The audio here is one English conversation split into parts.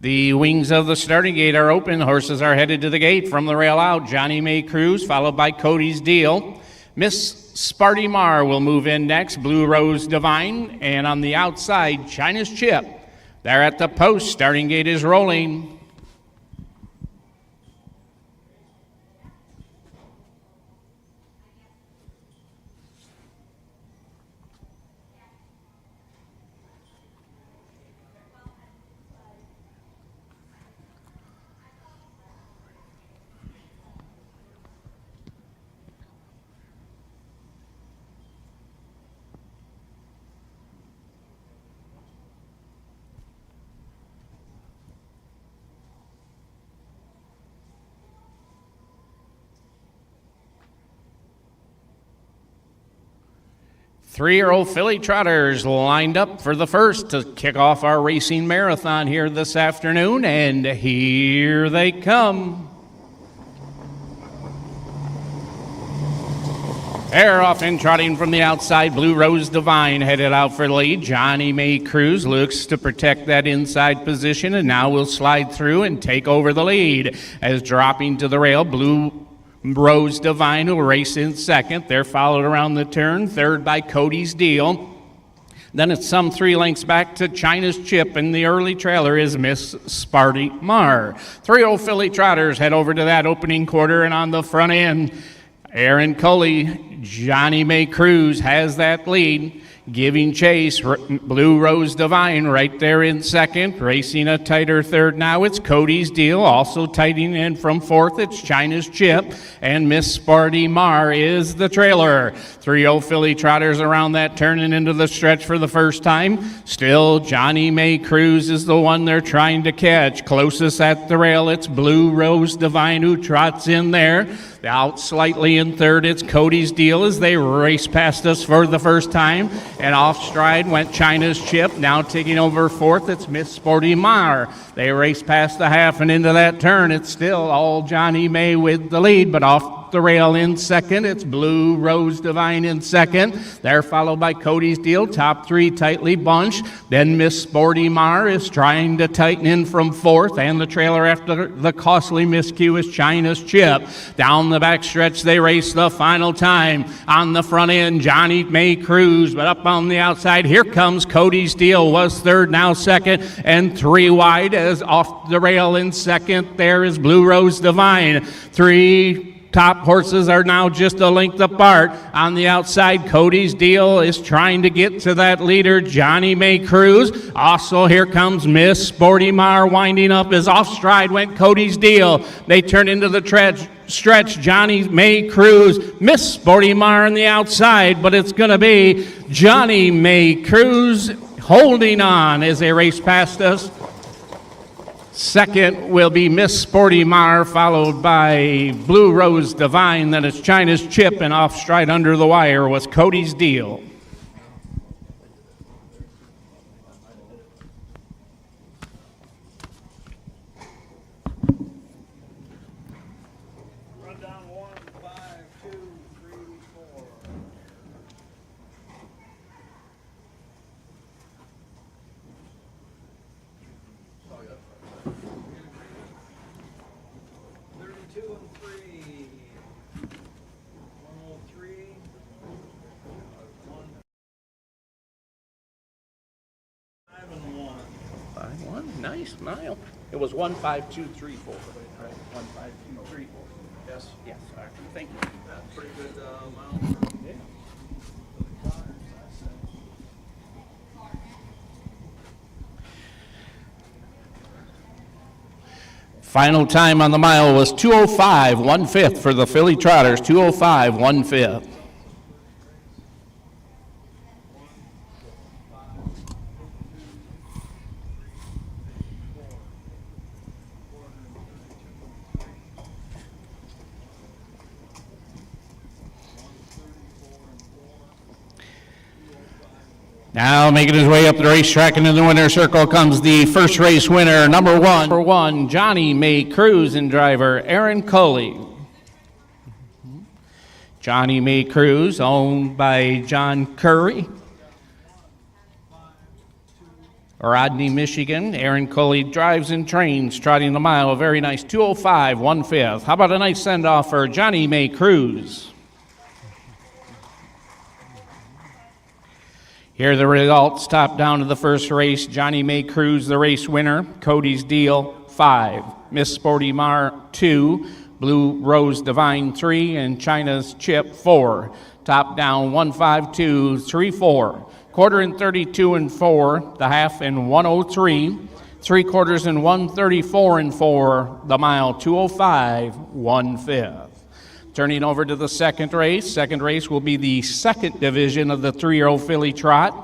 The wings of the starting gate are open. Horses are headed to the gate. From the rail out, Johnny May Cruz, followed by Cody's Deal. Miss Sparty Mar will move in next, Blue Rose Divine. And on the outside, China's Chip. They're at the post. Starting gate is rolling. Three-year-old filly trotters lined up for the first to kick off our racing marathon here this afternoon, and here they come. They're off and trotting from the outside. Blue Rose Divine headed out for the lead. Johnny May Cruz looks to protect that inside position, and now will slide through and take over the lead. As dropping to the rail, Blue Rose Divine will race in second. They're followed around the turn, third by Cody's Deal. Then it's some 3 lengths back to China's Chip, and the early trailer is Miss Sparty Mar. 3-year-old filly trotters head over to that opening quarter, and on the front end, Aaron Coley, Johnny May Cruz has that lead. Giving chase, Blue Rose Divine right there in second. Racing a tighter third now, it's Cody's Deal. Also tightening in from fourth, it's China's Chip. And Miss Sparty Mar is the trailer. 3-0 filly trotters around that turn and into the stretch for the first time. Still, Johnny May Cruz is the one they're trying to catch. Closest at the rail, it's Blue Rose Divine who trots in there. Out slightly in third, it's Cody's Deal as they race past us for the first time. And off stride went China's Chip. Now taking over fourth, it's Miss Sparty Mar. They race past the half and into that turn. It's still all Johnny May with the lead, but off the rail in second, it's Blue Rose Divine in second. They're followed by Cody's Deal. Top 3 tightly bunched. Then Miss Sparty Mar is trying to tighten in from fourth, and the trailer after the costly miscue is China's Chip. Down the back stretch, they race the final time. On the front end, Johnny May Cruz, but up on the outside, here comes Cody's Deal. Was third, now second, and 3 wide as off the rail in second. There is Blue Rose Divine. 3 top horses are now just a length apart. On the outside, Cody's Deal is trying to get to that leader, Johnny May Cruz. Also, here comes Miss Sparty Mar winding up as off stride went Cody's Deal. They turn into the stretch, Johnny May Cruz, Miss Sparty Mar on the outside, but it's going to be Johnny May Cruz holding on as they race past us. Second will be Miss Sparty Mar, followed by Blue Rose Divine. Then it's China's Chip, and off stride under the wire was Cody's Deal. Rundown 1, 5, 2, 3, 4. Nice mile. It was 1, 5, 2, 3, 4. Right? 1, 5, 2, 3, 4. Yes. Yes. All right. Thank you. That's pretty good mile. Yeah. Final time on the mile was 2:05, 1/5 for the filly trotters. 2:05, 1/5. Now making his way up the racetrack and in the winner's circle comes the first race winner, number one, Johnny May Cruz, and driver Aaron Coley. Johnny May Cruz, owned by John Curry. Rodney, Michigan. Aaron Cully drives and trains, trotting the mile. A very nice 2:05, 1/5. How about a nice send-off for Johnny May Cruz? Here are the results. Top down to the first race. Johnny May Cruz, the race winner. Cody's Deal, 5. Miss Sporty Mar, 2. Blue Rose Divine, 3. And China's Chip, 4. Top down, 152, 3-4. Quarter in 32 and 4. The half in 103. 3/4 in 134 and 4. The mile, 2:05, 1/5. Turning over to the second race. Second race will be the second division of the 3-year-old filly trot.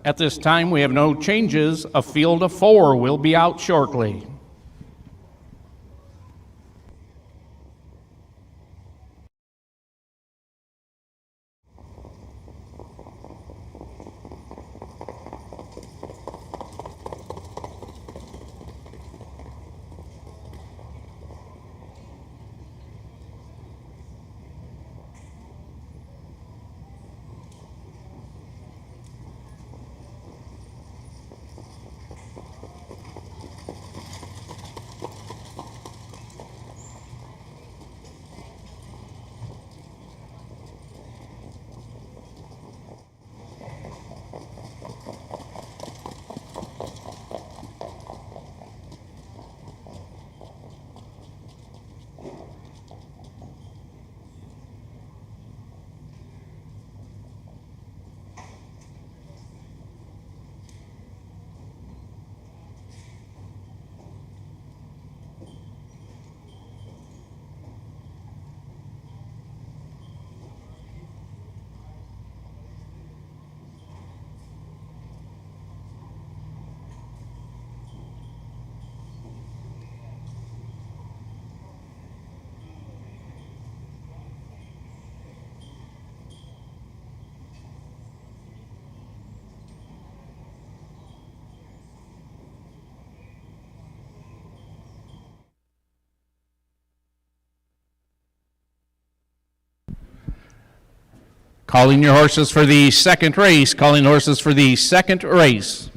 At this time, we have no changes. A field of 4 will be out shortly. Calling your horses for the second race. Calling horses for the second race.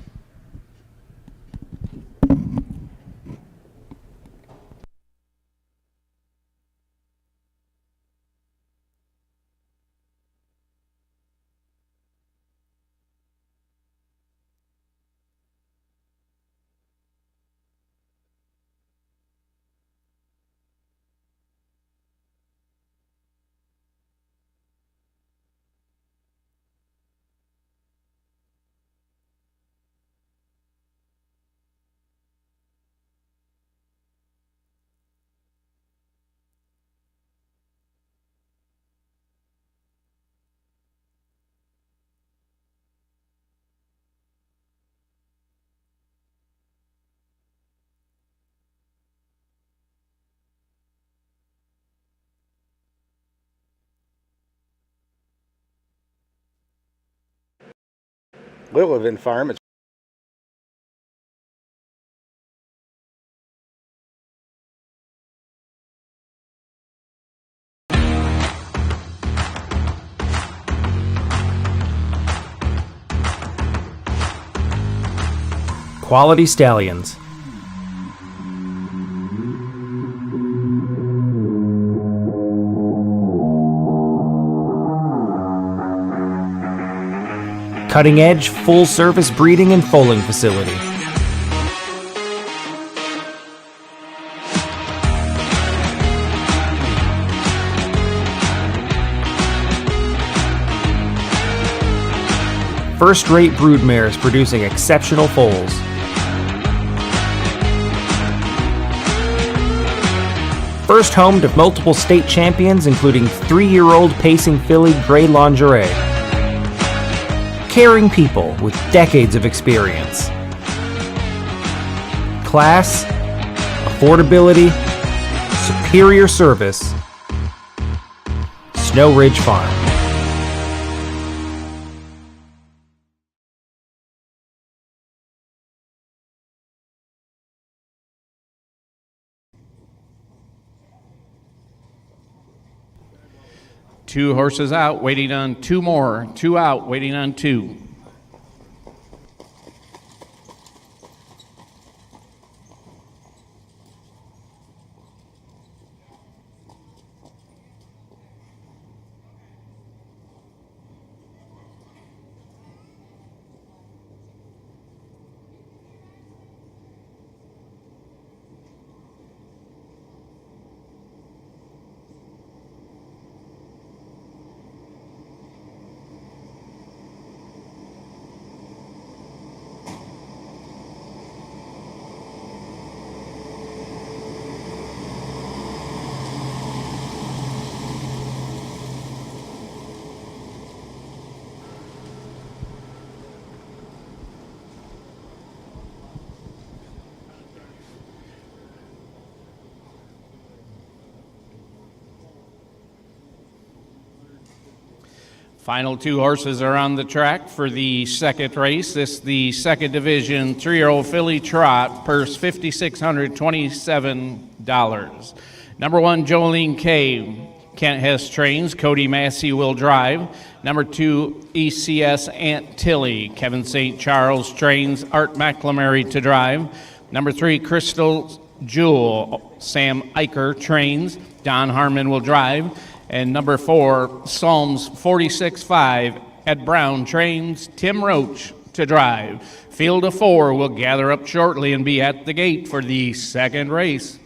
Lillivan Farm. Quality Stallions. Cutting-edge, full-service breeding and foaling facility. First-rate brood mares producing exceptional foals. First home to multiple state champions, including 3-year-old pacing filly Grey Lingerie. Caring people with decades of experience. Class, affordability, superior service. Snow Ridge Farm. Two horses out, waiting on two more. Two out, waiting on two. Final two horses are on the track for the second race. This is the second division 3-year-old filly trot, purse $5,627. Number 1, Jolene K. Kent Hess trains. Cody Massey will drive. Number 2, ECS Aunt Tilly. Kevin St. Charles trains. Art McLamary to drive. Number 3, Crystal Jewel. Sam Eicher trains. Don Harmon will drive. And number 4, Psalms 46-5. Ed Brown trains. Tim Roach to drive. Field of 4 will gather up shortly and be at the gate for the second race.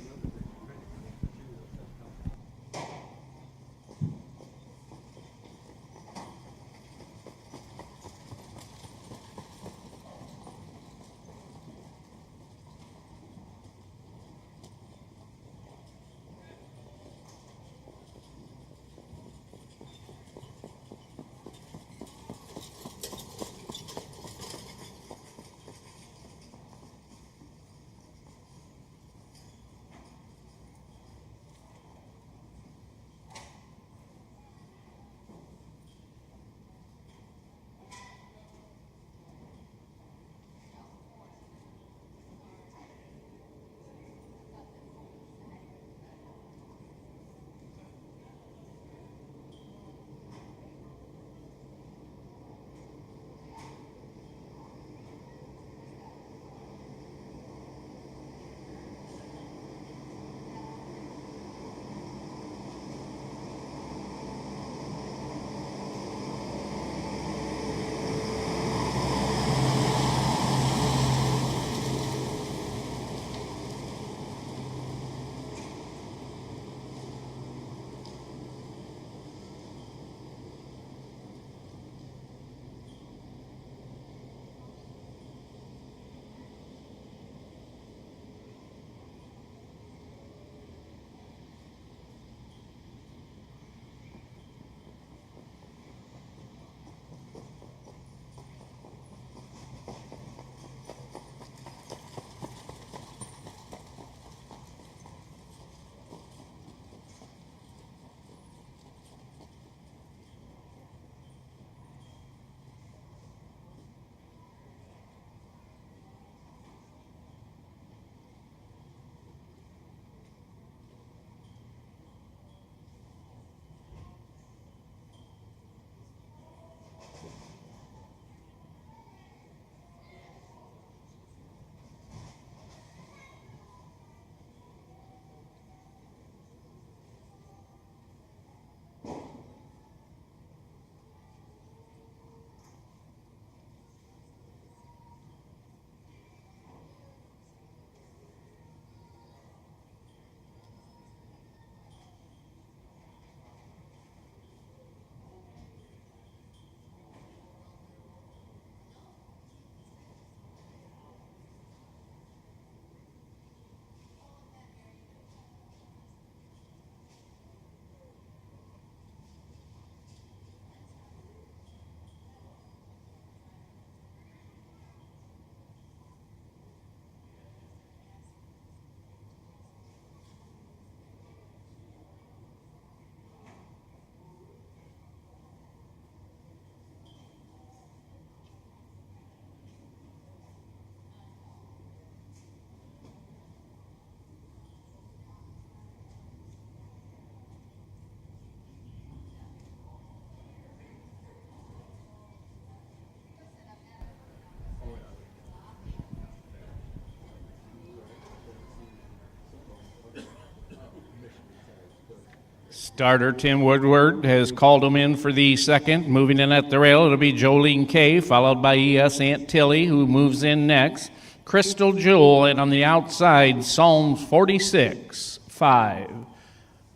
Starter Tim Woodward has called him in for the second. Moving in at the rail, it'll be Jolene K, followed by ES Aunt Tilly, who moves in next. Crystal Jewel, and on the outside, Psalms 46-5.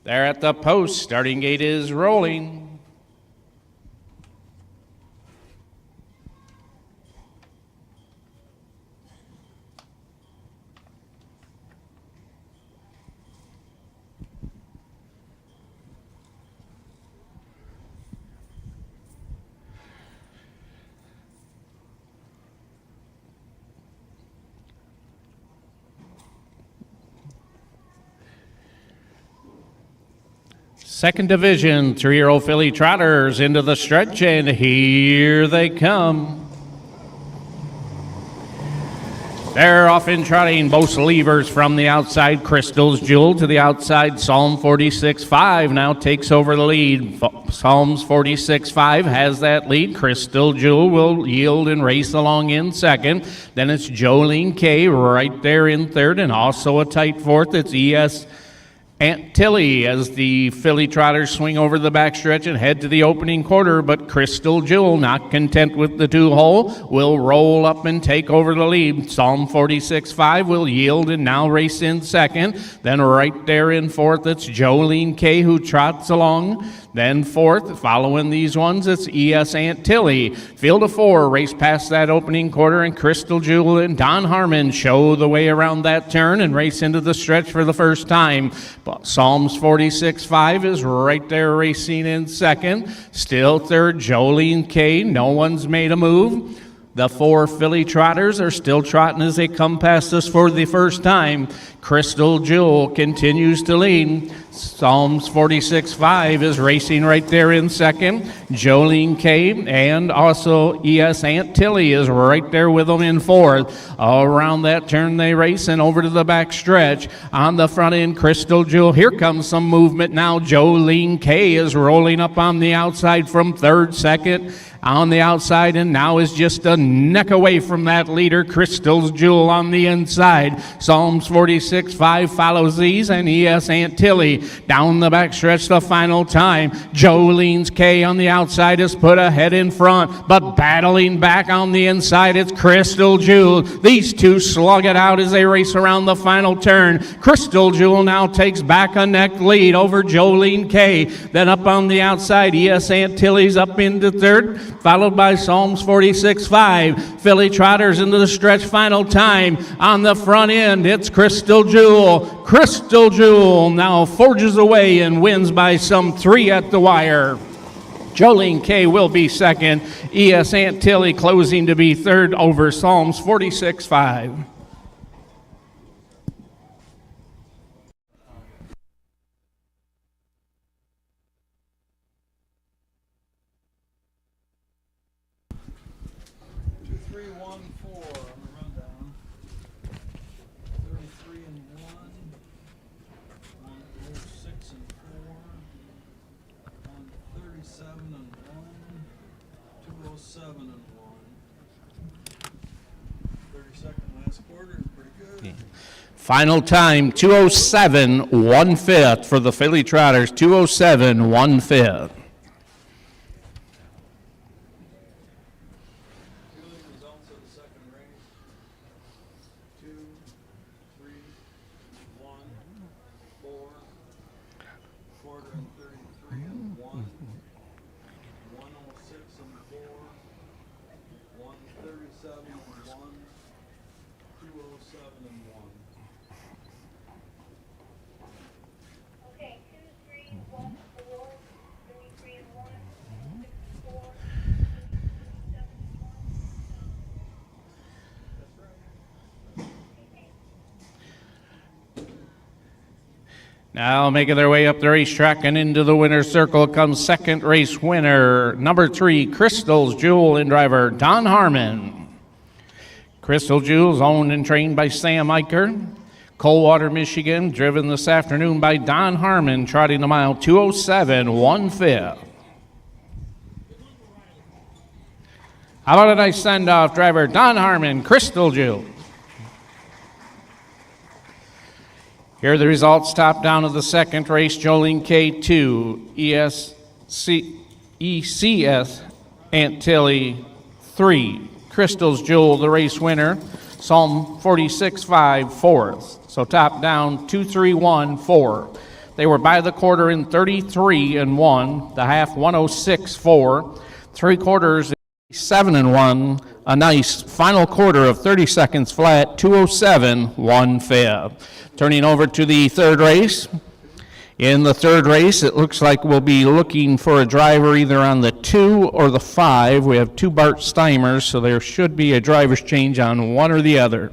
There at the post, starting gate is rolling. Second division, 3-year-old filly trotters into the stretch, and here they come. They're off and trotting, both levers from the outside. Crystal's Jewel to the outside. Psalm 46.5 now takes over the lead. Psalms 46.5 has that lead. Crystal Jewel will yield and race along in second. Then it's Jolene K right there in third, and also a tight fourth. It's ES Aunt Tilly as the filly trotters swing over the backstretch and head to the opening quarter, but Crystal Jewel, not content with the two-hole, will roll up and take over the lead. Psalm 46.5 will yield and now race in second. Then right there in fourth, it's Jolene K who trots along. Then fourth, following these ones, it's ES Aunt Tilly. Field of four, race past that opening quarter, and Crystal Jewel and Don Harmon show the way around that turn and race into the stretch for the first time. But Psalms 46.5 is right there racing in second. Still third, Jolene K. No one's made a move. The four filly trotters are still trotting as they come past us for the first time. Crystal Jewel continues to lead. Psalms 46.5 is racing right there in second. Jolene K. and also ES Aunt Tilly is right there with them in fourth. Around that turn they race and over to the back stretch. On the front end, Crystal Jewel. Here comes some movement now. Jolene K. is rolling up on the outside from third, second. On the outside, and now is just a neck away from that leader, Crystal's Jewel on the inside. Psalms 46.5 follows these, and ES Aunt Tilly down the back stretch the final time. Jolene's K on the outside is put ahead in front, but battling back on the inside, it's Crystal Jewel. These two slug it out as they race around the final turn. Crystal Jewel now takes back a neck lead over Jolene K. Then up on the outside, ES Aunt Tilly's up into third, followed by Psalms 46.5. Filly trotters into the stretch final time. On the front end, it's Crystal Jewel. Crystal Jewel now forges away and wins by some 3 at the wire. Jolene K. will be second. ES Aunt Tilly closing to be third over Psalms 46.5. Final time, 2:07, 1/5 for the filly trotters, 2:07, 1/5. Results of the second race. 2, 3, 1, 4, quarter and 33 and 1, 106 and 4, 137 and 1, 207 and 1. Okay, 2, 3, 1, 4, 33 and 1, 6 and 4, 7 and 1. Now making their way up the racetrack and into the winner's circle comes second race winner, number 3, Crystal's Jewel, and driver Don Harmon. Crystal Jewel's owned and trained by Sam Eicher. Coldwater, Michigan, driven this afternoon by Don Harmon, trotting a mile 2:07, 1/5. How about a nice send-off, driver Don Harmon, Crystal Jewel. Here are the results, top down of the second race. Jolene K. 2, ECS Aunt Tilly 3, Crystal's Jewel, the race winner. Psalm 46.5, fourth. So top down, 2, 3, 1, 4. They were by the quarter in 33 and 1, the half 106, 4, 3 quarters 7 and 1, a nice final quarter of 30 seconds flat, 2:07, 1/5. Turning over to the third race. In the third race, it looks like we'll be looking for a driver either on the 2 or the 5. We have 2 Bart Steimers, so there should be a driver's change on one or the other.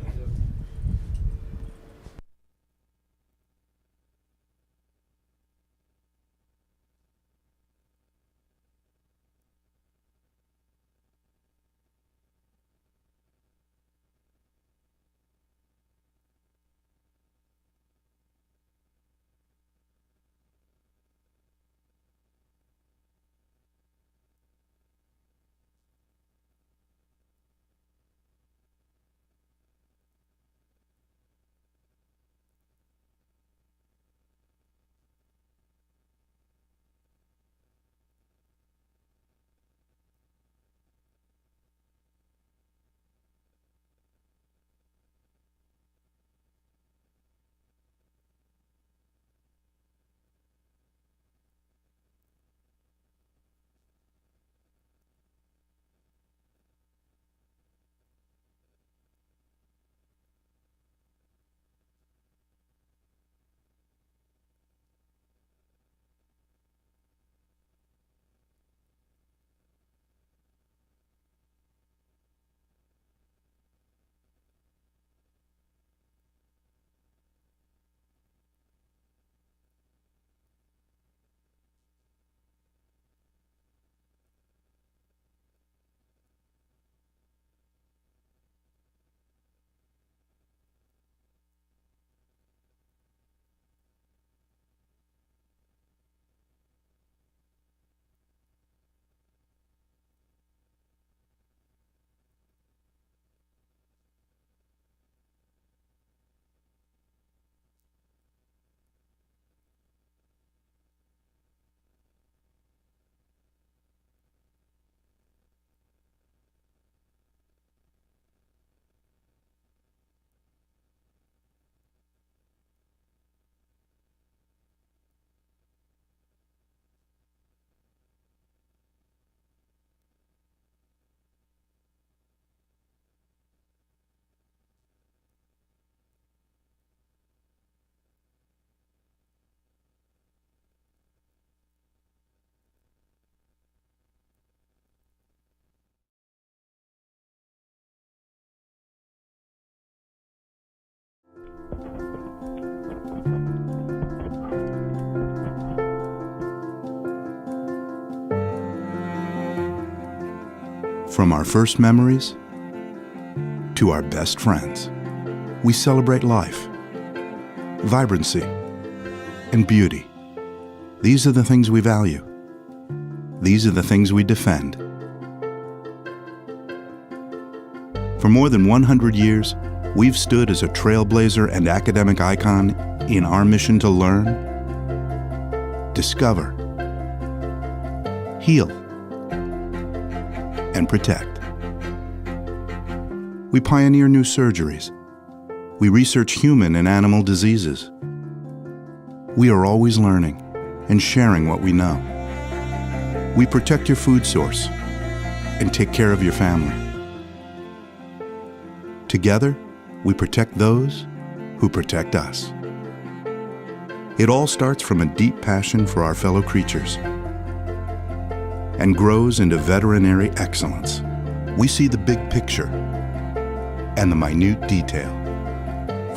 From our first memories to our best friends, we celebrate life, vibrancy, and beauty. These are the things we value. These are the things we defend. For more than 100 years, we've stood as a trailblazer and academic icon in our mission to learn, discover, heal, and protect. We pioneer new surgeries. We research human and animal diseases. We are always learning and sharing what we know. We protect your food source and take care of your family. Together, we protect those who protect us. It all starts from a deep passion for our fellow creatures and grows into veterinary excellence. We see the big picture and the minute detail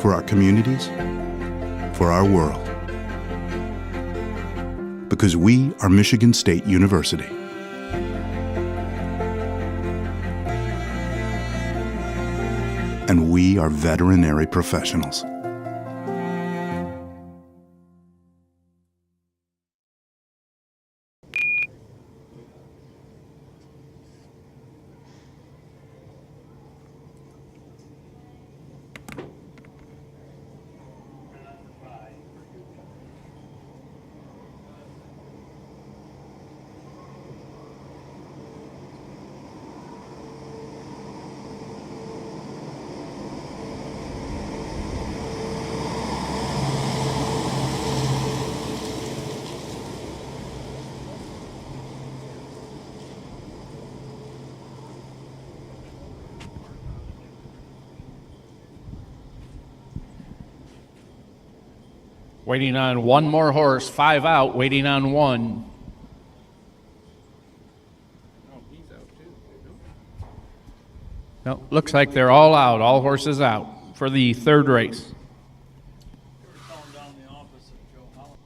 for our communities, for our world. Because we are Michigan State University. And we are veterinary professionals. Waiting on one more horse, 5 out, waiting on one. No, looks like they're all out, all horses out for the third race. You're calling down the office of Joe Holland.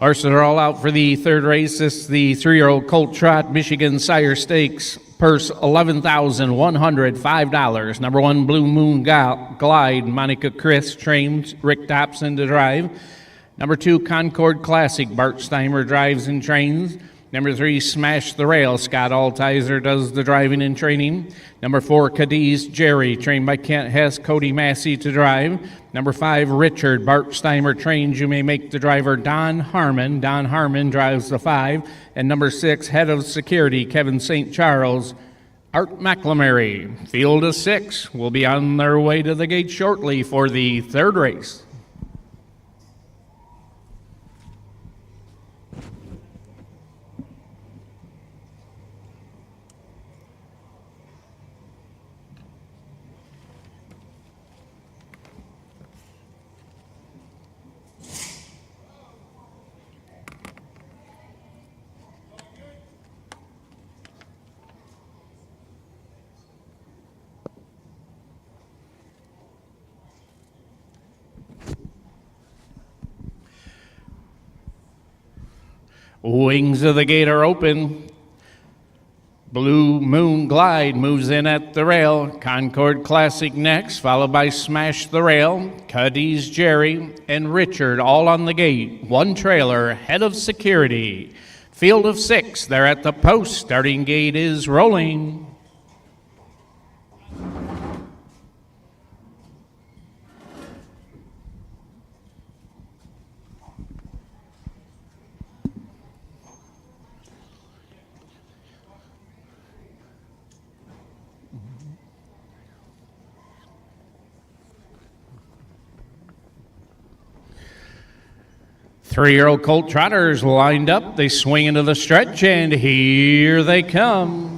Horses are all out for the third race. This is the 3-year-old Colt Trot Michigan Sire Stakes. Purse $11,105. Number 1 Blue Moon Glide. Monica Chris trained Rick Dobson to drive. Number 2 Concord Classic. Bart Steimer drives and trains. Number 3, Smash the Rail. Scott Altizer does the driving and training. Number 4, Cadiz Jerry, trained by Kent Hess, Cody Massey to drive. Number 5, Richard. Bart Steimer trains You May Make the driver Don Harmon. Don Harmon drives the 5. And number 6, Head of Security, Kevin St. Charles. Art McLamary. Field of 6 will be on their way to the gate shortly for the third race. Wings of the gate are open. Blue Moon Glide moves in at the rail. Concord Classic next, followed by Smash the Rail, Cadiz Jerry, and Richard all on the gate. 1 trailer, Head of Security. Field of 6, they're at the post. Starting gate is rolling. 3-year-old colt trotters lined up. They swing into the stretch, and here they come.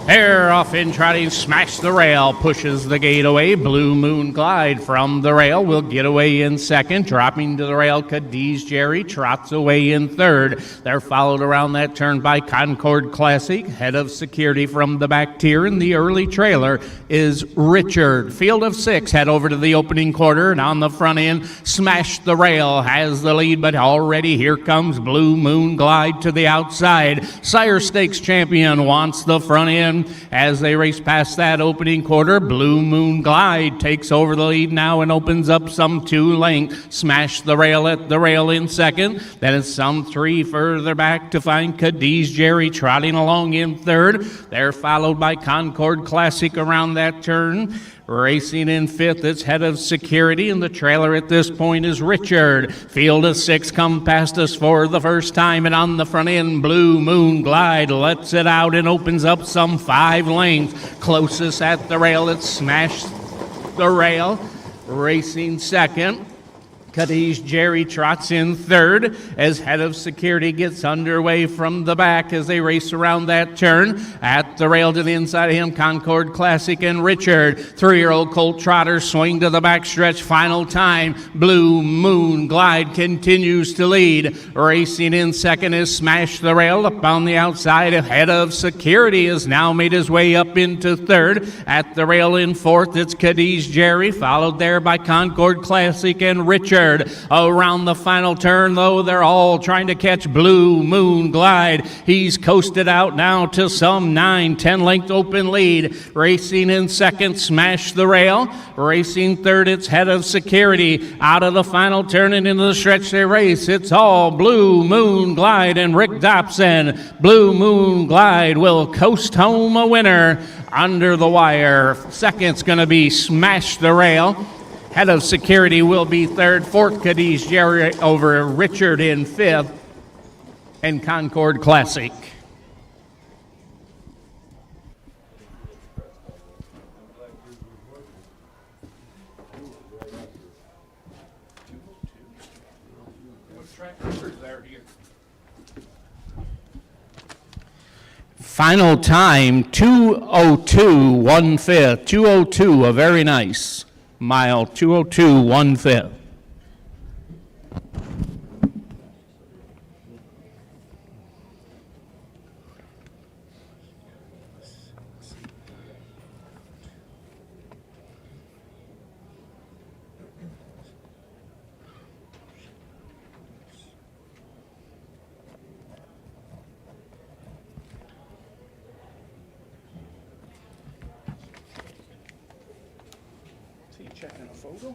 They're off in trotting, smash the rail, pushes the gate away. Blue Moon Glide from the rail will get away in second. Dropping to the rail, Cadiz Jerry trots away in third. They're followed around that turn by Concord Classic. Head of Security from the back tier, and the early trailer is Richard. Field of 6 head over to the opening quarter, and on the front end, Smash the Rail has the lead, but already here comes Blue Moon Glide to the outside. Sire Stakes champion wants the front end. As they race past that opening quarter, Blue Moon Glide takes over the lead now and opens up some 2 lengths. Smash the Rail at the rail in second. Then it's some 3 further back to find Cadiz Jerry trotting along in third. They're followed by Concord Classic around that turn. Racing in fifth, it's Head of Security, and the trailer at this point is Richard. Field of 6 come past us for the first time, and on the front end, Blue Moon Glide lets it out and opens up some 5 lengths. Closest at the rail, it's Smash the Rail. Racing second, Cadiz Jerry trots in third as Head of Security gets underway from the back as they race around that turn. At the rail to the inside of him, Concord Classic and Richard. 3-year-old colt trotter swing to the back stretch. Final time, Blue Moon Glide continues to lead. Racing in second is Smash the Rail. Up on the outside, Head of Security has now made his way up into third. At the rail in fourth, it's Cadiz Jerry, followed there by Concord Classic and Richard. Around the final turn, though, they're all trying to catch Blue Moon Glide. He's coasted out now to some 9-10 length open lead. Racing in second, Smash the Rail. Racing third, it's Head of Security. Out of the final turn and into the stretch they race, it's all Blue Moon Glide and Rick Dobson. Blue Moon Glide will coast home a winner under the wire. Second's going to be Smash the Rail. Head of Security will be third. Fourth, Cadiz Jerry over Richard in fifth. And Concord Classic. Final time, 2:02 1/5. 2:02, a very nice mile. 2:02 1/5. Checking a photo?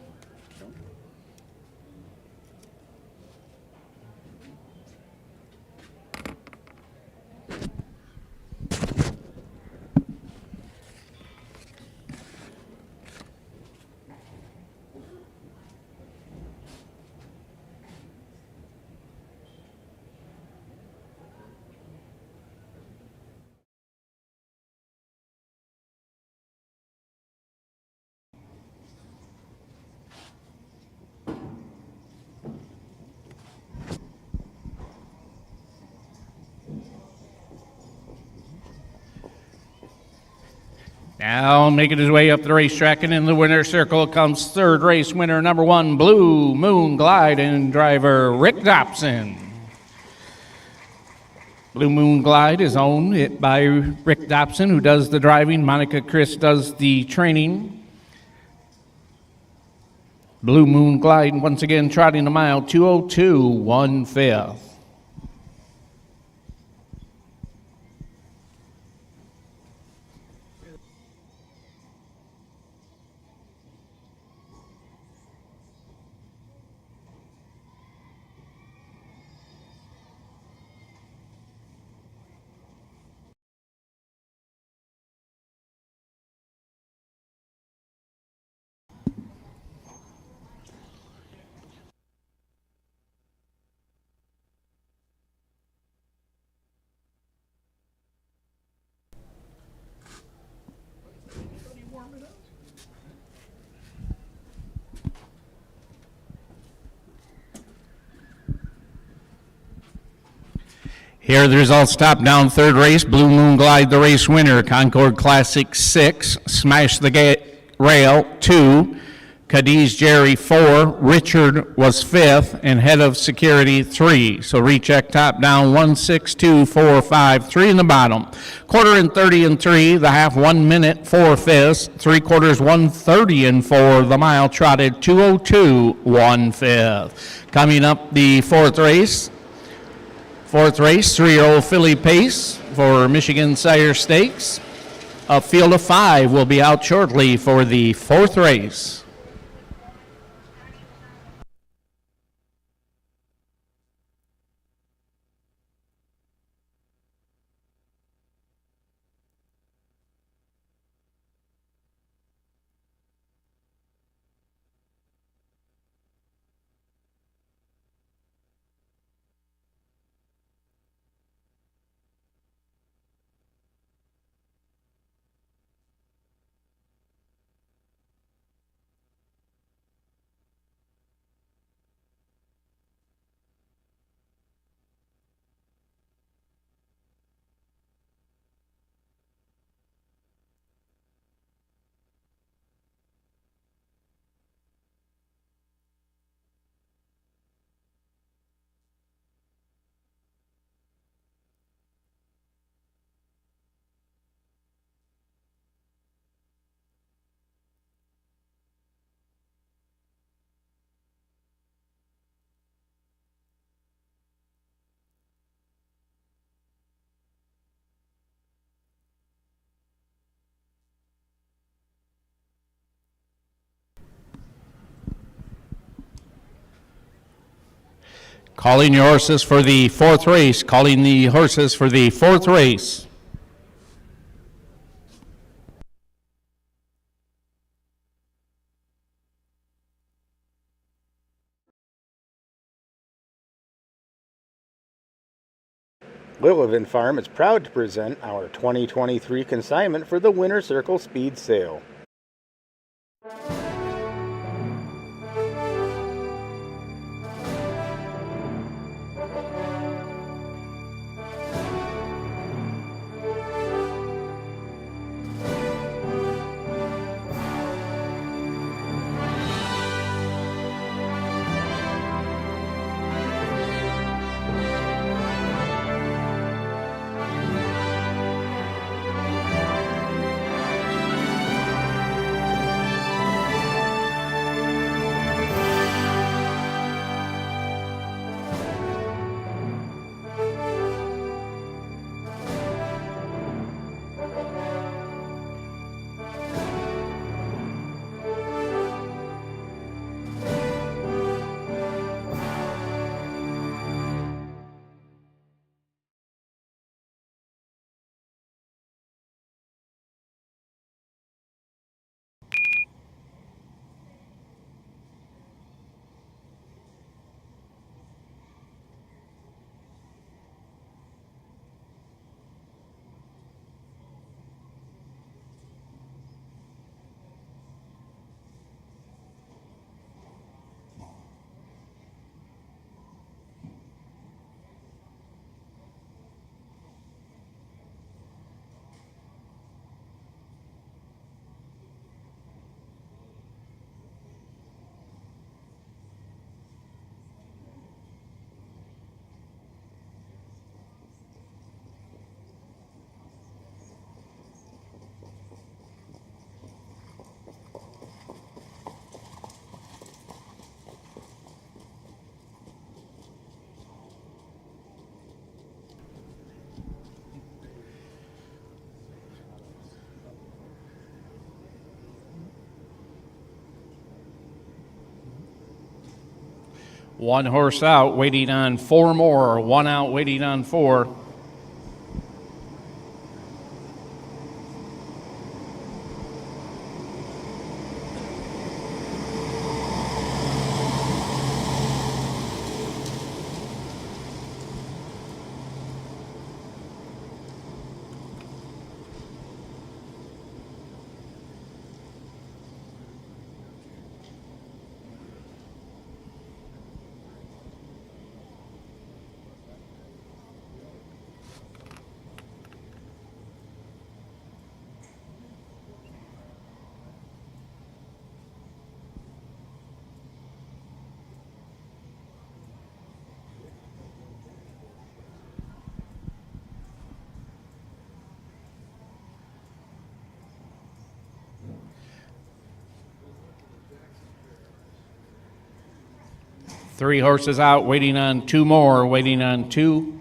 Now making his way up the racetrack, and in the winner's circle comes third race winner number 1, Blue Moon Glide, and driver Rick Dobson. Blue Moon Glide is owned by Rick Dobson, who does the driving. Monica Chris does the training. Blue Moon Glide once again trotting a mile, 2:02 1/5. Here are the results. Top down third race, Blue Moon Glide, the race winner. Concord Classic 6, Smash the Rail 2, Cadiz Jerry 4, Richard was 5th, and Head of Security 3. So recheck top down 1, 6, 2, 4, 5, 3 in the bottom. Quarter and 30 and 3, the half 1 minute 4 fifths, 3/4 1:30 and 4, the mile trotted 2:02 1/5. Coming up the fourth race, 3-year-old filly pace for Michigan Sire Stakes. A field of 5 will be out shortly for the fourth race. Calling your horses for the fourth race. Calling the horses for the fourth race. Lillivin Farm is proud to present our 2023 consignment for the Winter Circle Speed Sale. One horse out, waiting on 4 more. One out, waiting on 4. 3 horses out, waiting on 2 more, waiting on 2.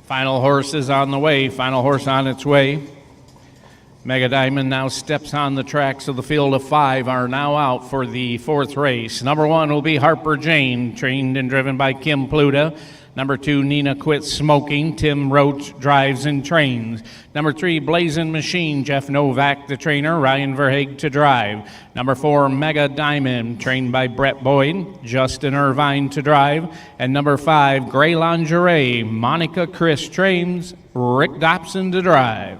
Final horse is on the way. Final horse on its way. Mega Diamond now steps on the track, so the field of 5 are now out for the 4th race. Number 1 will be Harper Jane, trained and driven by Kim Pluta. Number 2, Nina Quit Smoking. Tim Roach drives and trains. Number 3, Blazing Machine. Jeff Novak, the trainer. Ryan Verhaeg to drive. Number 4, Mega Diamond, trained by Brett Boyd. Justin Irvine to drive. And number 5, Gray Lingerie. Monica Chris trains. Rick Dobson to drive.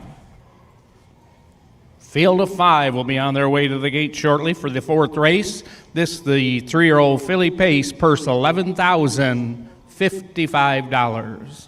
Field of 5 will be on their way to the gate shortly for the 4th race. This, the 3-year-old filly pace, purse $11,055.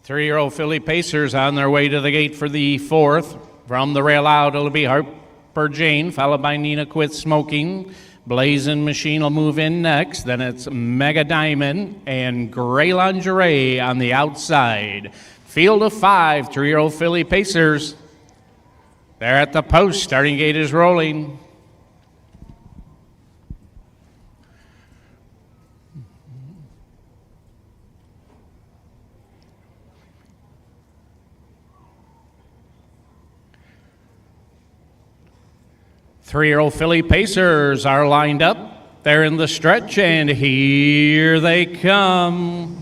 Three-year-old filly pacers on their way to the gate for the 4th. From the rail out, it'll be Harper Jane, followed by Nina Quit Smoking. Blazing Machine will move in next. Then it's Mega Diamond and Gray Lingerie on the outside. Field of 5, 3-year-old filly pacers. They're at the post. Starting gate is rolling. Three-year-old filly pacers are lined up. They're in the stretch, and here they come.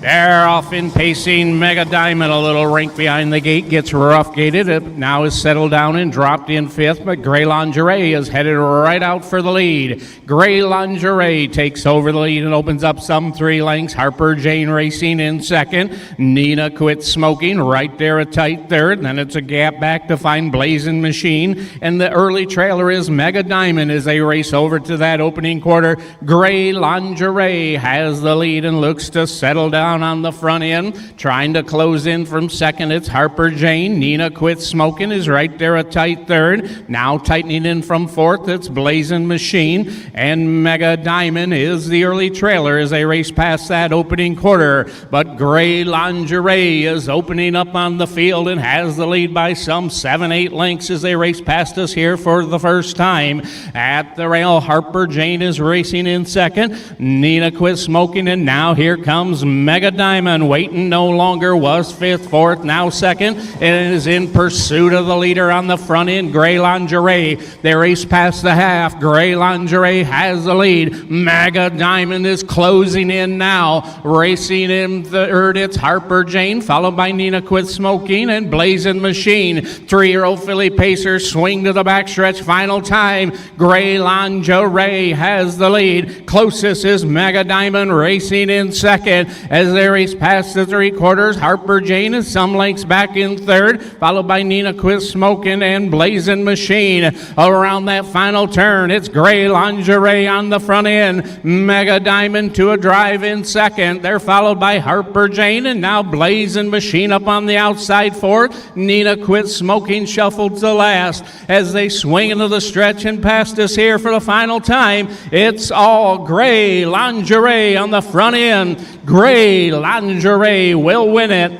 They're off in pacing. Mega Diamond, a little rink behind the gate, gets rough gated. It now is settled down and dropped in fifth, but Gray Lingerie is headed right out for the lead. Gray Lingerie takes over the lead and opens up some 3 lengths. Harper Jane racing in second. Nina Quit Smoking right there, a tight third. Then it's a gap back to find Blazing Machine. And the early trailer is Mega Diamond as they race over to that opening quarter. Gray Lingerie has the lead and looks to settle down on the front end. Trying to close in from second, it's Harper Jane. Nina Quit Smoking is right there, a tight third. Now tightening in from fourth, it's Blazing Machine. And Mega Diamond is the early trailer as they race past that opening quarter. But Gray Lingerie is opening up on the field and has the lead by some 7-8 lengths as they race past us here for the first time. At the rail, Harper Jane is racing in second. Nina Quit Smoking, and now here comes Mega Diamond, waiting no longer, was fifth, fourth, now second, and is in pursuit of the leader on the front end, Gray Lingerie. They race past the half. Gray Lingerie has the lead. Mega Diamond is closing in now. Racing in third, it's Harper Jane, followed by Nina Quit Smoking and Blazing Machine. 3-year-old filly Pacers swing to the backstretch. Final time, Gray Lingerie has the lead. Closest is Mega Diamond racing in second. As they race past the 3/4, Harper Jane is some lengths back in third, followed by Nina Quit Smoking and Blazing Machine. Around that final turn, it's Gray Lingerie on the front end. Mega Diamond to a drive in second. They're followed by Harper Jane, and now Blazing Machine up on the outside fourth. Nina Quit Smoking shuffled to last. As they swing into the stretch and past us here for the final time, it's all Gray Lingerie on the front end. Gray Lingerie will win it.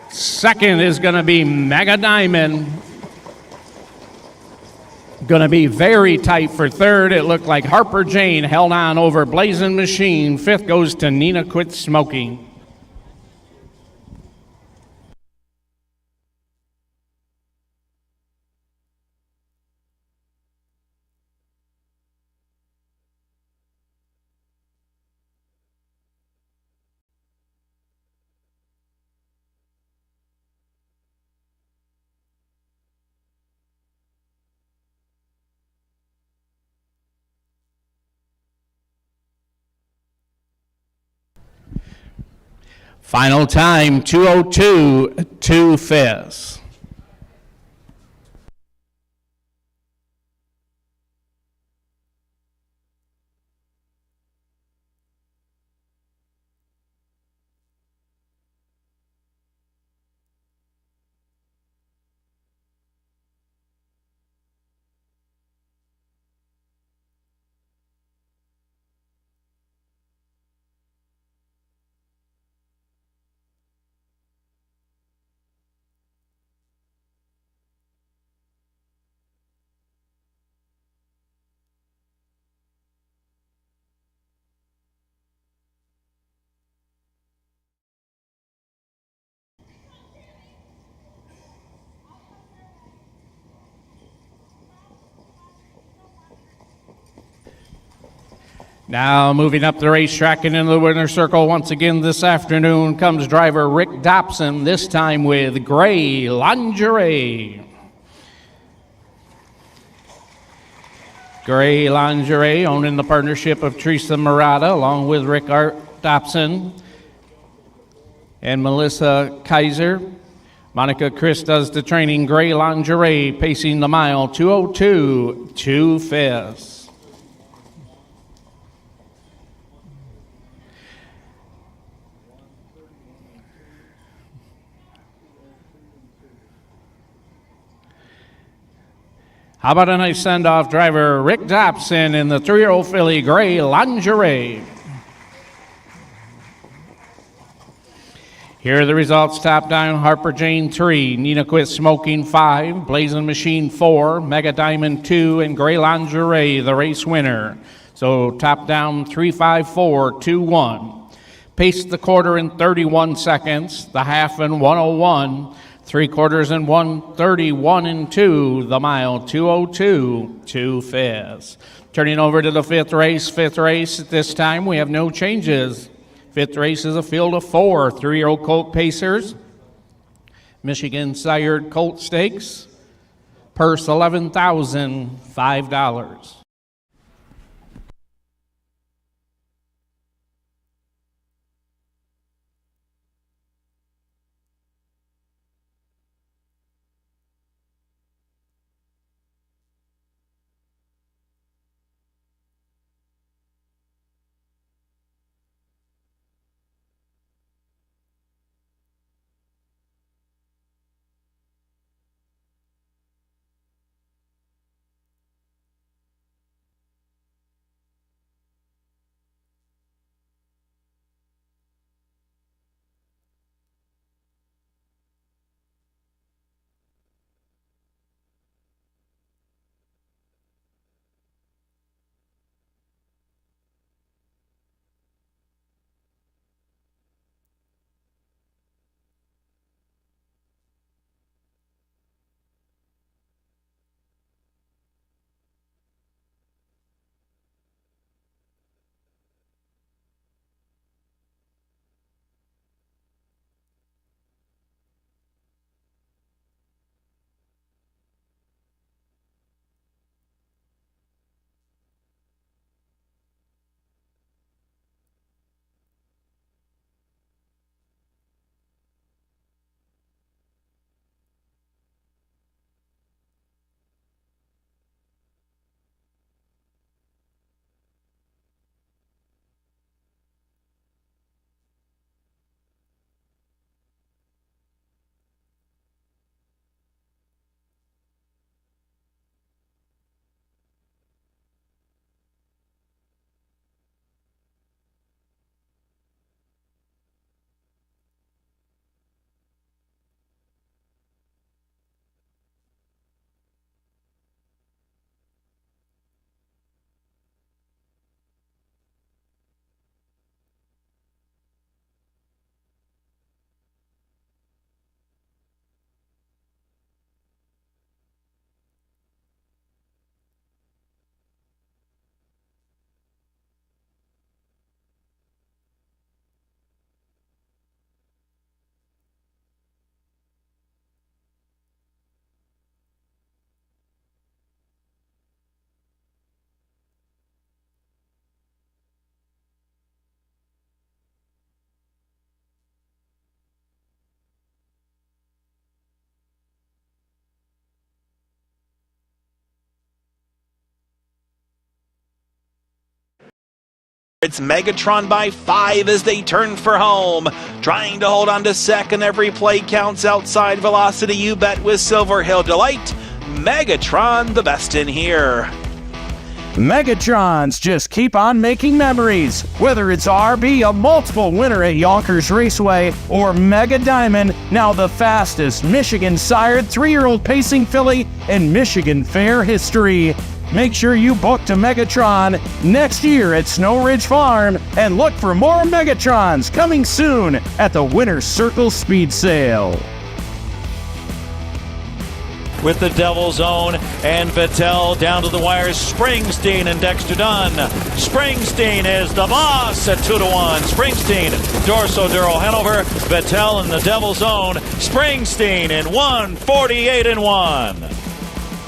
Second is going to be Mega Diamond. Going to be very tight for third. It looked like Harper Jane held on over Blazing Machine. Fifth goes to Nina Quit Smoking. Final time, 2:02, 2/5. Now moving up the racetrack and into the winner's circle once again this afternoon comes driver Rick Dobson, this time with Gray Lingerie. Gray Lingerie, owned in the partnership of Teresa Murata, along with Rick Dobson and Melissa Kaiser. Monica Chris does the training. Gray Lingerie pacing the mile, 2:02, 2/5. How about a nice send-off, driver Rick Dobson in the 3-year-old filly Gray Lingerie. Here are the results. Top down, Harper Jane 3, Nina Quit Smoking 5, Blazing Machine 4, Mega Diamond 2, and Gray Lingerie, the race winner. So top down, 3, 5, 4, 2, 1. Paced the quarter in 31 seconds, the half in 1:01. 3/4 in 1:30, 1 and 2, the mile 2:02, 2/5. Turning over to the fifth race. At this time we have no changes. Fifth race is a field of 4 3-year-old colt pacers. Michigan sired colt stakes. Purse $11,005. It's Megatron by 5 as they turn for home. Trying to hold on to second. Every play counts outside. Velocity You Bet with Silver Hill Delight. Megatron the best in here. Megatrons just keep on making memories. Whether it's RB, a multiple winner at Yonkers Raceway, or Mega Diamond, now the fastest Michigan-sired 3-year-old pacing filly in Michigan Fair history. Make sure you book to Megatron next year at Snow Ridge Farm and look for more Megatrons coming soon at the Winner's Circle Speed Sale. With the Devil's Own and Vettel down to the wires, Springsteen and Dexter Dunn. Springsteen is the boss at 2-1. Springsteen, Dorso Duro Hanover, Vettel and the Devil's Own. Springsteen in 1:48-1.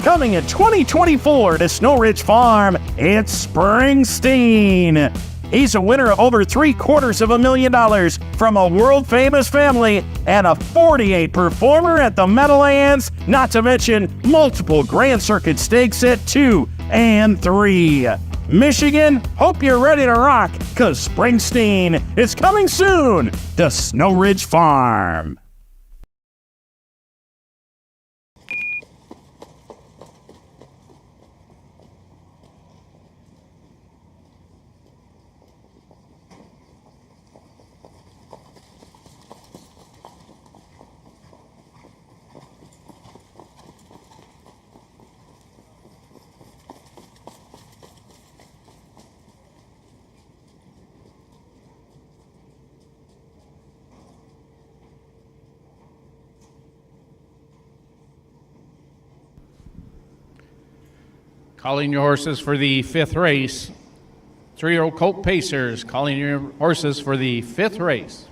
Coming in 2024 to Snow Ridge Farm, it's Springsteen. He's a winner of over $750,000 from a world-famous family and a 48 performer at the Meadowlands, not to mention multiple Grand Circuit stakes at 2 and 3. Michigan, hope you're ready to rock, because Springsteen is coming soon to Snow Ridge Farm. Calling your horses for the 5th race. 3-year-old Colt Pacers, calling your horses for the 5th race.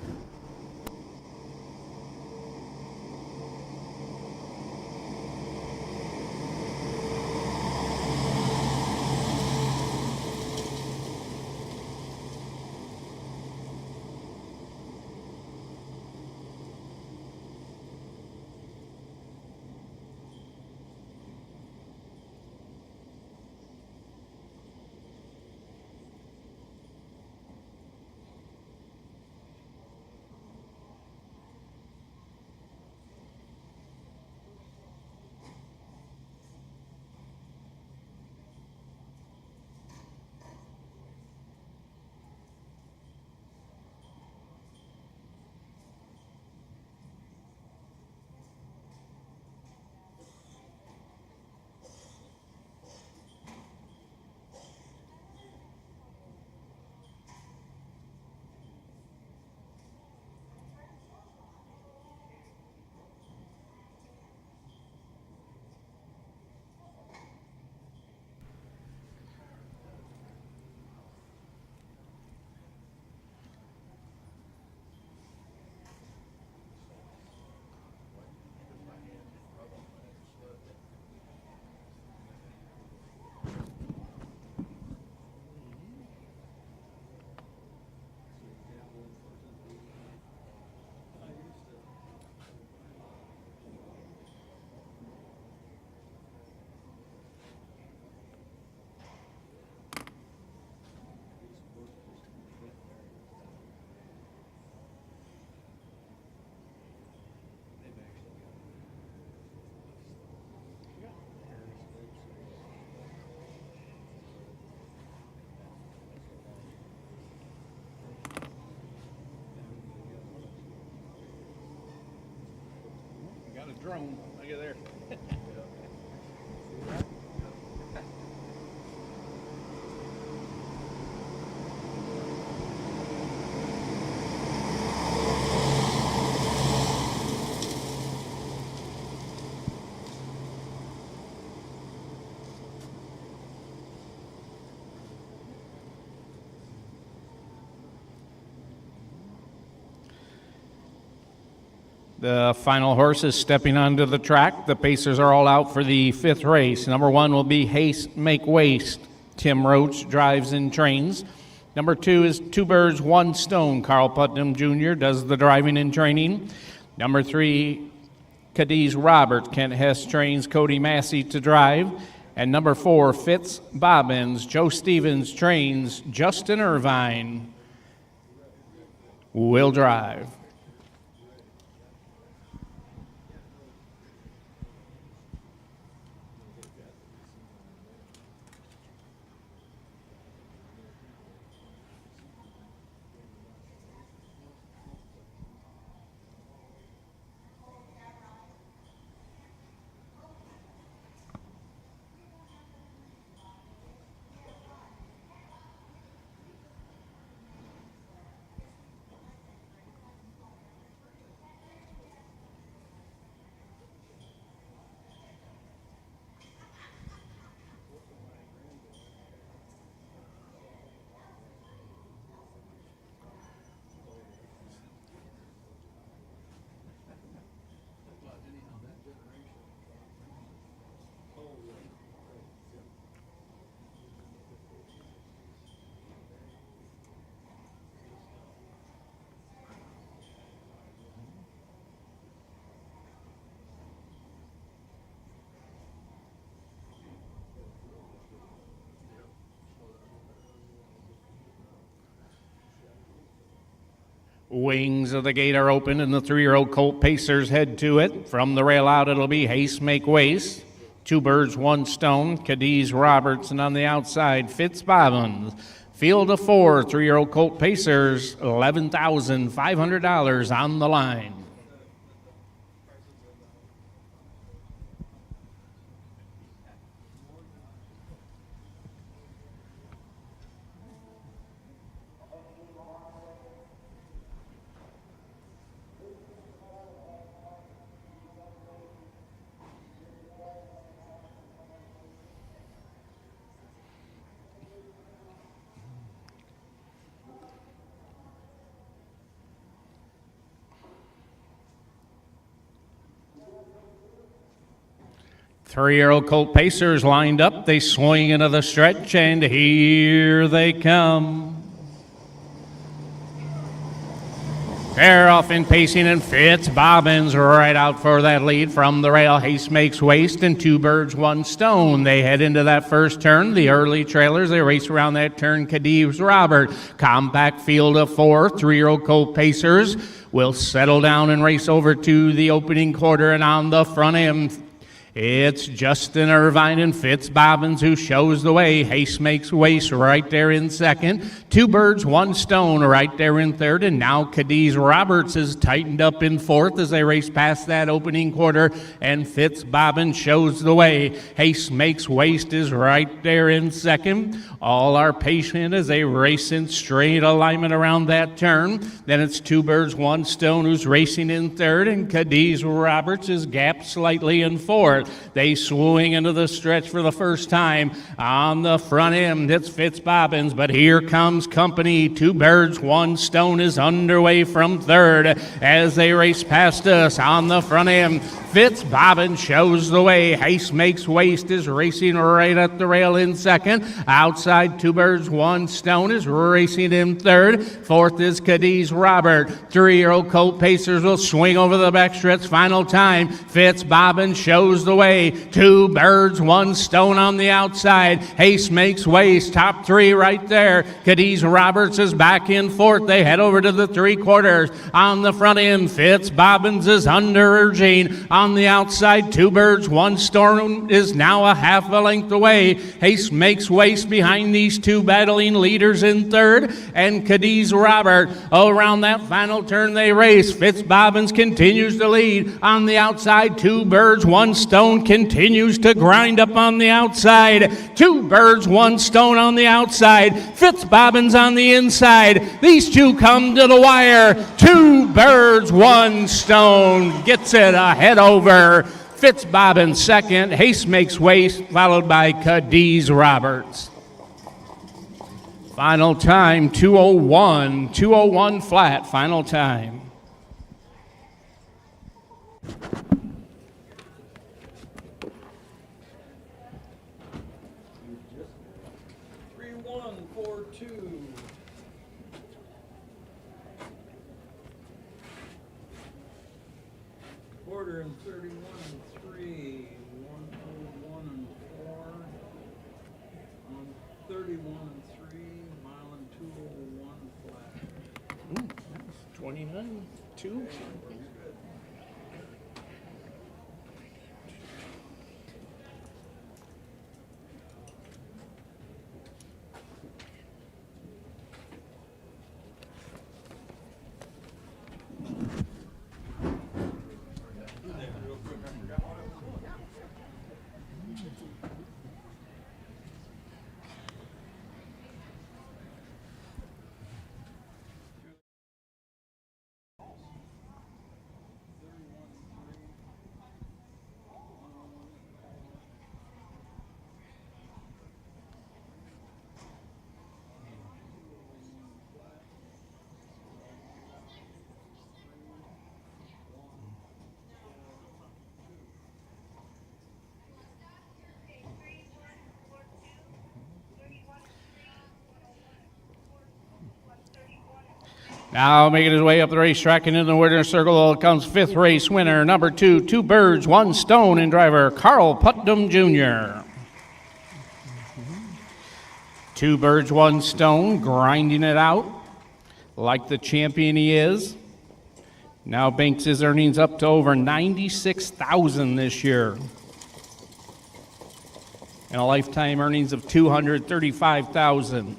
Got a drone. Look at there. The final horse is stepping onto the track. The Pacers are all out for the 5th race. Number 1 will be Haste Make Waste. Tim Roach drives and trains. Number 2 is Two Birds, One Stone. Carl Putnam Jr. does the driving and training. Number 3, Cadiz Robert. Kent Hess trains Cody Massey to drive. And number 4, Fitz Bobbins. Joe Stevens trains Justin Irvine. Will drive. Wings of the gate are open, and the 3-year-old Colt Pacers head to it. From the rail out, it'll be Haste Make Waste. Two Birds, One Stone. Cadiz Roberts, and on the outside, Fitz Bobbins. Field of 4, 3-year-old Colt Pacers, $11,500 on the line. 3-year-old Colt Pacers lined up. They swing into the stretch, and here they come. They're off in pacing, and Fitzbobbins right out for that lead from the rail. Haste makes waste, and 2 birds, 1 stone. They head into that first turn. The early trailers, they race around that turn. Cadiz Robert, compact field of 4. 3-year-old Colt Pacers will settle down and race over to the opening quarter, and on the front end, it's Justin Irvine and Fitzbobbins who shows the way. Haste makes waste right there in second. 2 birds, 1 stone right there in third. And now Cadiz Roberts is tightened up in fourth as they race past that opening quarter. And Fitzbobbins shows the way. Haste makes waste is right there in second. All are patient as they race in straight alignment around that turn. Then it's 2 birds, 1 stone who's racing in third. And Cadiz Roberts is gapped slightly in fourth. They swing into the stretch for the first time. On the front end, it's Fitzbobbins, but here comes company. 2 birds, 1 stone is underway from third as they race past us. On the front end, Fitzbobbins shows the way. Haste makes waste is racing right at the rail in second. Outside, 2 birds, 1 stone is racing in third. Fourth is Cadiz Robert. 3-year-old Colt Pacers will swing over the backstretch final time. Fitzbobbins shows the way. 2 birds, 1 stone on the outside. Haste makes waste. Top 3 right there. Cadiz Roberts is back in fourth. They head over to the 3/4. On the front end, Fitzbobbins is under urging. On the outside, 2 birds, 1 stone is now a half a length away. Haste makes waste behind these 2 battling leaders in third. And Cadiz Robert, around that final turn they race. Fitzbobbins continues to lead. On the outside, 2 birds, 1 stone continues to grind up on the outside. 2 birds, 1 stone on the outside. Fitzbobbins on the inside. These 2 come to the wire. 2 birds, 1 stone gets it ahead over. Fitzbobbins second. Haste makes waste, followed by Cadiz Roberts. Final time, 2:01. 2:01 flat, final time. 3-1-4-2. Quarter and 31-3. 101-4. 31-3. Mile and 201 flat. 29-2. Now making his way up the racetrack and in the winner's circle comes 5th race winner, number 2, 2 birds, 1 stone, and driver Carl Putnam Jr. 2 birds, 1 stone, grinding it out like the champion he is. Now banks his earnings up to over $96,000 this year, and a lifetime earnings of $235,000.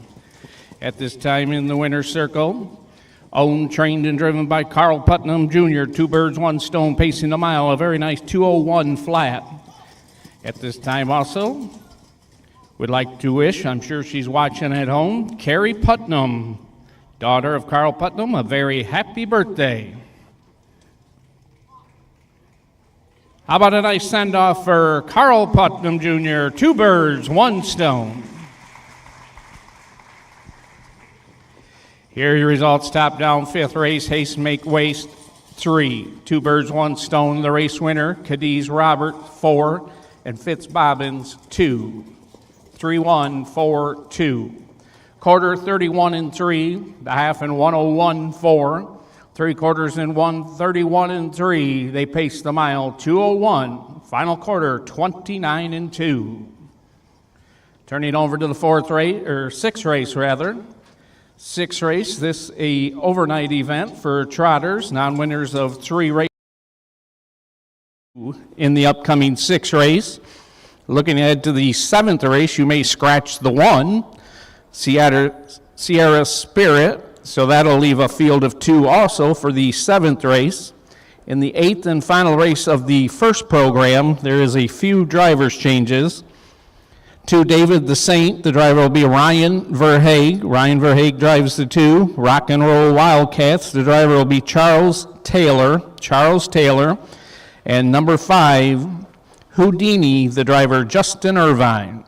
At this time in the winner's circle, owned, trained, and driven by Carl Putnam Jr., 2 birds, 1 stone, pacing the mile, a very nice 2:01 flat. At this time also, would like to wish, I'm sure she's watching at home, Carrie Putnam, daughter of Carl Putnam, a very happy birthday. How about a nice send-off for Carl Putnam Jr., 2 birds, 1 stone. Here are your results, top down, 5th race, Haste Make Waste, 3. 2 birds, 1 stone, the race winner, Cadiz Robert, 4. and Fitzbobbins 2. 3-1-4-2. Quarter 31 and 3, the half in 101-4. 3 quarters in 1, 31 and 3. They pace the mile 2:01. Final quarter 29 and 2. Turning over to the sixth race rather. Sixth race. This a overnight event for trotters, non-winners of 3 races in the upcoming 6th race. Looking ahead to the 7th race, you may scratch the 1, Sierra Spirit. So that'll leave a field of 2 also for the 7th race. In the 8th and final race of the first program, there is a few drivers' changes. To David the Saint, the driver will be Ryan Verhaeg. Ryan Verhaeg drives the 2. Rock and Roll Wildcats, the driver will be Charles Taylor. And number 5, Houdini, the driver Justin Irvine.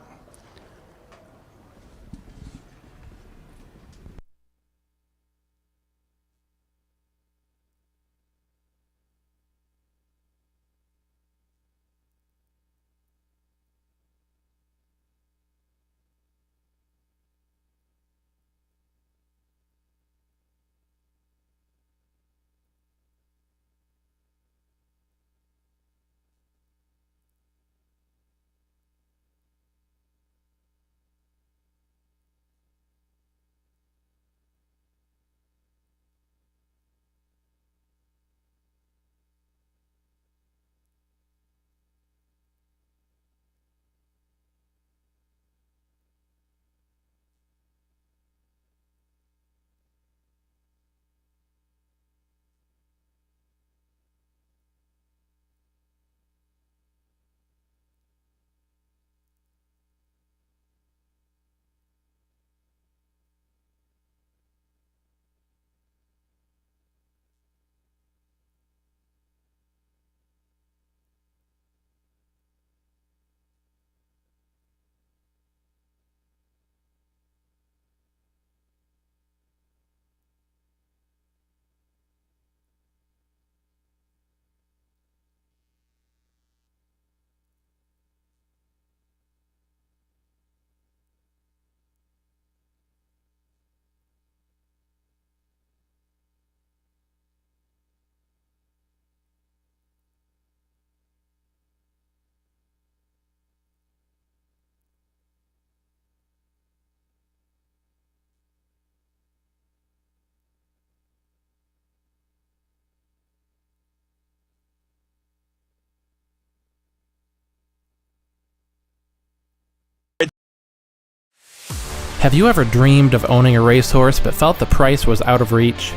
Have you ever dreamed of owning a racehorse but felt the price was out of reach?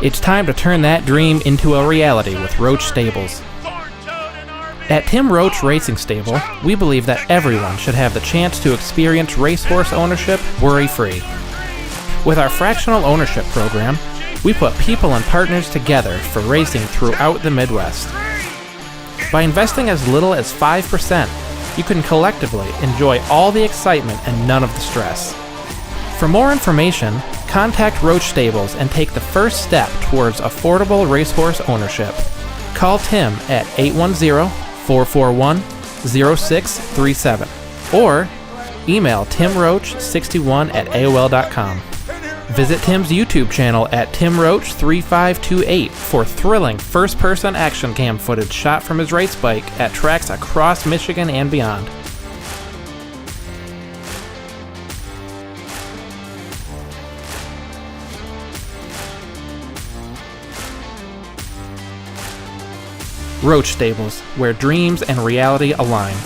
It's time to turn that dream into a reality with Roach Stables. At Tim Roach Racing Stable, we believe that everyone should have the chance to experience racehorse ownership worry-free. With our fractional ownership program, we put people and partners together for racing throughout the Midwest. By investing as little as 5%, you can collectively enjoy all the excitement and none of the stress. For more information, contact Roach Stables and take the first step towards affordable racehorse ownership. Call Tim at 810-441-0637 or email timroach61@aol.com. Visit Tim's YouTube channel at timroach3528 for thrilling first-person action cam footage shot from his race bike at tracks across Michigan and beyond. Roach Stables, where dreams and reality align.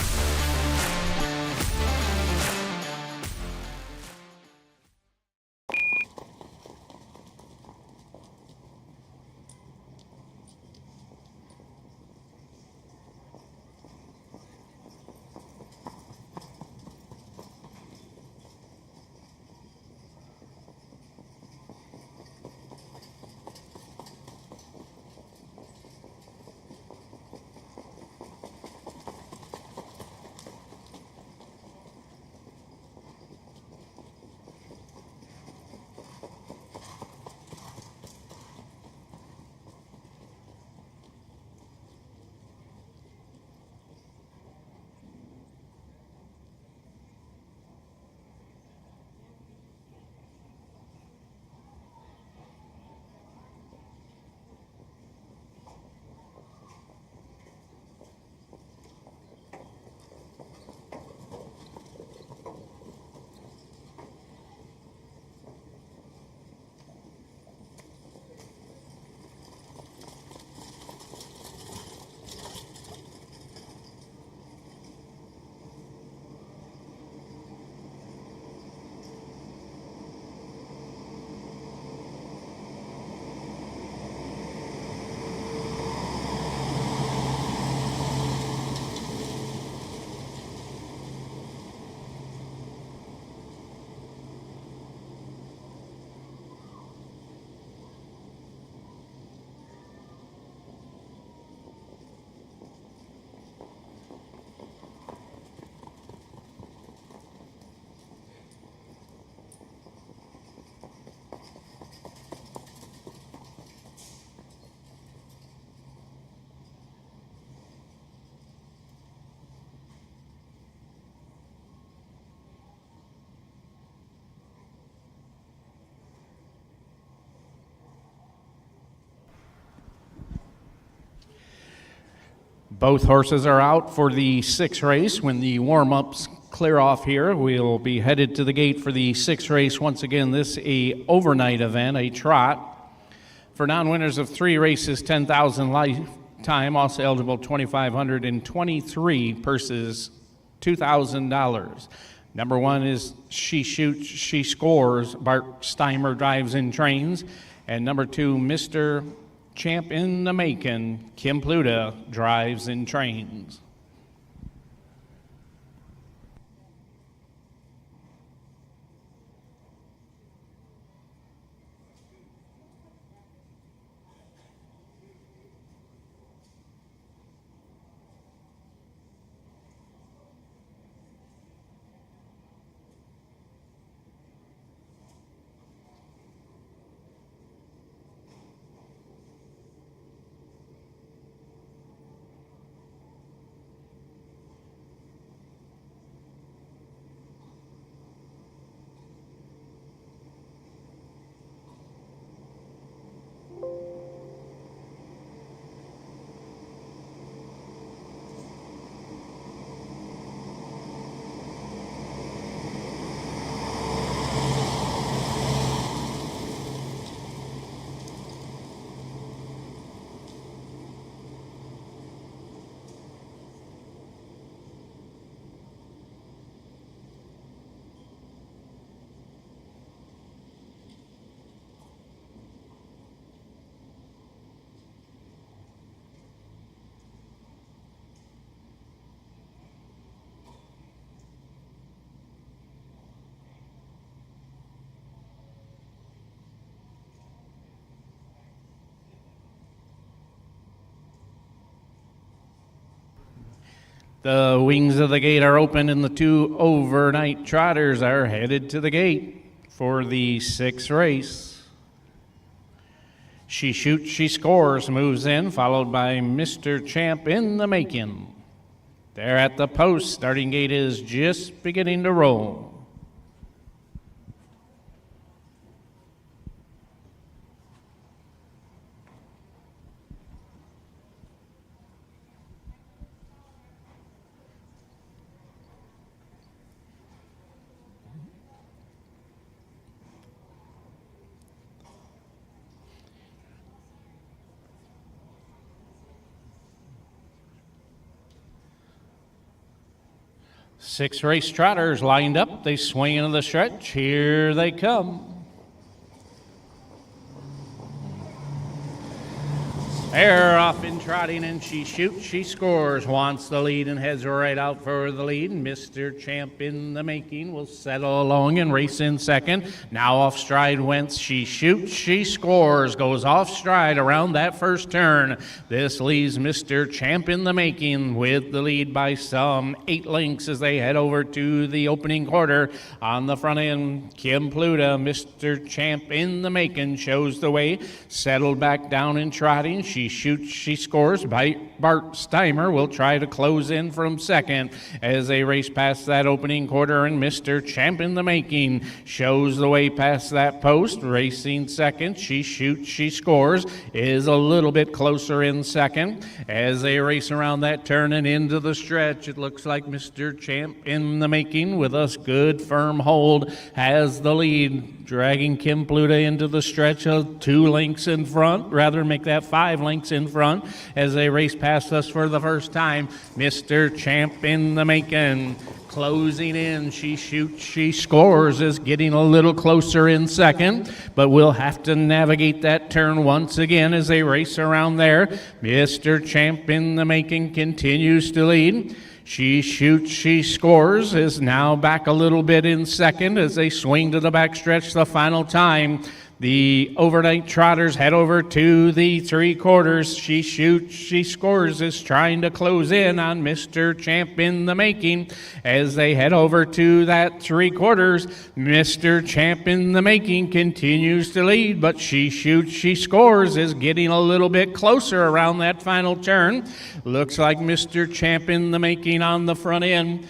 Both horses are out for the 6th race. When the warm-ups clear off here, we'll be headed to the gate for the 6th race. Once again, this a overnight event, a trot. For non-winners of 3 races, 10,000 lifetime, also eligible $2,500, and 23 purses, $2,000. Number 1 is She Shoots, She Scores. Bart Steimer drives and trains. And number 2, Mr. Champ in the Making, Kim Pluta drives and trains. The wings of the gate are open and the 2 overnight trotters are headed to the gate for the 6th race. She Shoots, She Scores moves in, followed by Mr. Champ in the Making. There at the post, starting gate is just beginning to roll. Six race trotters lined up. They swing into the stretch. Here they come. They're off and trotting, and She Shoots, She Scores, wants the lead and heads right out for the lead. Mr. Champ in the Making will settle along and race in second. Now off stride went She Shoots, She Scores, goes off stride around that first turn. This leaves Mr. Champ in the Making with the lead by some 8 lengths as they head over to the opening quarter. On the front end, Kim Pluta, Mr. Champ in the Making shows the way, settled back down and trotting. She Shoots, She Scores by Bart Steimer will try to close in from second as they race past that opening quarter, and Mr. Champ in the Making shows the way past that post. Racing second, She Shoots, She Scores is a little bit closer in second as they race around that turn and into the stretch. It looks like Mr. Champ in the Making with a good firm hold has the lead, dragging Kim Pluta into the stretch of 2 lengths in front, rather make that 5 lengths in front as they race past us for the first time. Mr. Champ in the Making closing in. She Shoots, She Scores is getting a little closer in second, but we'll have to navigate that turn once again as they race around there. Mr. Champ in the Making continues to lead. She Shoots, She Scores is now back a little bit in second as they swing to the backstretch the final time. The overnight trotters head over to the 3/4. She Shoots, She Scores is trying to close in on Mr. Champ in the Making as they head over to that 3/4. Mr. Champ in the Making continues to lead, but She Shoots, She Scores is getting a little bit closer around that final turn. Looks like Mr. Champ in the Making on the front end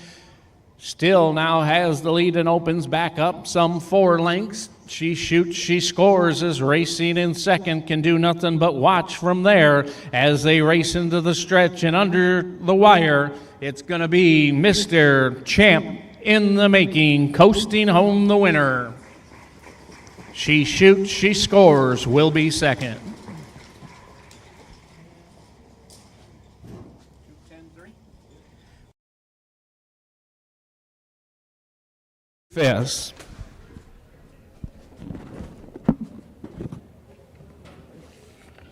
still now has the lead and opens back up some 4 lengths She shoots, she scores as Racing in second can do nothing but watch from there as they race into the stretch and under the wire. It's going to be Mr. Champ in the making, coasting home the winner. She shoots, she scores, will be second. 2-10-3. Fifth.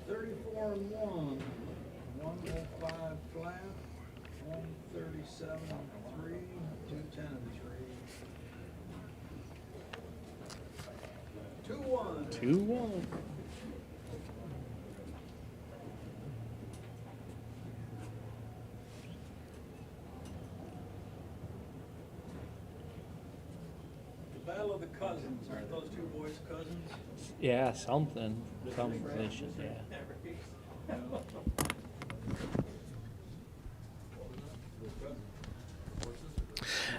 34 and 1. 105 flat. 137 and 3. 210 and 3. 2-1. 2-1. The Battle of the Cousins. Aren't those two boys cousins? Yeah, something. Some position, yeah.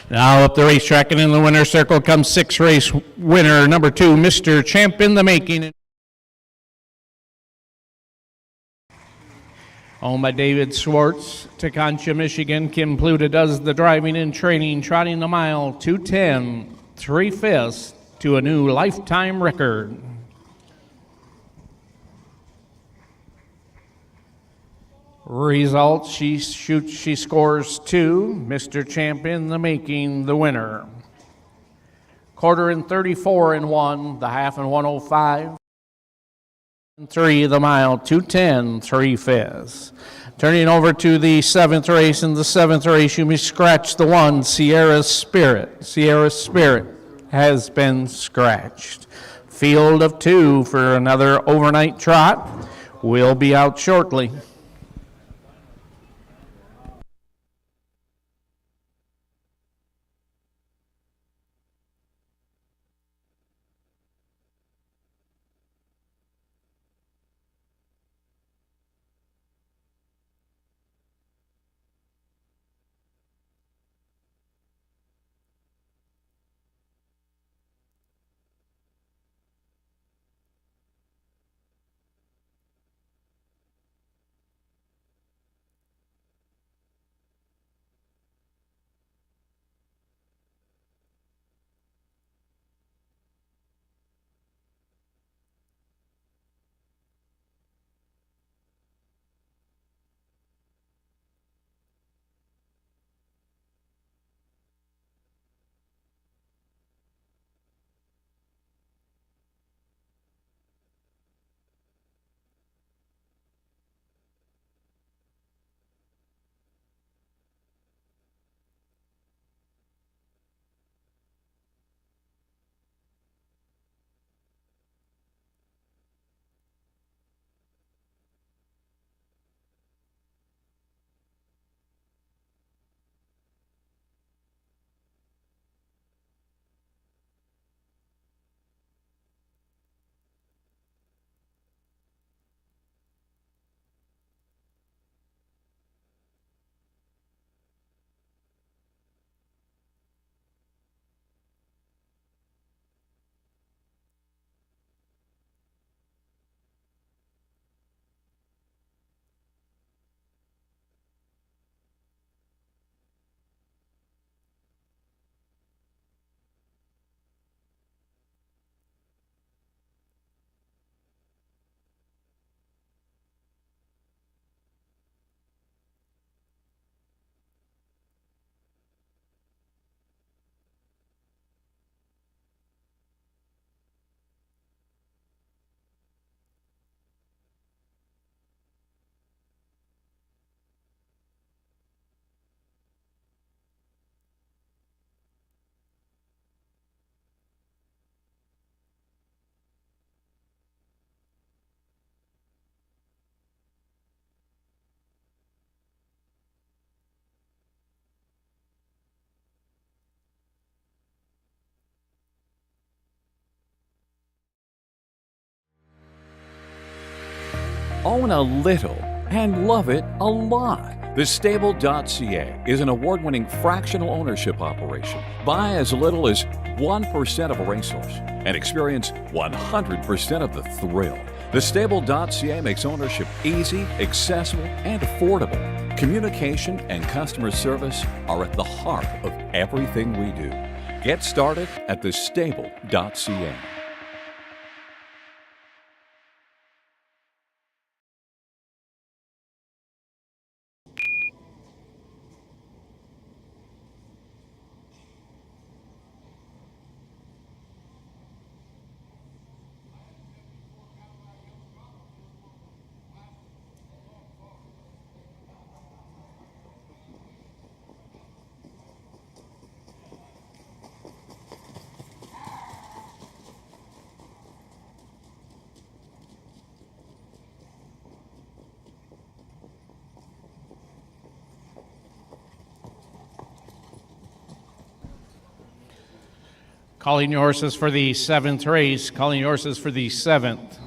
Now up the racetrack and in the winner's circle comes 6th race winner, number 2, Mr. Champ in the making. Owned by David Swartz, Teconcha, Michigan. Kim Pluta does the driving and training, trotting the mile, 2:10, 3/5 to a new lifetime record. Results, she shoots, she scores 2. Mr. Champ in the making, the winner. Quarter in 34 and 1, the half in 105. 3, the mile, 2:10, 3/5. Turning over to the 7th race. In the 7th race, you may scratch the 1, Sierra Spirit. Sierra Spirit has been scratched. Field of 2 for another overnight trot. Will be out shortly. Own a little and love it a lot. TheStable.ca is an award-winning fractional ownership operation. Buy as little as 1% of a racehorse and experience 100% of the thrill. Thestable.ca makes ownership easy, accessible, and affordable. Communication and customer service are at the heart of everything we do. Get started at thestable.ca. Calling your horses for the 7th race. Calling your horses for the 7th.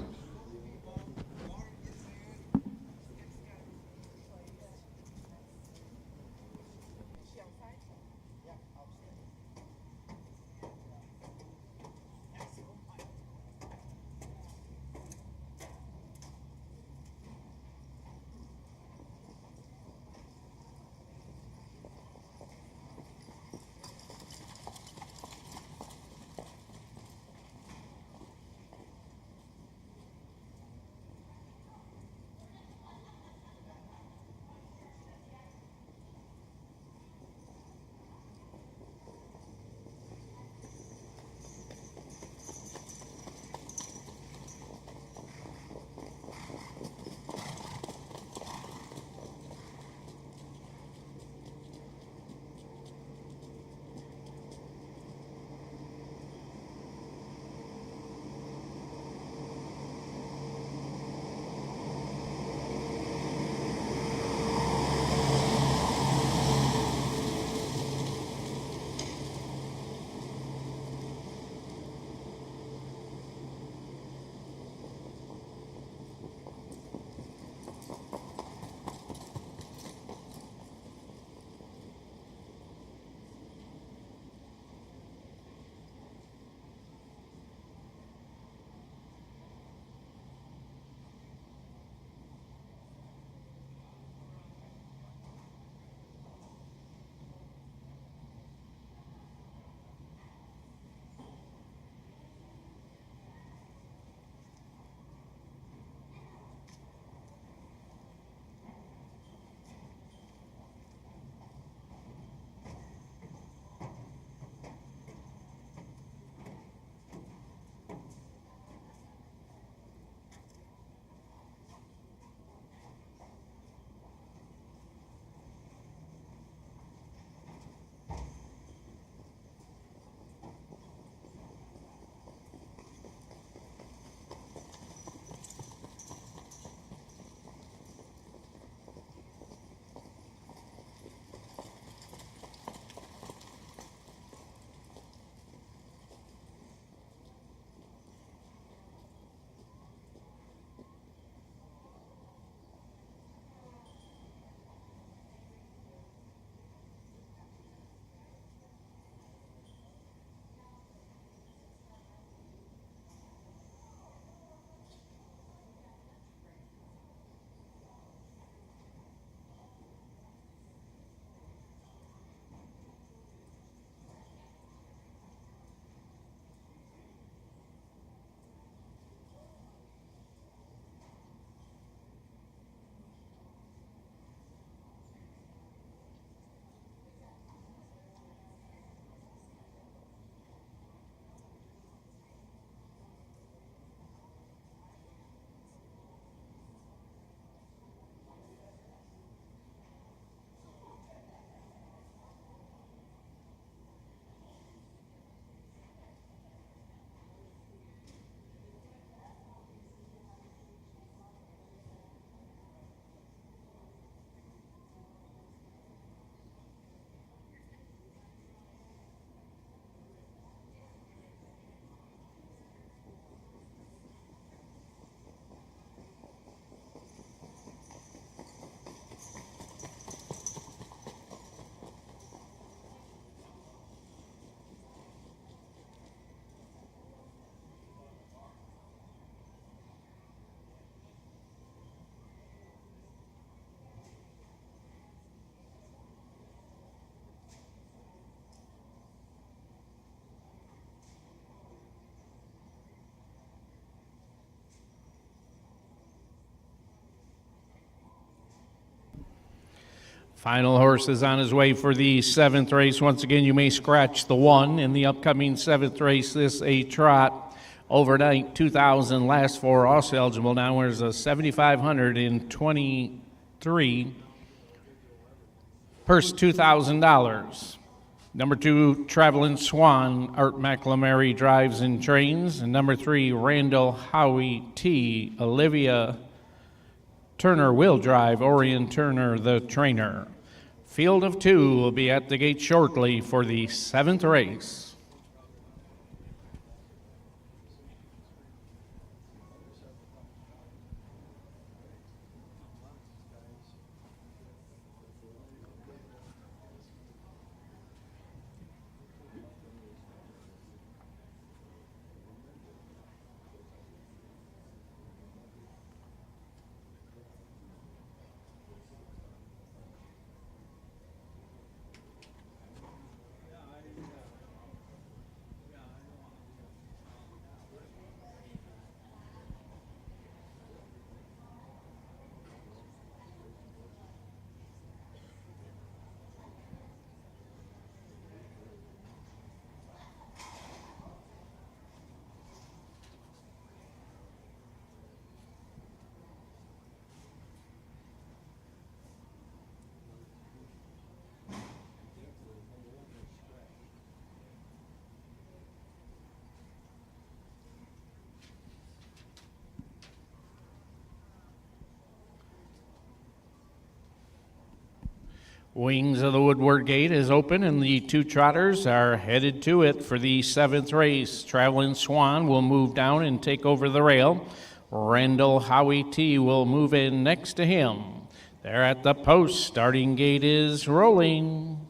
Final horse is on his way for the 7th race. Once again, you may scratch the 1 in the upcoming 7th race. This a trot. Overnight, 2,000. Last 4 also eligible. Now there's a 7,500 in 23. Purse $2,000. Number 2, Traveling Swan, Art McLamary drives and trains. And number 3, Randall Howie T. Olivia Turner will drive, Orion Turner the trainer. Field of 2 will be at the gate shortly for the 7th race. Wings of the Woodward Gate is open, and the 2 trotters are headed to it for the 7th race. Traveling Swan will move down and take over the rail. Randall Howie T will move in next to him. They're at the post. Starting gate is rolling.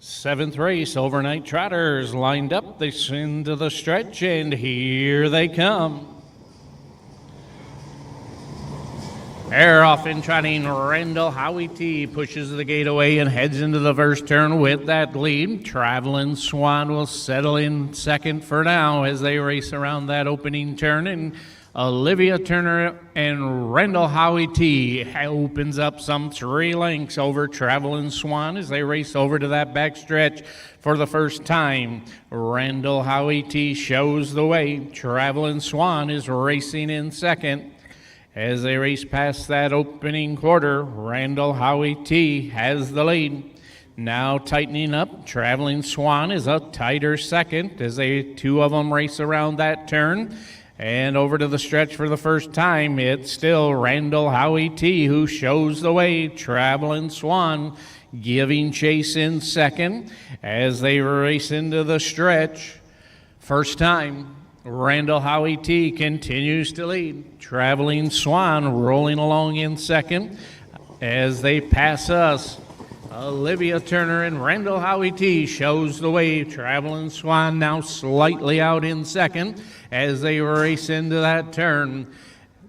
Seventh race, overnight trotters lined up. They into the stretch, and here they come. They're off in trotting. Randall Howie T pushes the gate away and heads into the first turn with that lead. Traveling Swan will settle in second for now as they race around that opening turn, and Olivia Turner and Randall Howie T opens up some 3 lengths over Traveling Swan as they race over to that backstretch for the first time. Randall Howie T shows the way. Traveling Swan is racing in second. As they race past that opening quarter, Randall Howie T has the lead. Now tightening up, Traveling Swan is a tighter second as they 2 of them race around that turn. And over to the stretch for the first time, it's still Randall Howie T who shows the way. Traveling Swan giving chase in second as they race into the stretch. First time, Randall Howie T continues to lead. Traveling Swan rolling along in second as they pass us. Olivia Turner and Randall Howie T shows the way. Traveling Swan now slightly out in second as they race into that turn.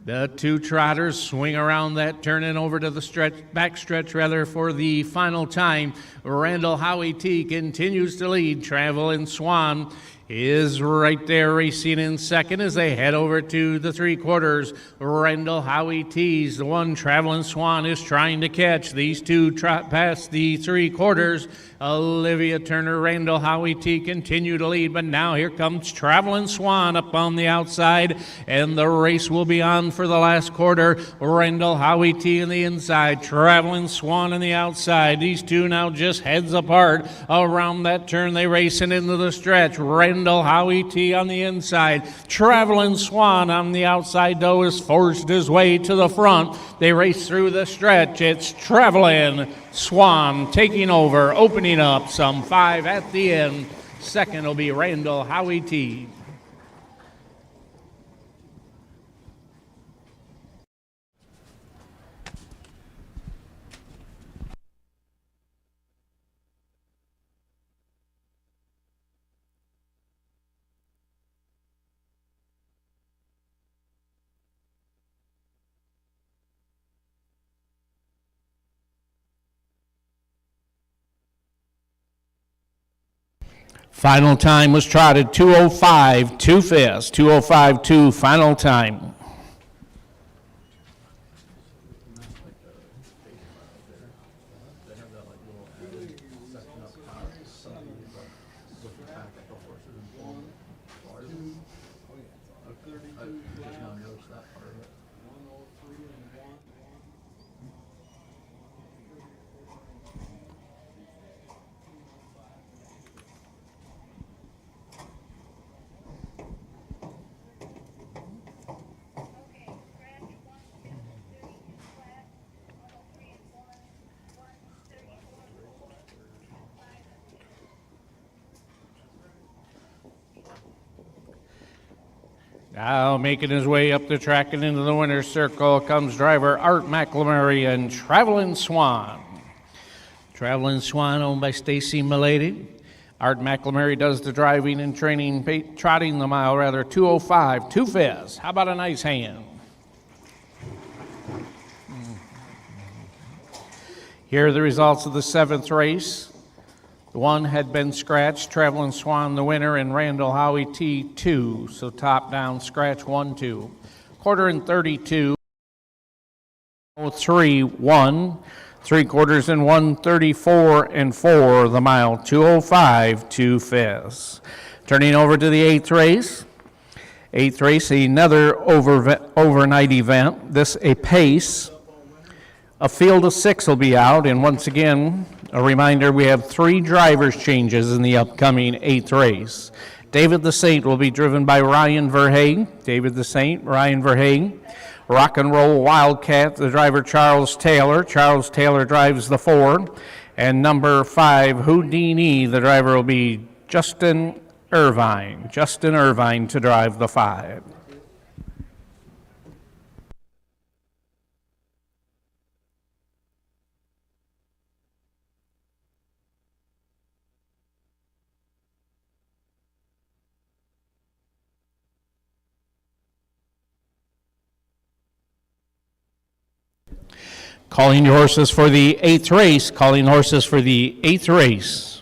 The 2 trotters swing around that turn and over to the backstretch for the final time. Randall Howie T continues to lead. Traveling Swan is right there racing in second as they head over to the 3/4. Randall Howie T's the one Traveling Swan is trying to catch. These 2 trot past the 3/4. Olivia Turner, Randall Howie T continue to lead, but now here comes Traveling Swan up on the outside, and the race will be on for the last quarter. Randall Howie T on the inside, Traveling Swan on the outside. These 2 now just heads apart around that turn. They racing into the stretch. Randall Howie T on the inside. Traveling Swan on the outside, though, has forced his way to the front. They race through the stretch. It's Traveling Swan taking over, opening up some 5 at the end. Second will be Randall Howie T. Final time was trotted 2:05 2/5. 2:05 final time. Now making his way up the track and into the winner's circle comes driver Art McLemary and Travelin' Swan. Travelin' Swan owned by Stacy Milady. Art McLemary does the driving and training, trotting the mile rather, 2:05 2/5. How about a nice hand? Here are the results of the 7th race. One had been scratched, Travelin' Swan the winner, and Randall Howie T2. So top down scratch 1-2. Quarter and 32. 3-1. 3/4 and 1:34 and 4 the mile, 2:05 2/5. Turning over to the 8th race. 8th race, another overnight event. This a pace. A field of 6 will be out, and once again, a reminder, we have 3 drivers changes in the upcoming 8th race. David the Saint will be driven by Ryan Verhagen. David the Saint, Ryan Verhagen. Rock and Roll Wildcat, the driver Charles Taylor. Charles Taylor drives the 4. And number 5, Houdini, the driver will be Justin Irvine. Justin Irvine to drive the 5. Calling horses for the 8th race. Calling horses for the 8th race.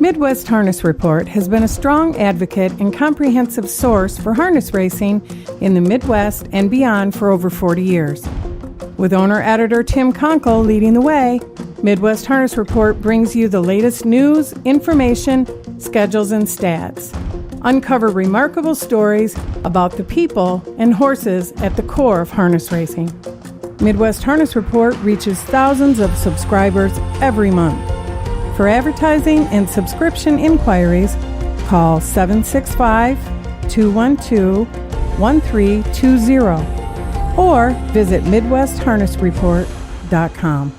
Midwest Harness Report has been a strong advocate and comprehensive source for harness racing in the Midwest and beyond for over 40 years. With owner-editor Tim Conkle leading the way, Midwest Harness Report brings you the latest news, information, schedules, and stats. Uncover remarkable stories about the people and horses at the core of harness racing. Midwest Harness Report reaches thousands of subscribers every month. For advertising and subscription inquiries, call 765-212-1320 or visit MidwestHarnessReport.com.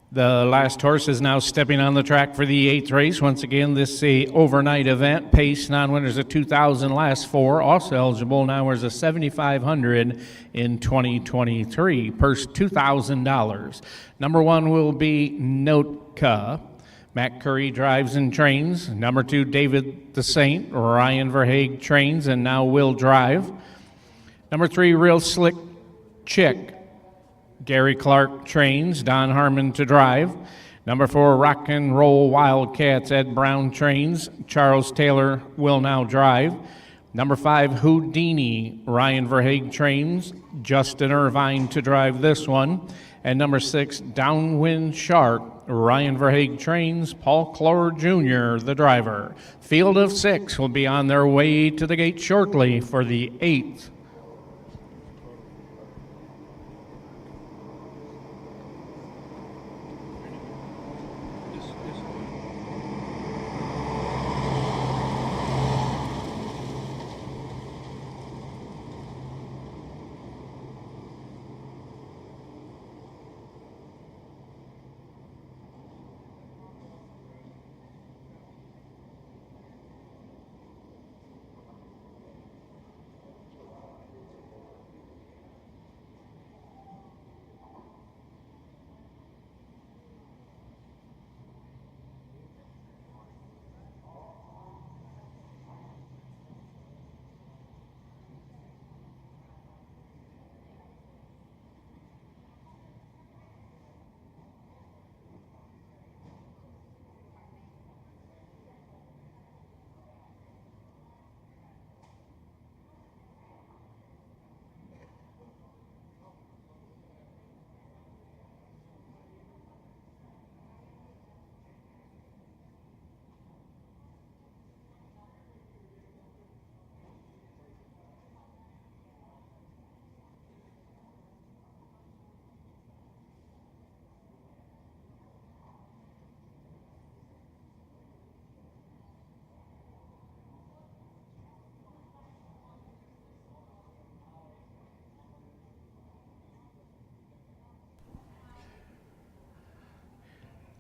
The last horse is now stepping on the track for the 8th race. Once again, this is a overnight event. Pace non-winners of 2,000 last 4. Also eligible non-winners of 7,500 in 2023. Purse $2,000. Number 1 will be Notka. Matt Curry drives and trains. Number 2, David the Saint. Ryan Verhaeg trains and now will drive. Number 3, Real Slick Chick. Gary Clark trains, Don Harmon to drive. Number 4, Rock and Roll Wildcats, Ed Brown trains. Charles Taylor will now drive. Number 5, Houdini, Ryan Verhaeg trains. Justin Irvine to drive this one. And number 6, Downwind Shark, Ryan Verhaeg trains. Paul Clore Jr., the driver. Field of 6 will be on their way to the gate shortly for the 8th.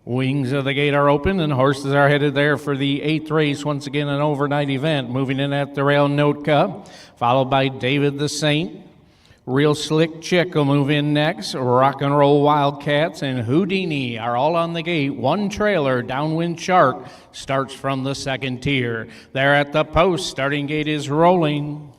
Wings of the gate are open and horses are headed there for the 8th race. Once again, an overnight event. Moving in at the rail, Notka, followed by David the Saint. Real Slick Chick will move in next. Rock and Roll Wildcats and Houdini are all on the gate. One trailer, Downwind Shark, starts from the 2nd tier. There at the post, starting gate is rolling.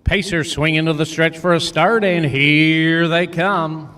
Pacers swing into the stretch for a start, and here they come.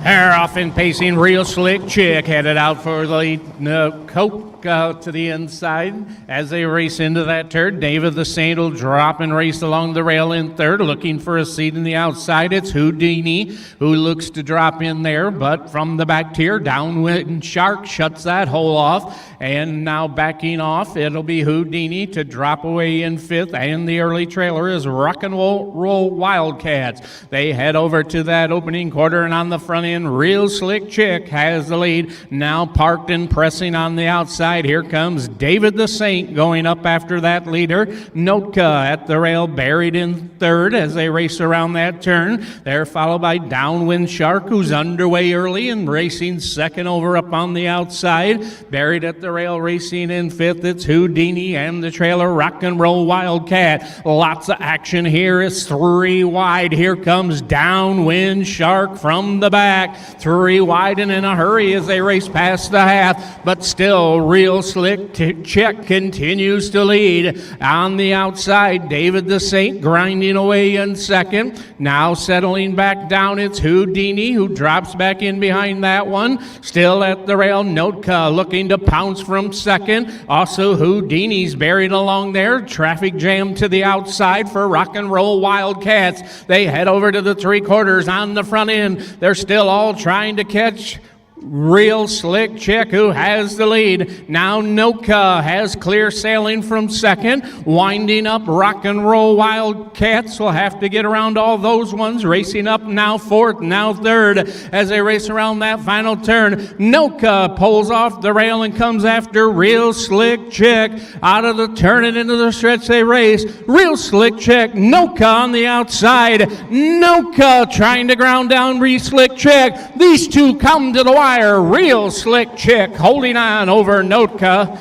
They're off and pacing. Real Slick Chick headed out for the lead. Coke to the inside as they race into that turn. David the Saint will drop and race along the rail in 3rd, looking for a seat in the outside. It's Houdini who looks to drop in there, but from the back tier, Downwind Shark shuts that hole off. And now backing off, it'll be Houdini to drop away in 5th, and the early trailer is Rock and Roll Wildcats. They head over to that opening quarter, and on the front end, Real Slick Chick has the lead. Now parked and pressing on the outside. Here comes David the Saint going up after that leader. Notka at the rail, buried in 3rd as they race around that turn. They're followed by Downwind Shark, who's underway early and racing 2nd over up on the outside. Buried at the rail, racing in 5th, it's Houdini and the trailer Rock and Roll Wildcat. Lots of action here. It's 3 wide. Here comes Downwind Shark from the back. 3 wide and in a hurry as they race past the half, but still Real Slick Chick continues to lead. On the outside, David the Saint grinding away in 2nd. Now settling back down, it's Houdini who drops back in behind that one. Still at the rail, Notka looking to pounce from 2nd. Also Houdini's buried along there. Traffic jam to the outside for Rock and Roll Wildcats. They head over to the 3/4 on the front end. They're still all trying to catch Real Slick Chick, who has the lead. Now Noka has clear sailing from second. Winding up Rock and Roll Wildcats will have to get around all those ones. Racing up now fourth, now third as they race around that final turn. Noka pulls off the rail and comes after Real Slick Chick. Out of the turn and into the stretch they race. Real Slick Chick, Noka on the outside. Noka trying to ground down Real Slick Chick. These two come to the wire. Real Slick Chick holding on over Notka.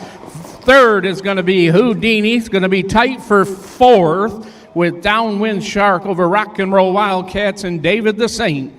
Third is going to be Houdini. It's going to be tight for fourth with Downwind Shark over Rock and Roll Wildcats and David the Saint.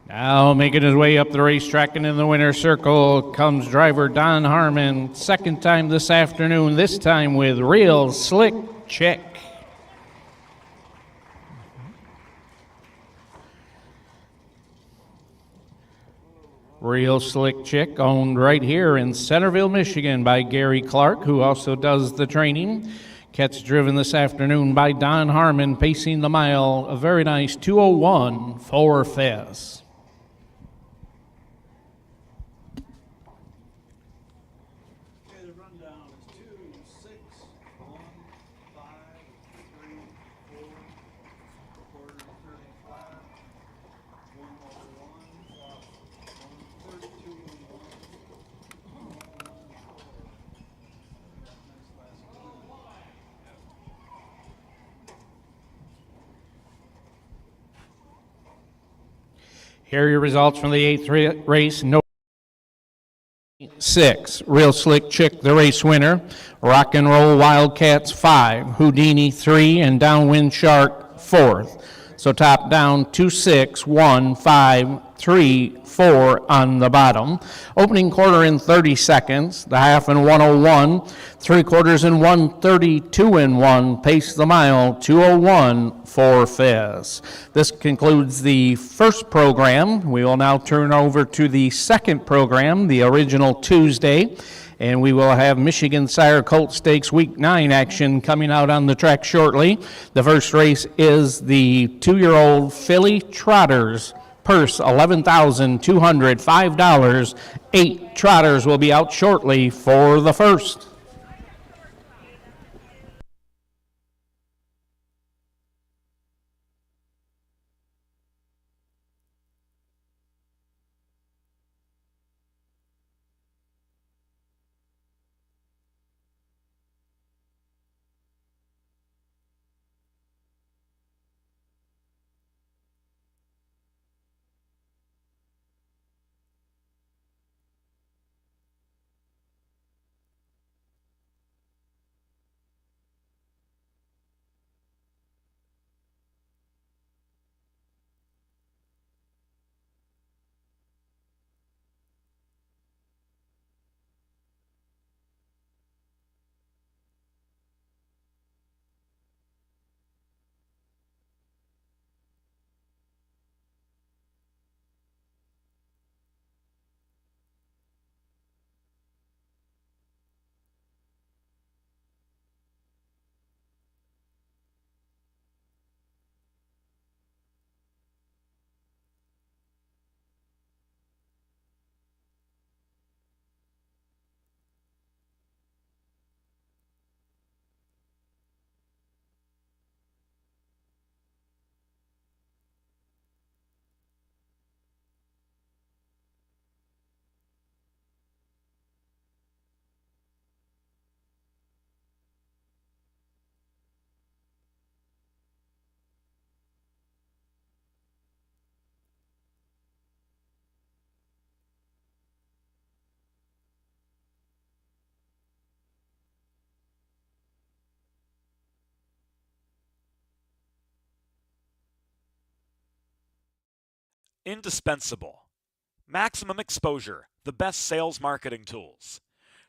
Now making his way up the racetrack and in the winner's circle comes driver Don Harmon. Second time this afternoon, this time with Real Slick Chick. Real Slick Chick, owned right here in Centerville, Michigan by Gary Clark, who also does the training. Gets driven this afternoon by Don Harmon, pacing the mile. A very nice 2:01 for Fez. Okay, the rundown is 2, 6, 1, 5, 3, 4, quarter 35, 1 over 1, 32 and 1. Here are your results from the eighth race. No 6, Real Slick Chick, the race winner. Rock and Roll Wildcats 5, Houdini 3, and Downwind Shark 4th. So top down 2, 6, 1, 5, 3, 4 on the bottom. Opening quarter in 30 seconds. The half in 1:01. 3/4 in 1:32 and 1. Pace the mile 2:01 for Fez. This concludes the first program. We will now turn over to the second program, the original Tuesday. And we will have Michigan Sire Colt Stakes Week 9 action coming out on the track shortly. The first race is the 2-year-old Filly Trotters. Purse $11,200, $5. 8 trotters will be out shortly for the first. Indispensable. Maximum exposure, the best sales marketing tools.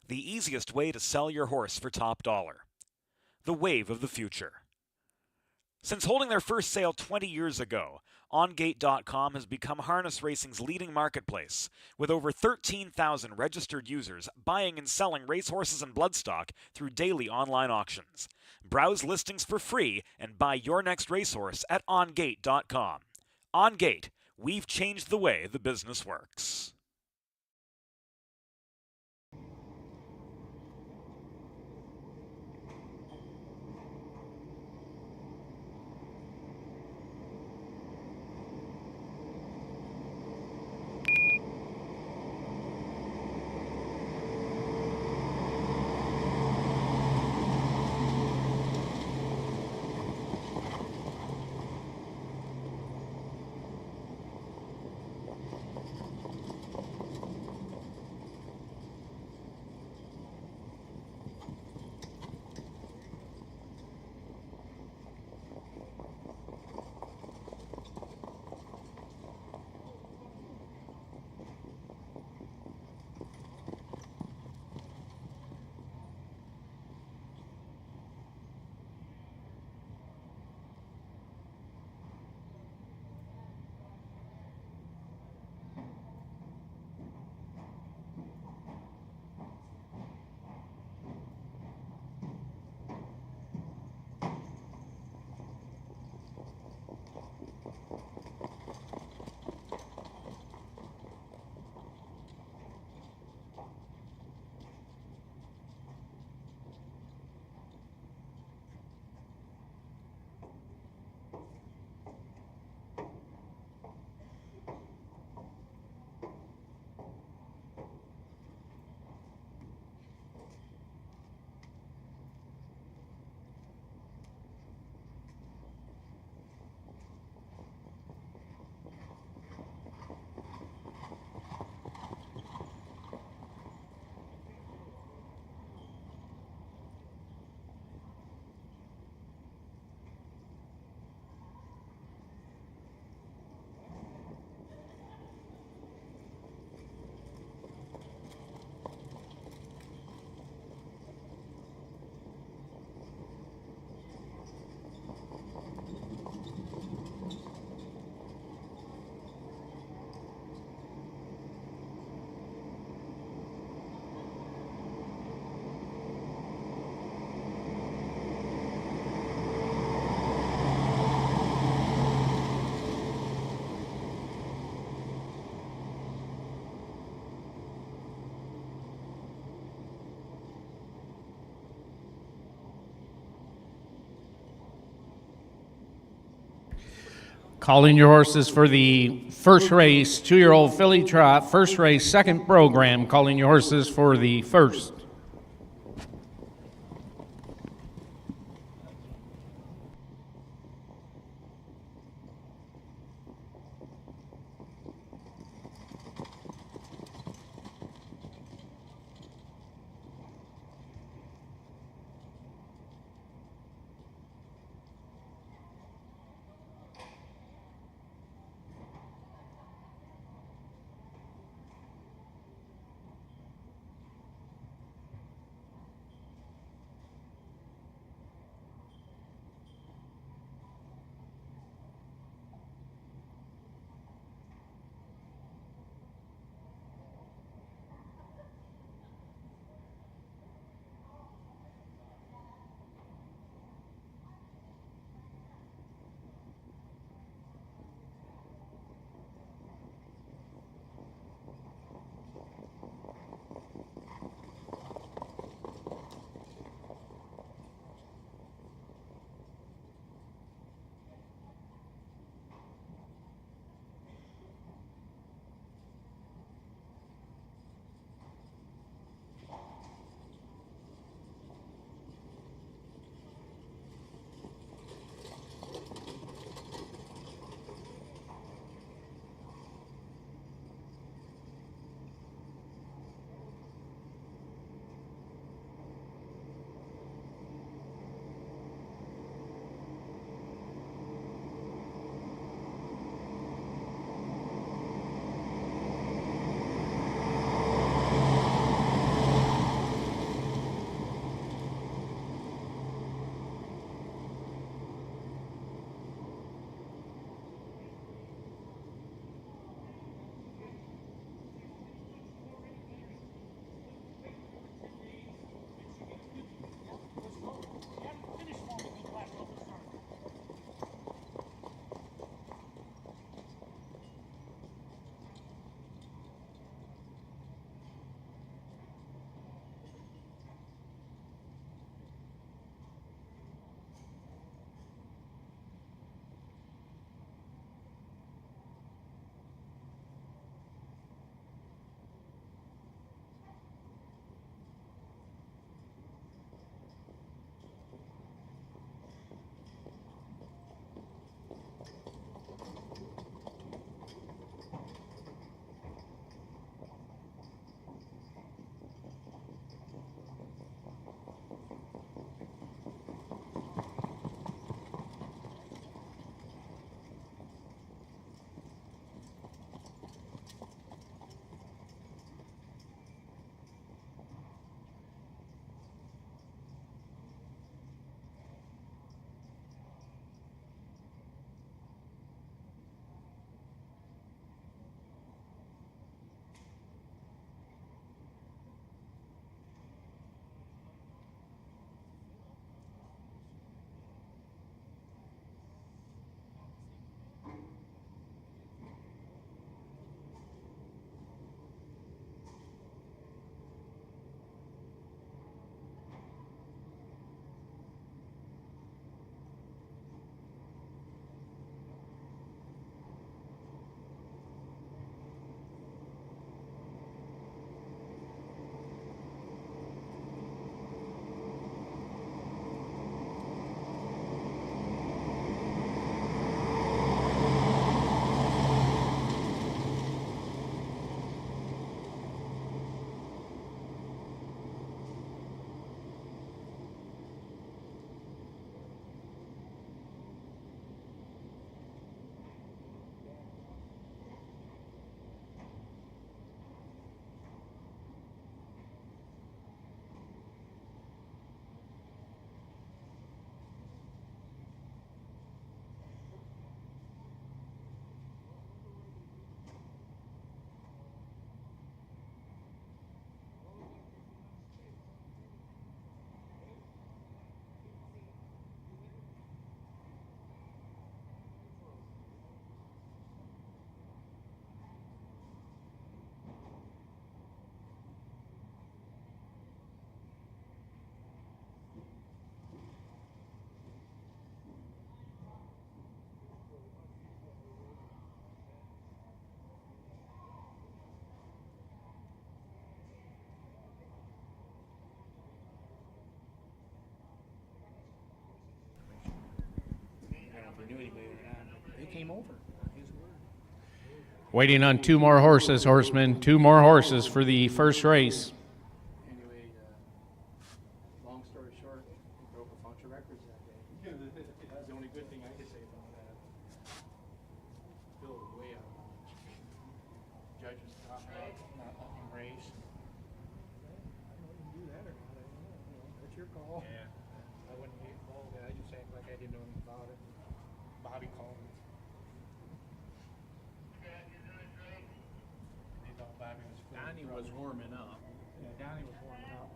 The easiest way to sell your horse for top dollar. The wave of the future. Since holding their first sale 20 years ago, OnGate.com has become harness racing's leading marketplace, with over 13,000 registered users buying and selling racehorses and bloodstock through daily online auctions. Browse listings for free and buy your next racehorse at OnGate.com. OnGate, we've changed the way the business works. Calling your horses for the first race, 2-year-old filly trot, first race, second program. Calling your horses for the first. came over. His word. Waiting on two more horses, horsemen. Two more horses for the first race. Anyway, long story short, he broke a bunch of records that day. That's the only good thing I could say about that. Bill was way out. Judges not letting him race. I don't know if you can do that or not. I don't know. That's your call. Yeah. I wouldn't get involved. I just act like I didn't know anything about it. Bobby called me. They thought Bobby was full of Donnie trouble. was warming up. Yeah, Donnie was warming up.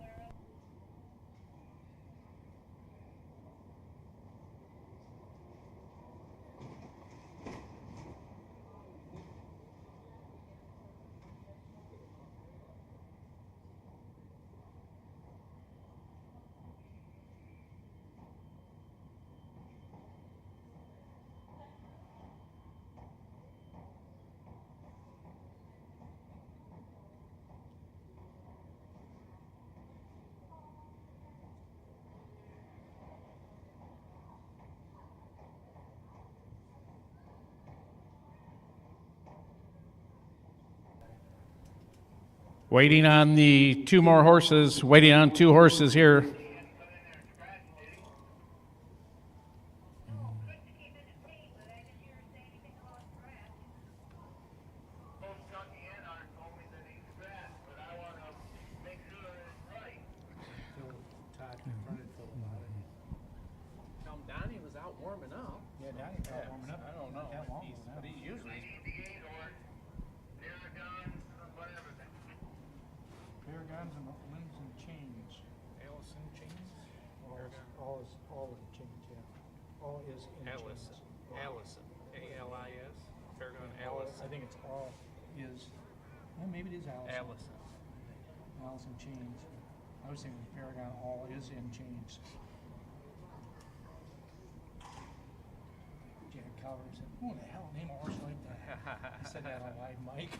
Waiting on the two more horses. Waiting on two horses here. Todd confronted Phil about it. Donnie was out warming up. Yeah, Donnie was out warming up. I don't know. That long He's, ago now. but he usually. Paragons and limbs and chains. Allison Chains. All is chains, yeah. All is in Allison. chains. Allison. A-L-I-S. Paragon All- Allison. I think it's all is, well, maybe it is Allison. Allison. Allison chains. I was thinking Paragon all is in chains. Jack Calvert said, who the hell name a horse like that? I said that on live mic.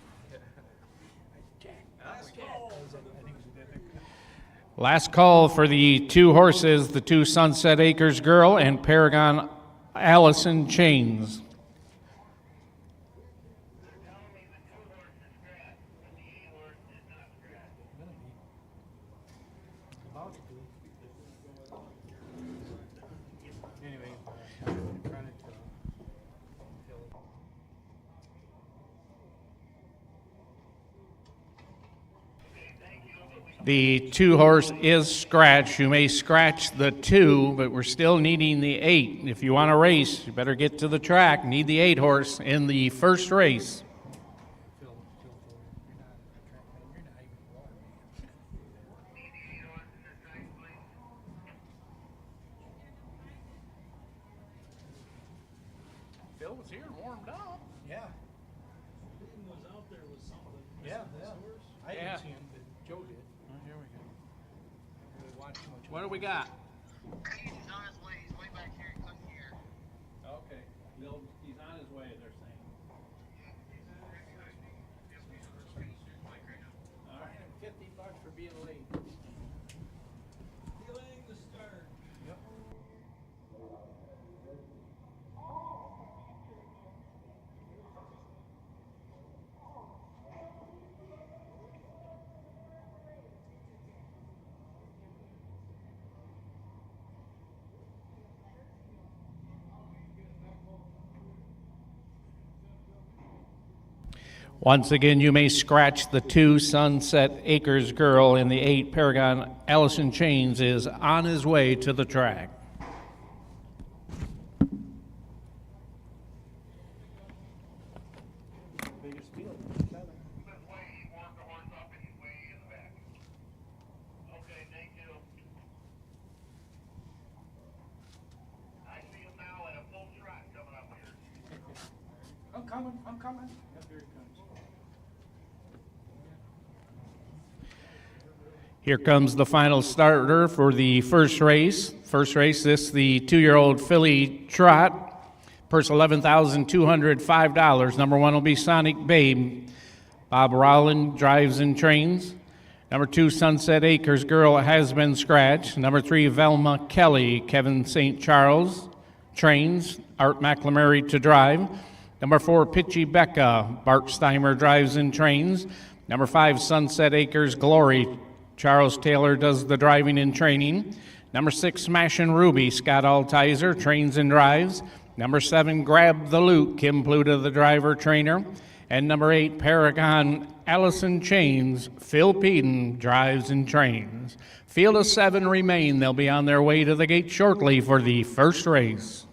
Jack. I think it was a different. Last call for the two horses, the two Sunset Acres Girl and Paragon Allison Chains. About to be. Anyway, credit to Phil. The two horse is scratched. You may scratch the two, but we're still needing the 8. If you want to race, you better get to the track. Need the 8 horse in the first race. Phil, you're not even water Phil was here and warmed up. Yeah. Was out there with something. Yeah, yeah. I Yeah. didn't see him, but Joe did. Oh, here we go. Really watch too much. What do we got? He's on his way. He's way back here. He couldn't hear. Okay. He's on his way, they're saying. All right, $50 for being late. Delaying the start. Yep. Once again, you may scratch the 2 Sunset Acres Girl, and the 8 Paragon Allison Chains is on his way to the track. Biggest field, 7. Okay, thank you. I see him now at a full trot coming up here. I'm coming. Yep, here he comes. Here comes the final starter for the first race. First race, this the 2-year-old filly trot. Purse $11,205. Number 1 will be Sonic Babe. Bob Rowland drives and trains. Number 2, Sunset Acres Girl has been scratched. Number 3, Velma Kelly, Kevin St. Charles. trains, Art McLemary to drive. Number 4, Pitchy Becca, Bart Steimer drives and trains. Number 5, Sunset Acres Glory, Charles Taylor does the driving and training. Number 6, Smashin' Ruby, Scott Altizer trains and drives. Number 7, Grab the Loot, Kim Pluta, the driver trainer. And number 8, Paragon Allison Chains, Phil Peden drives and trains. Field of 7 remain. They'll be on their way to the gate shortly for the first race.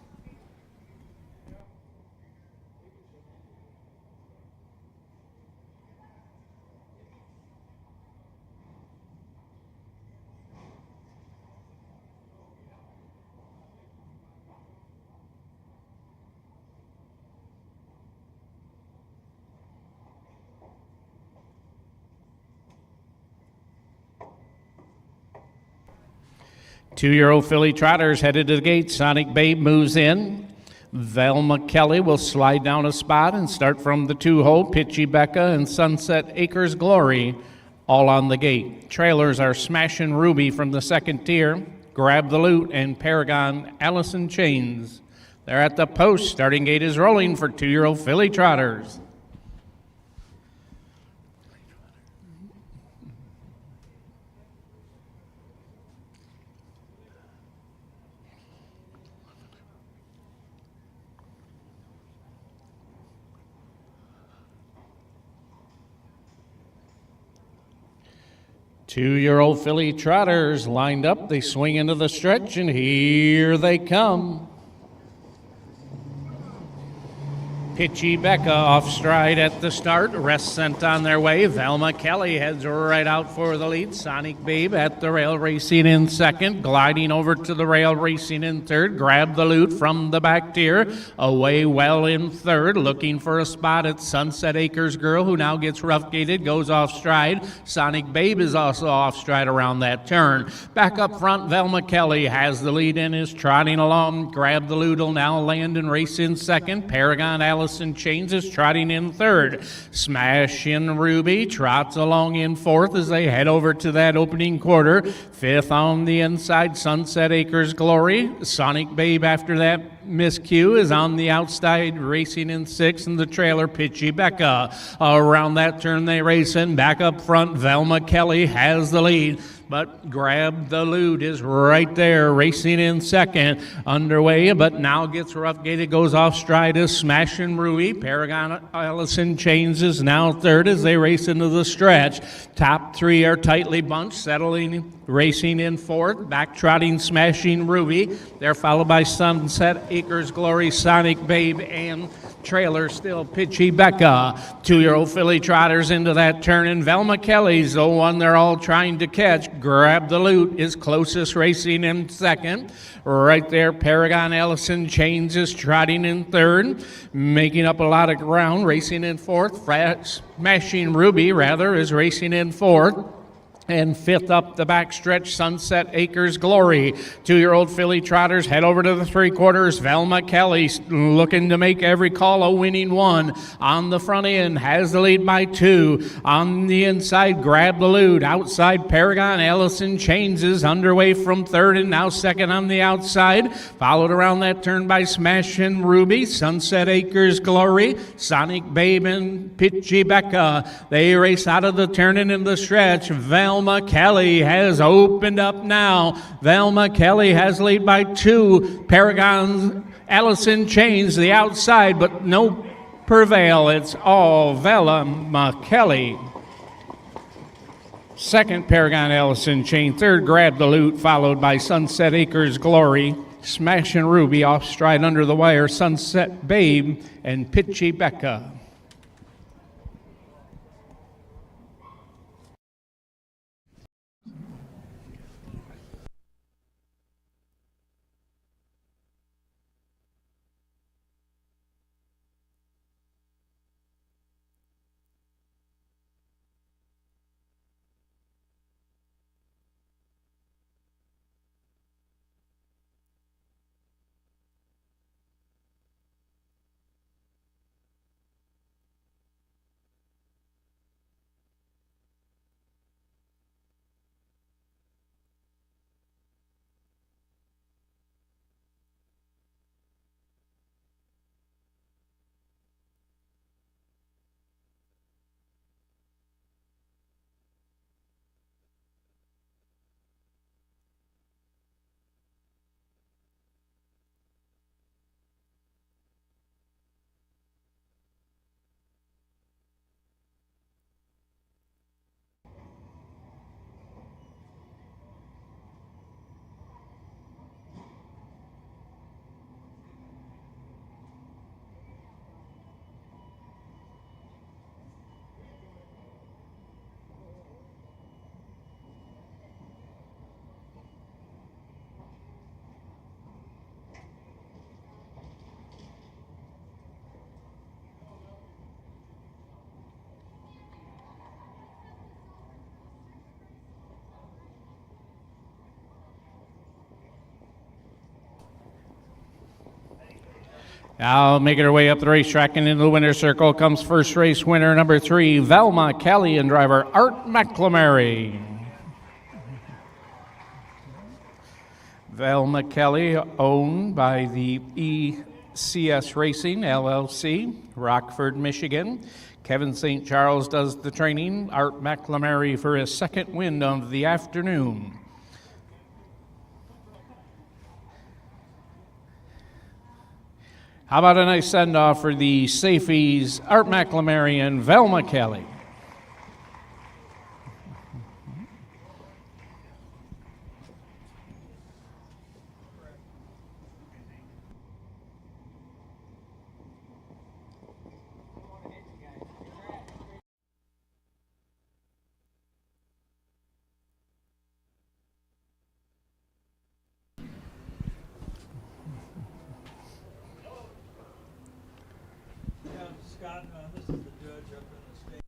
Two-year-old filly trotters headed to the gate. Sonic Babe moves in. Velma Kelly will slide down a spot and start from the 2-hole. Pitchy Becca and Sunset Acres Glory all on the gate. Trailers are Smashin' Ruby from the 2nd tier, Grab the Loot, and Paragon Allison Chains. They're at the post. Starting gate is rolling for two-year-old filly trotters. Two-year-old filly trotters lined up. They swing into the stretch, and here they come. Pitchy Becca off stride at the start. Rest sent on their way. Velma Kelly heads right out for the lead. Sonic Babe at the rail racing in second. Gliding over to the rail racing in third. Grab the Loot from the back tier. Away well in third. Looking for a spot at Sunset Acres Girl, who now gets rough gated. Goes off stride. Sonic Babe is also off stride around that turn. Back up front, Velma Kelly has the lead and is trotting along. Grab the Loot will now land and race in second. Paragon Allison Chains is trotting in third. Smashin' Ruby trots along in fourth as they head over to that opening quarter. Fifth on the inside, Sunset Acres Glory. Sonic Babe after that. Miss Q is on the outside, racing in sixth, and the trailer, Pitchy Becca. Around that turn they race in. Back up front, Velma Kelly has the lead. But Grab the Loot is right there, racing in second, underway, but now gets rough gated, goes off stride as Smashin' Ruby. Paragon Allison Chains is now third as they race into the stretch. Top three are tightly bunched, settling, racing in fourth. Back trotting Smashin' Ruby. They're followed by Sunset Acres Glory, Sonic Babe, and trailer still Pitchy Becca. Two-year-old filly trotters into that turn, and Velma Kelly's the one they're all trying to catch. Grab the Loot is closest, racing in second. Right there, Paragon Allison Chains is trotting in third, making up a lot of ground, racing in fourth. Smashin' Ruby, is racing in fourth. And fifth up the backstretch, Sunset Acres Glory. Two-year-old filly trotters head over to the three-quarters. Velma Kelly looking to make every call a winning one. On the front end, has the lead by 2. On the inside, Grab the Loot. Outside, Paragon Allison Chains is underway from third and now second on the outside. Followed around that turn by Smashin' Ruby, Sunset Acres Glory, Sonic Babe, and Pitchy Becca. They race out of the turn and in the stretch. Velma Kelly has opened up now. Velma Kelly has lead by 2. Paragon Allison Chains the outside, but no prevail. It's all Velma Kelly. Second, Paragon Allison Chain. Third, Grab the Loot, followed by Sunset Acres Glory. Smashin' Ruby off stride under the wire. Sunset Babe and Pitchy Becca. Now making her way up the racetrack and into the winner's circle comes first race winner number 3, Velma Kelly, and driver Art McLamary. Velma Kelly, owned by the ECS Racing, LLC, Rockford, Michigan. Kevin St. Charles does the training. Art McLamary for his second win of the afternoon. How about a nice send-off for the Safies, Art McLamary and Velma Kelly. Scott, this is the judge up in the state.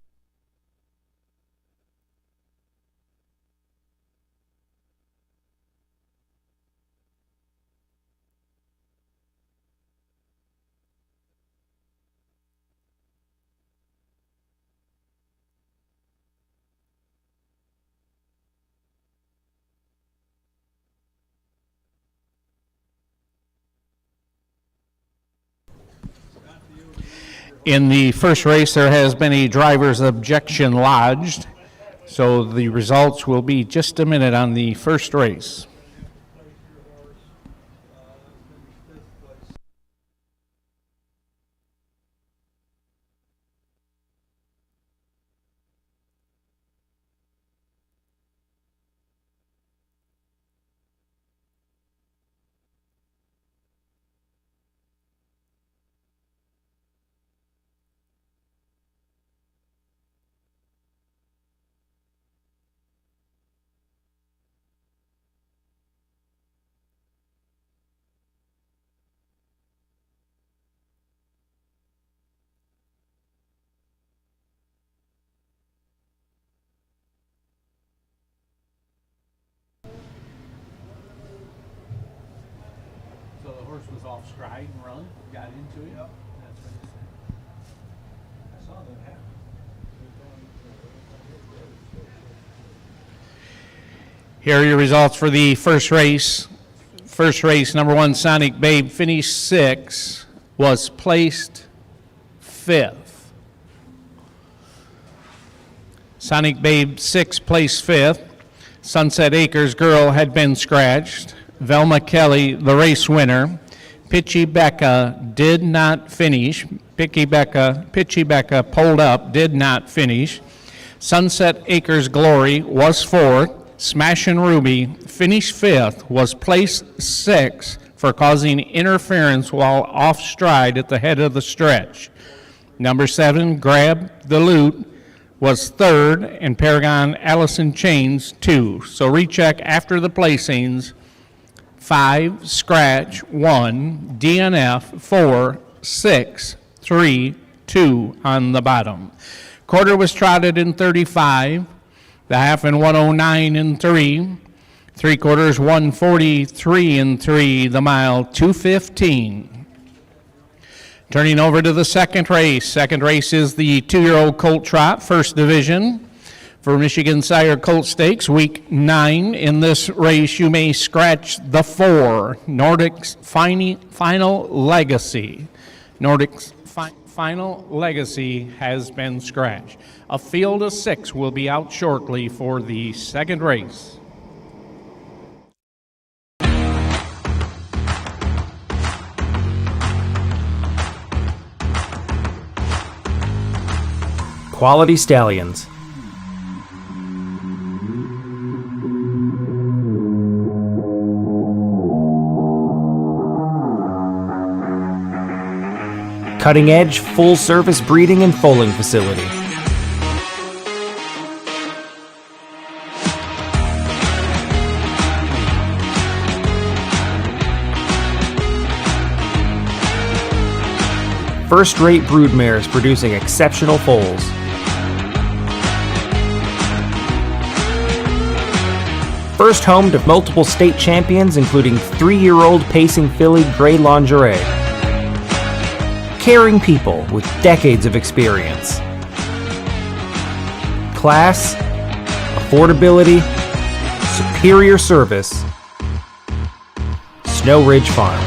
In the first race, there has been a driver's objection lodged, so the results will be just a minute on the first race. So the horse was off stride and run, got into it? Yep. That's what he said. I saw that happen. Here are your results for the first race. First race, number 1, Sonic Babe, finished 6, was placed 5th. Sonic Babe 6 placed 5th. Sunset Acres Girl had been scratched. Velma Kelly, the race winner. Pitchy Becca did not finish. Pitchy Becca pulled up, did not finish. Sunset Acres Glory was 4th. Smashin' Ruby finished 5th, was placed 6th for causing interference while off stride at the head of the stretch. Number 7, Grab the Loot, was 3rd, and Paragon Allison Chains 2. So recheck after the placings. 5, Scratch 1, DNF 4, 6, 3, 2 on the bottom. Quarter was trotted in 35. The half in 109 and 3. 3/4 143 and 3. The mile 215. Turning over to the second race. Second race is the 2-year-old Colt Trot, first division for Michigan Sire Colt Stakes, week 9. In this race, you may scratch the 4, Nordic's Final Legacy. Nordic's Final Legacy has been scratched. A field of 6 will be out shortly for the second race. Quality Stallions. Cutting-edge, full-service breeding and foaling facility. First-rate broodmares producing exceptional foals. First home to multiple state champions, including 3-year-old Pacing Filly Gray Lingerie. caring people with decades of experience. Class, affordability, superior service. Snow Ridge Farm.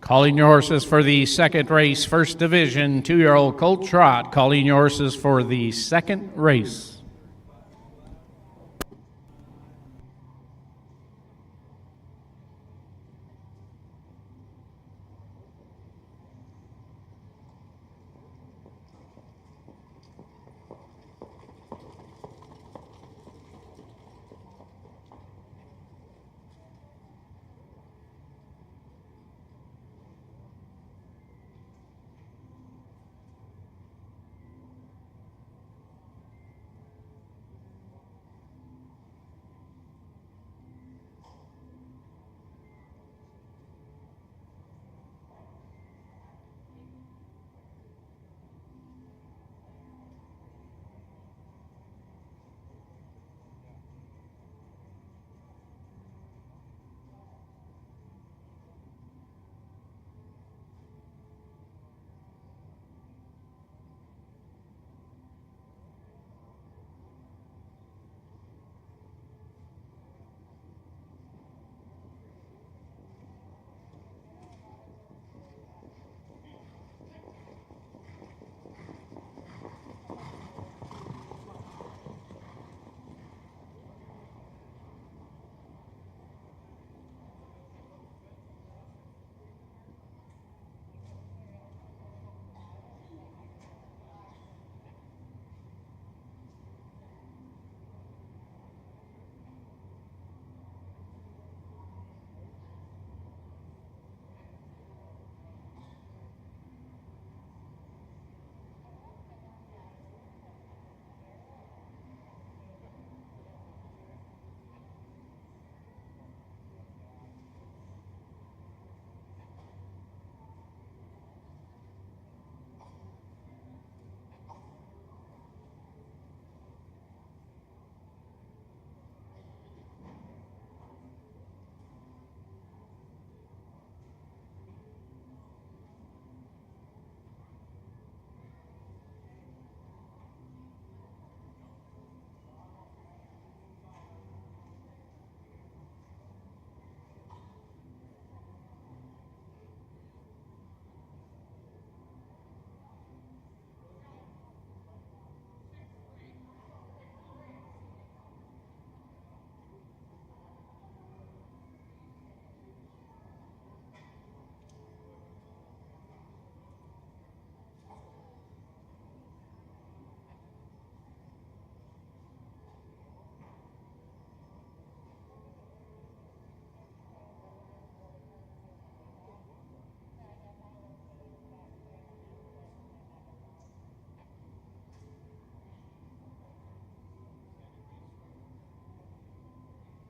Calling your horses for the second race, First Division, 2-year-old Colt Trot. Calling your horses for the second race.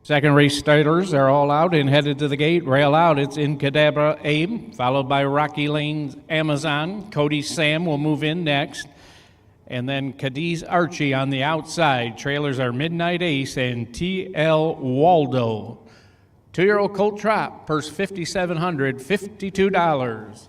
Second race starters are all out and headed to the gate. Rail out, it's In Cadabra Abe, followed by Rocky Lane's Amazon. Cody Sam will move in next. And then Cadiz Archie on the outside. Trailers are Midnight Ace and T.L. Waldo. 2-year-old colt trot, purse $5,700, $52.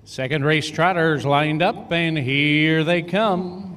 Second race trotters lined up, and here they come.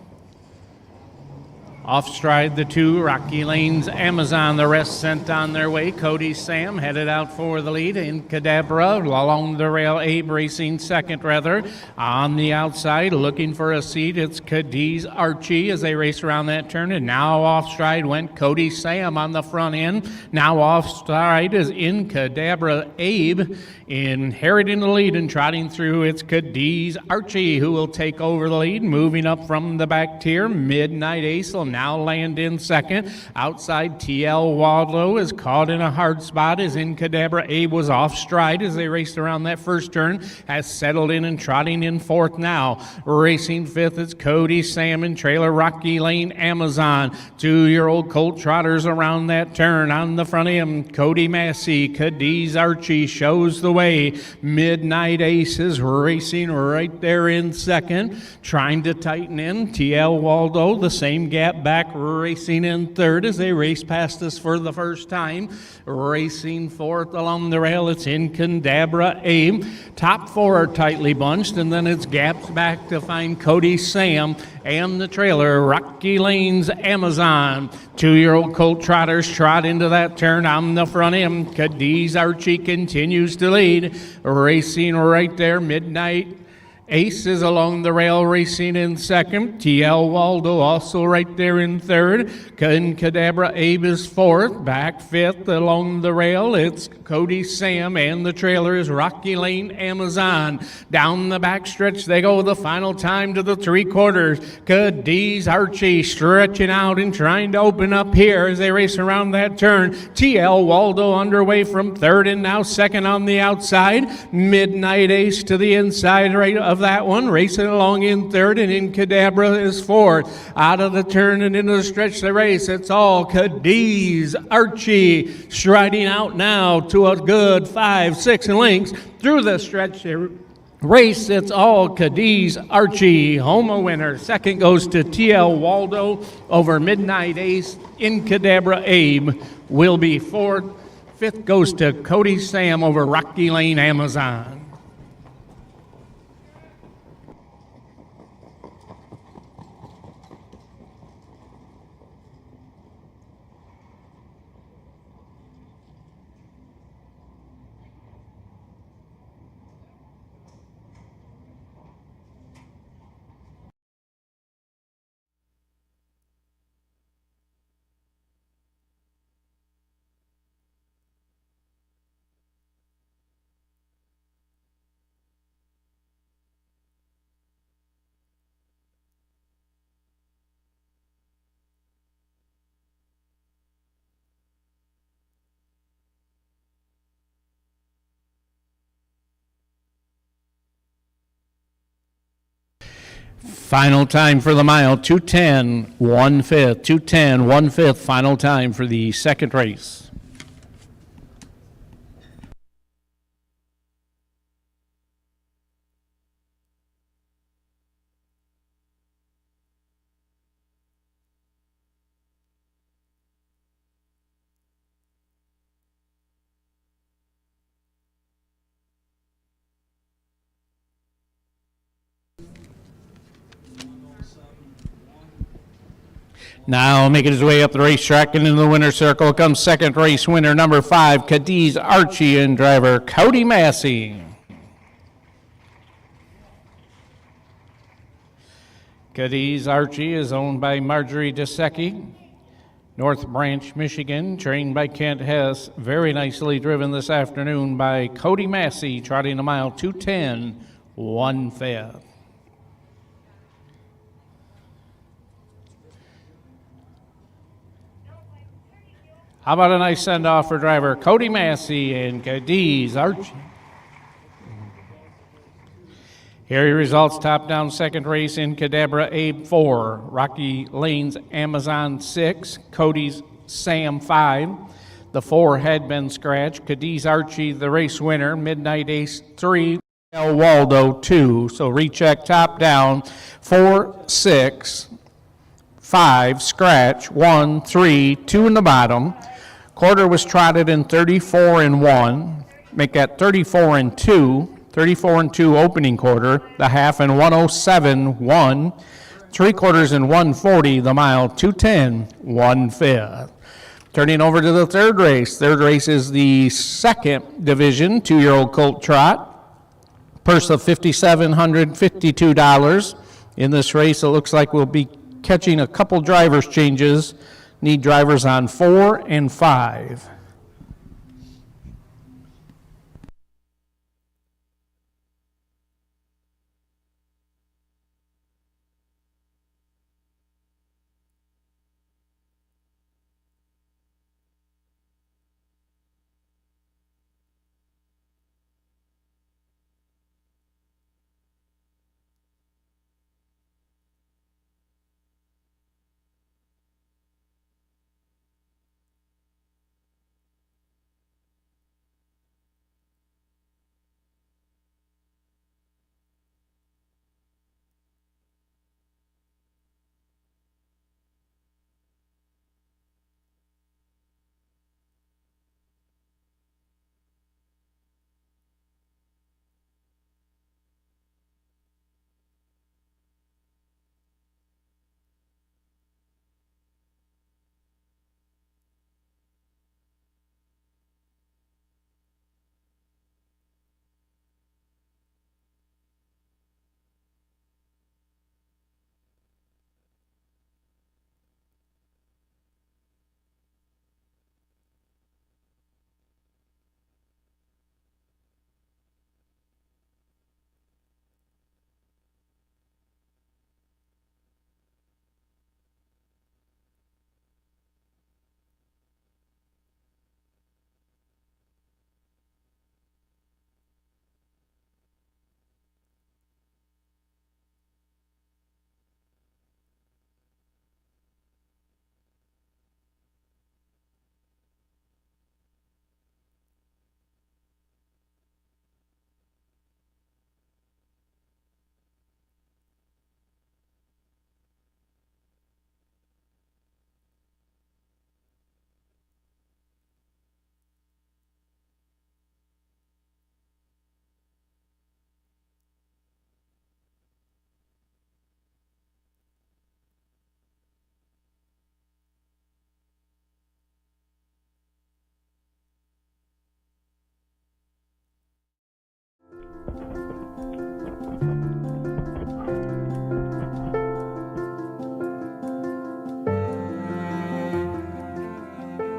Off stride the two, Rocky Lane's Amazon, the rest sent on their way. Cody Sam headed out for the lead. In Cadabra, along the rail, Abe racing second rather. On the outside, looking for a seat, it's Cadiz Archie as they race around that turn. And now off stride went Cody Sam on the front end. Now off stride is In Cadabra Abe. Inheriting the lead and trotting through, it's Cadiz Archie who will take over the lead. Moving up from the back tier, Midnight Ace will now land in second. Outside, T.L. Waldo is caught in a hard spot as In Cadabra Abe was off stride as they raced around that first turn. Has settled in and trotting in fourth now. Racing fifth, it's Cody Sam and trailer Rocky Lane Amazon. 2-year-old colt trotters around that turn. On the front end, Cody Massey, Cadiz Archie shows the way. Midnight Ace is racing right there in second. Trying to tighten in. T.L. Waldo, the same gap back, racing in third as they race past us for the first time. Racing fourth along the rail, it's In Cadabra Abe. Top four are tightly bunched, and then it's gaps back to find Cody Sam and the trailer Rocky Lane's Amazon. 2-year-old colt trotters trot into that turn on the front end. Cadiz Archie continues to lead. Racing right there, Midnight Ace is along the rail racing in second. T.L. Waldo also right there in third. In Cadabra Abe is fourth. Back fifth along the rail, it's Cody Sam, and the trailer is Rocky Lane Amazon. Down the back stretch they go the final time to the three-quarters. Cadiz Archie stretching out and trying to open up here as they race around that turn. T.L. Waldo underway from third and now second on the outside. Midnight Ace to the inside right of that one, racing along in third, and In Cadabra is fourth. Out of the turn and into the stretch the race, it's all Cadiz Archie striding out now to a good 5-6 lengths through the stretch race. It's all Cadiz Archie. Home winner. Second goes to T.L. Waldo over Midnight Ace. In Cadabra Abe will be fourth. Fifth goes to Cody Sam over Rocky Lane Amazon. Final time for the mile, 2:10, 1/5, 2:10, 1/5, final time for the second race. Now making his way up the racetrack and in the winner's circle comes second race winner number 5, Cadiz Archie, and driver Cody Massey. Cadiz Archie is owned by Marjorie DeSecchi, North Branch, Michigan, trained by Kent Hess. Very nicely driven this afternoon by Cody Massey, trotting a mile, 2:10, 1/5. How about a nice send-off for driver Cody Massey and Cadiz Archie? Here are your results. Top down second race in Cadabra Abe 4, Rocky Lane's Amazon 6, Cody's Sam 5. The 4 had been scratched. Cadiz Archie, the race winner. Midnight Ace 3, El Waldo 2. So recheck top down. 4, 6, 5, scratch, 1, 3, 2 in the bottom. Quarter was trotted in 34 and 1. Make that 34 and 2. 34 and 2 opening quarter. The half in 107, 1. 3/4 in 140. The mile 210, 1/5. Turning over to the third race. Third race is the second division, 2-year-old colt trot. Purse of $5,752. In this race, it looks like we'll be catching a couple drivers changes. Need drivers on 4 and 5.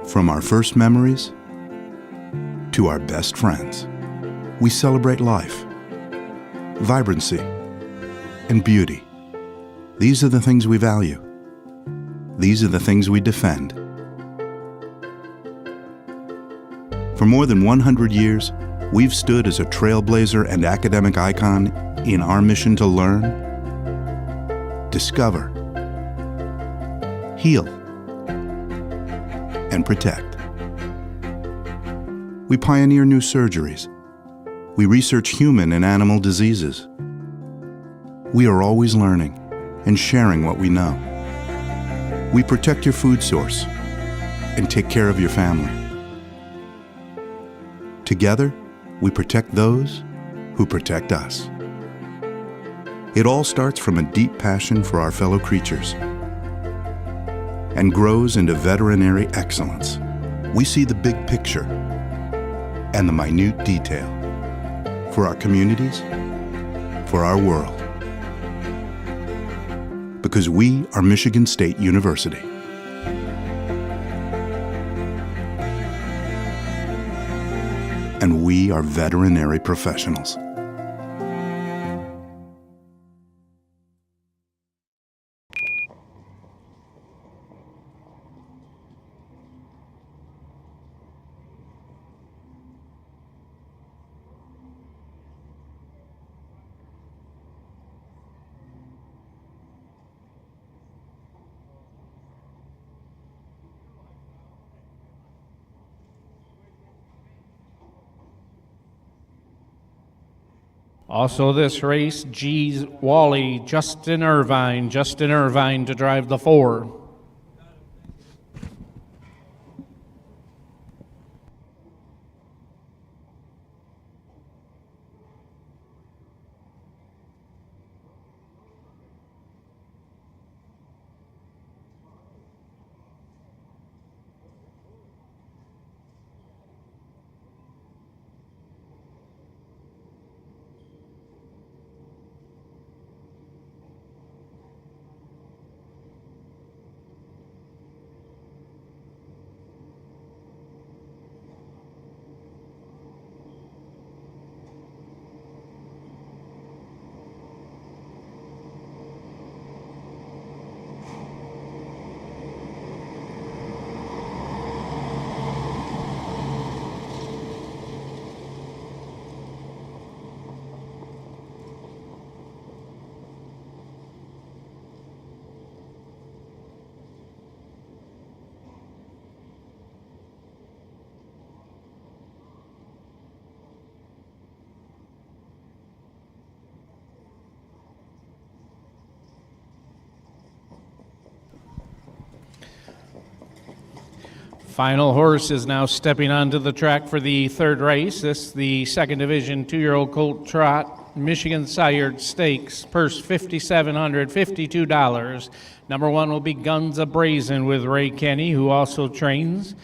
From our first memories to our best friends, we celebrate life, vibrancy, and beauty. These are the things we value. These are the things we defend. For more than 100 years, we've stood as a trailblazer and academic icon in our mission to learn, discover, heal, and protect. We pioneer new surgeries. We research human and animal diseases. We are always learning and sharing what we know. We protect your food source and take care of your family. Together, we protect those who protect us. It all starts from a deep passion for our fellow creatures and grows into veterinary excellence. We see the big picture and the minute detail for our communities, for our world. Because we are Michigan State University. And we are veterinary professionals. Also this race, G's Wally, Justin Irvine to drive the 4. Final horse is now stepping onto the track for the 3rd race. This the 2nd Division 2-year-old colt trot, Michigan Sired Stakes, purse $5,700, $52. Number 1 will be Guns A-Brazen with Ray Kenny, who also trains.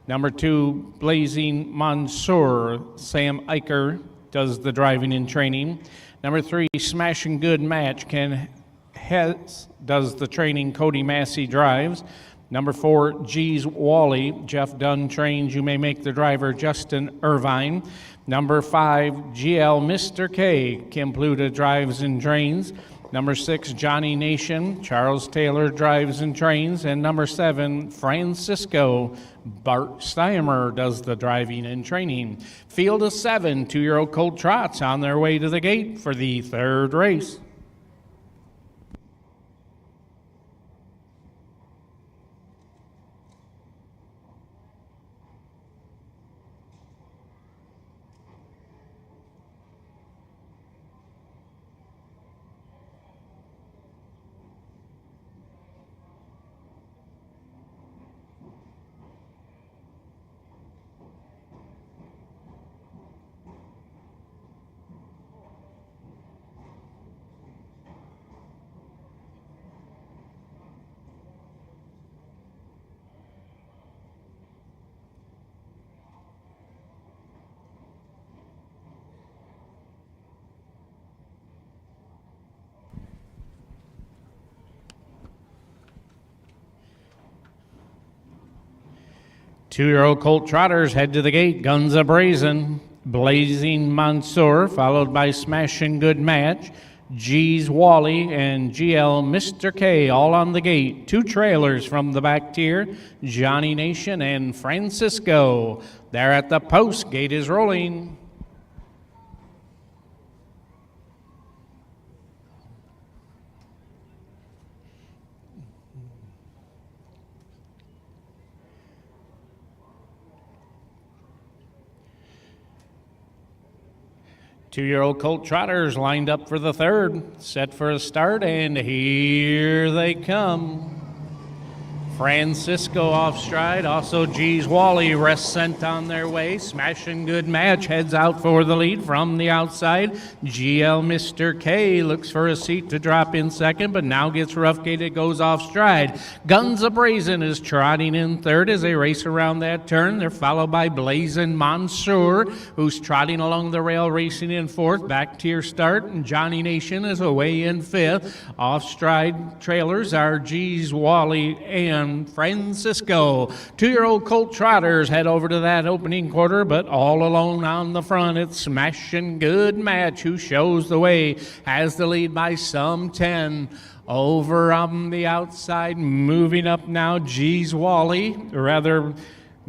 Number 2, Blazing Mansour, Sam Eicher does the driving and training. Number 3, Smashing Good Match, Ken Hess does the training, Cody Massey drives. Number 4, G's Wally, Jeff Dunn trains. You may make the driver, Justin Irvine. Number 5, GL Mr. K, Kim Pluta drives and trains. Number 6, Johnny Nation, Charles Taylor drives and trains. And number 7, Francisco, Bart Steimer does the driving and training. Field of 7 2-year-old colt trots on their way to the gate for the 3rd race. Two-year-old colt trotters head to the gate. Guns A-Brazen, Blazing Mansour, followed by Smashing Good Match, G's Wally, and GL Mr. K, all on the gate. 2 trailers from the back tier, Johnny Nation and Francisco. They're at the post. Gate is rolling. Two-year-old colt trotters lined up for the 3rd, set for a start, and here they come. Francisco off stride, also G's Wally rest sent on their way. Smashing Good Match heads out for the lead from the outside. GL Mr. K looks for a seat to drop in 2nd, but now gets rough gated, goes off stride. Guns A-Brazen is trotting in 3rd as they race around that turn. They're followed by Blazing Mansour, who's trotting along the rail, racing in 4th. Back tier start, and Johnny Nation is away in 5th. Off stride trailers are G's Wally and Francisco. 2-year-old colt trotters head over to that opening quarter, but all alone on the front, it's Smashing Good Match who shows the way, has the lead by some 10. Over on the outside, moving up now, G's Wally, rather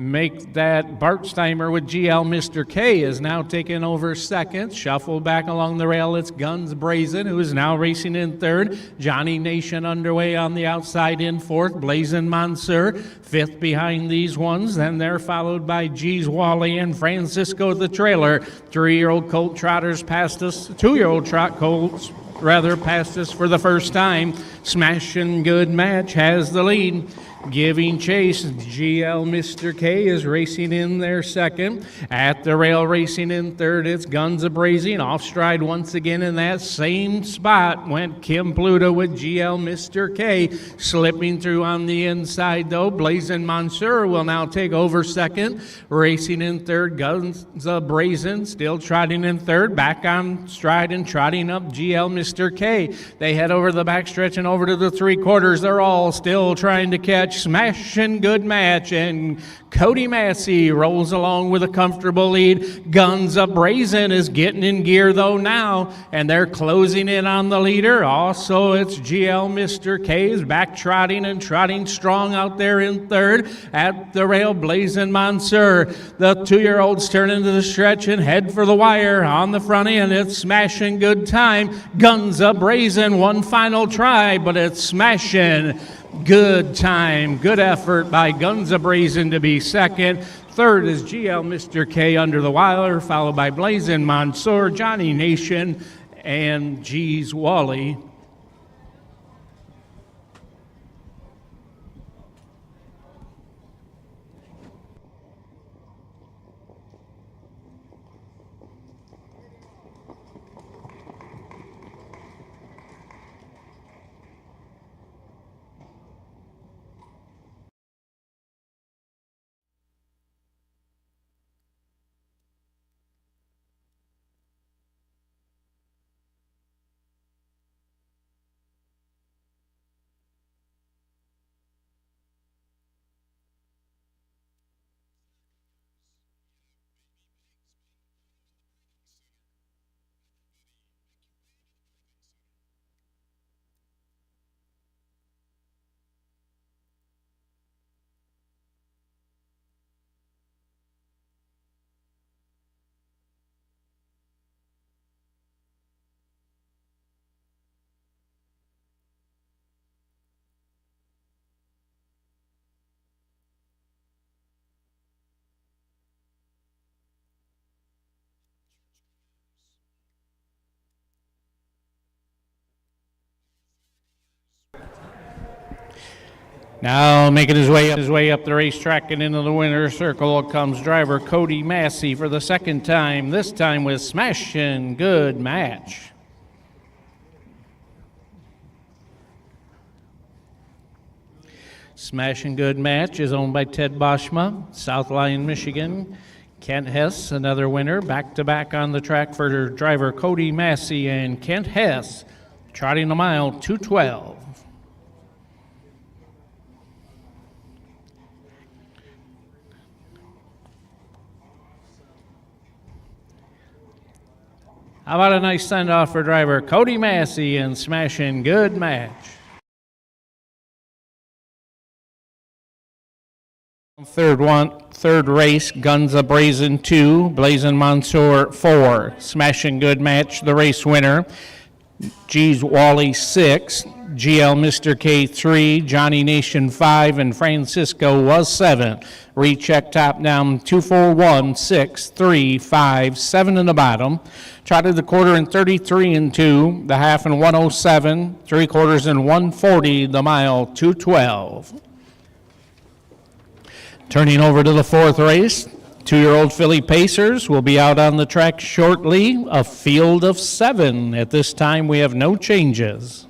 make that Bartsteimer with GL Mr. K is now taking over second. Shuffle back along the rail. It's Guns Brazen, who is now racing in third. Johnny Nation underway on the outside in fourth. Blazin' Monsieur fifth behind these ones. Then they're followed by G's Wally and Francisco the trailer. 3-year-old colt trotters passed us. 2-year-old trot colts rather passed us for the first time. Smashin' Good Match has the lead. Giving chase, GL Mr. K is racing in there second. At the rail racing in third, it's Guns A-Brazing. Off stride once again in that same spot went Kim Pluto with GL Mr. K. Slipping through on the inside though, Blazin' Monsieur will now take over second. Racing in third, Guns A-Brazing still trotting in third. Back on stride and trotting up GL Mr. K. They head over the backstretch and over to the 3/4. They're all still trying to catch Smashin' Good Match, and Cody Massey rolls along with a comfortable lead. Guns A-Brazing is getting in gear though now, and they're closing in on the leader. Also, it's GL Mr. K is back trotting and trotting strong out there in third. At the rail, Blazin' Monsieur. The 2-year-olds turn into the stretch and head for the wire. On the front end, it's Smashin' Good Time. Guns A-Brazing, one final try, but it's Smashin' Good Time. Good effort by Guns A-Brazing to be second. Third is GL Mr. K under the wire, followed by Blazin' Monsieur, Johnny Nation, and G's Wally. Now making his way up the racetrack and into the winner's circle comes driver Cody Massey for the second time, this time with Smashin' Good Match. Smashin' Good Match is owned by Ted Boschma, South Lyon, Michigan. Kent Hess, another winner, back-to-back on the track for driver Cody Massey, and Kent Hess trotting a mile 2:12. How about a nice send-off for driver Cody Massey and Smashin' Good Match. Third race, Guns A-Brazing 2, Blazin' Monsieur 4, Smashin' Good Match, the race winner. G's Wally 6, GL Mr. K 3, Johnny Nation 5, and Francisco was 7. Recheck top down 2, 4, 1, 6, 3, 5, 7 in the bottom. Trotted the quarter in 33 and 2, the half in 107, 3/4 in 140, the mile 2:12. Turning over to the fourth race, 2-year-old Philly Pacers will be out on the track shortly, a field of 7. At this time, we have no changes.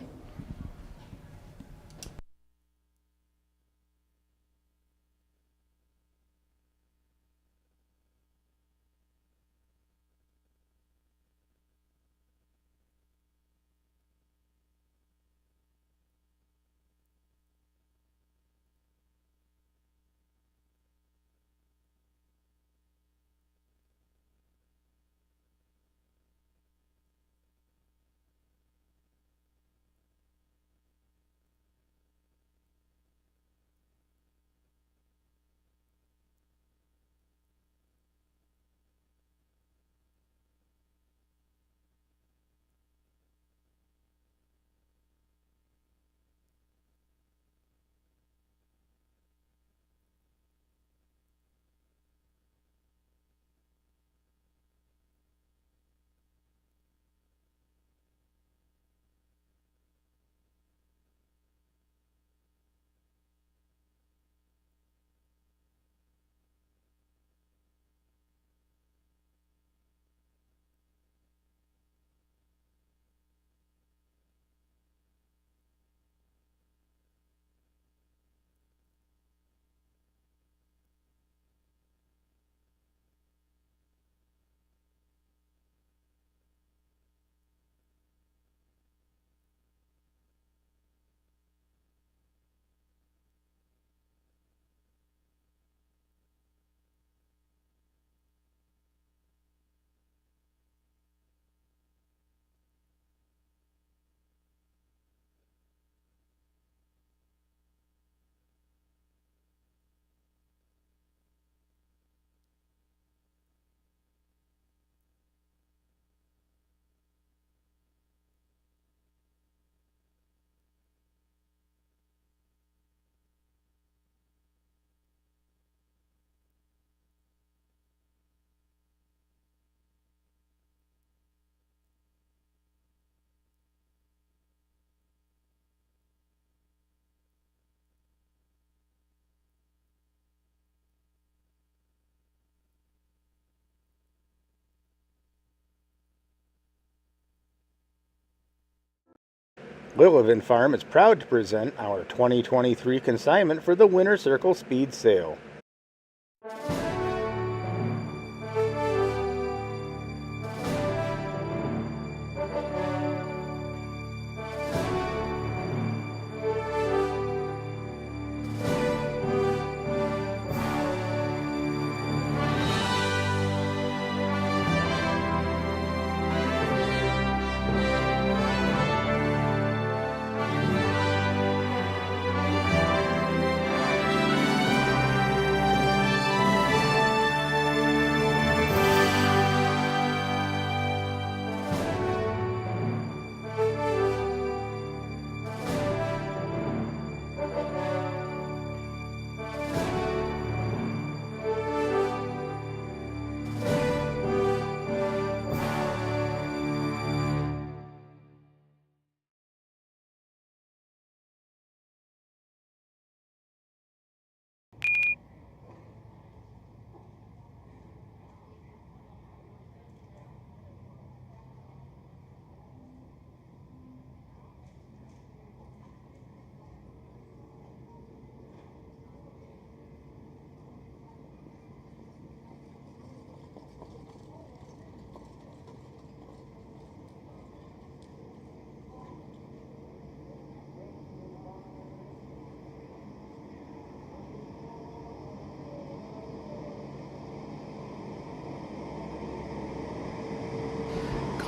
Lillivin Farm is proud to present our 2023 consignment for the Winter Circle Speed Sale.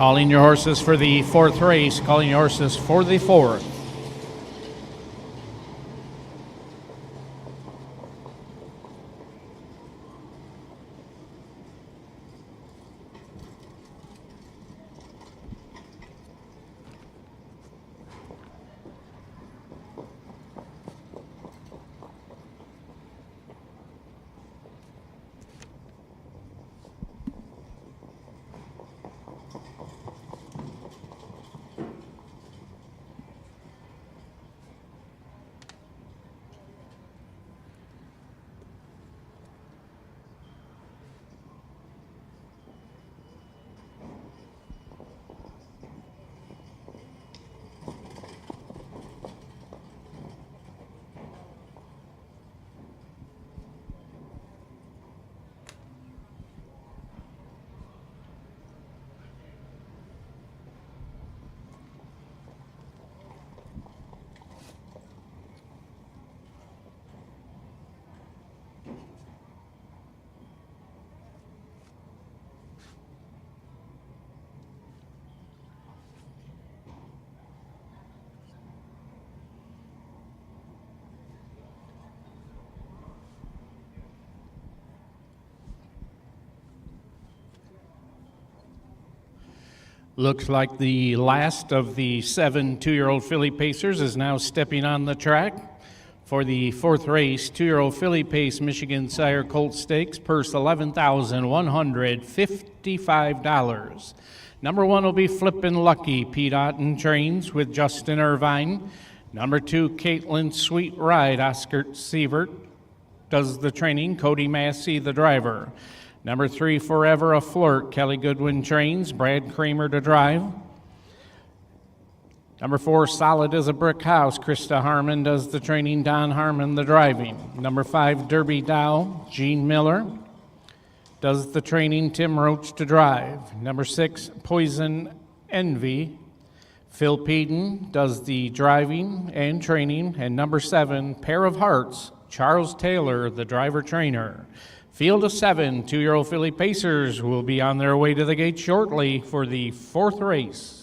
Calling your horses for the fourth race, calling your horses for the fourth. Looks like the last of the 7 two-year-old filly pacers is now stepping on the track for the fourth race. Two-year-old filly pace Michigan Sire Colt Stakes, purse $11,155. Number 1 will be Flippin' Lucky, Pete Otten trains with Justin Irvine. Number 2, Caitlin Sweet Ride, Oscar Sievert does the training, Cody Massey the driver. Number 3, Forever a Flirt, Kelly Goodwin trains, Brad Kramer to drive. Number 4, Solid as a Brick House, Krista Harmon does the training, Don Harmon the driving. Number 5, Derby Dow, Gene Miller does the training, Tim Roach to drive. Number 6, Poison Envy, Phil Peden does the driving and training. And number 7, Pair of Hearts, Charles Taylor, the driver trainer. Field of 7 two-year-old filly pacers will be on their way to the gate shortly for the fourth race.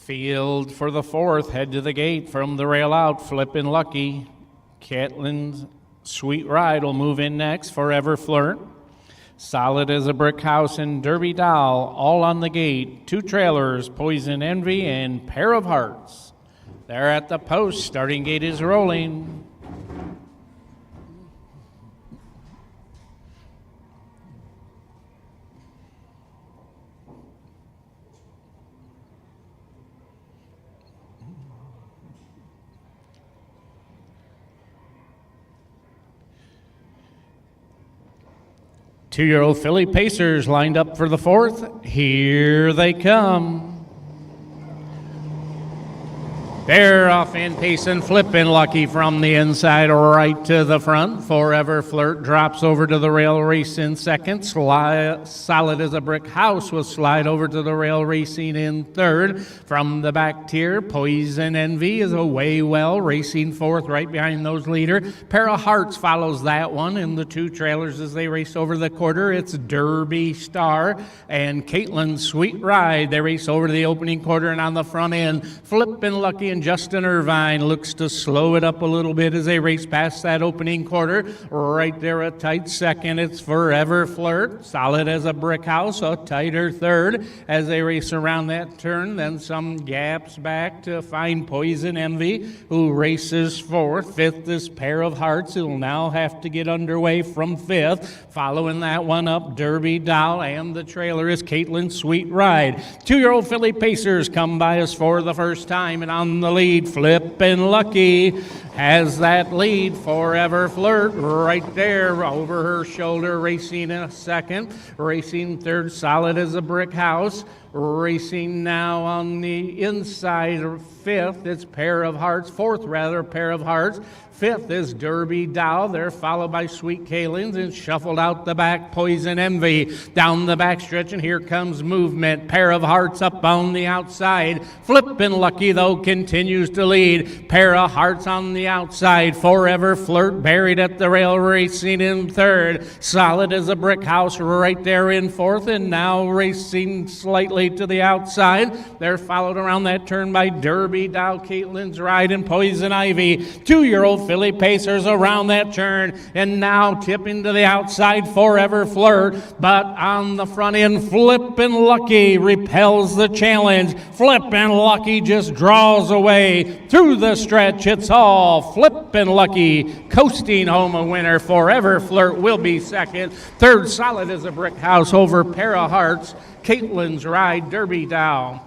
Field for the fourth, head to the gate from the rail out, Flippin' Lucky. Caitlin's Sweet Ride will move in next, Forever Flirt. Solid as a Brick House and Derby Doll, all on the gate. Two trailers, Poison Envy and Pair of Hearts. They're at the post, starting gate is rolling. Two-year-old filly Pacers lined up for the fourth. Here they come. They're off in pace and Flippin' Lucky from the inside right to the front. Forever Flirt drops over to the rail race in second. Solid as a Brick House will slide over to the rail racing in third. From the back tier, Poison Envy is away well, racing fourth right behind those leader. Pair of Hearts follows that one in the two trailers as they race over the quarter. It's Derby Star and Caitlin's Sweet Ride. They race over to the opening quarter, and on the front end, Flippin' Lucky and Justin Irvine looks to slow it up a little bit as they race past that opening quarter. Right there, a tight second. It's Forever Flirt. Solid as a Brick House, a tighter third as they race around that turn. Then some gaps back to find Poison Envy, who races fourth. Fifth is Pair of Hearts, who will now have to get underway from fifth. Following that one up, Derby Doll, and the trailer is Caitlin's Sweet Ride. Two-year-old filly Pacers come by us for the first time, and on the lead, Flippin' Lucky has that lead. Forever Flirt right there over her shoulder, racing in a second. Racing third, Solid as a Brick House. Racing now on the inside, fifth, it's Pair of Hearts. Fourth, rather, Pair of Hearts. Fifth is Derby Dow. They're followed by Sweet Kalins and shuffled out the back, Poison Envy. Down the back stretch, and here comes Movement. Pair of Hearts up on the outside. Flippin' Lucky, though, continues to lead. Pair of Hearts on the outside. Forever Flirt buried at the rail, racing in third. Solid as a Brick House right there in fourth, and now racing slightly to the outside. They're followed around that turn by Derby Dow, Caitlin's Ride, and Poison Ivy. Two-year-old filly Pacers around that turn, and now tipping to the outside, Forever Flirt, but on the front end, Flippin' Lucky repels the challenge. Flippin' Lucky just draws away through the stretch. It's all Flippin' Lucky coasting home a winner. Forever Flirt will be second. Third, Solid as a Brick House over Pair of Hearts. Caitlin's Ride, Derby Dow.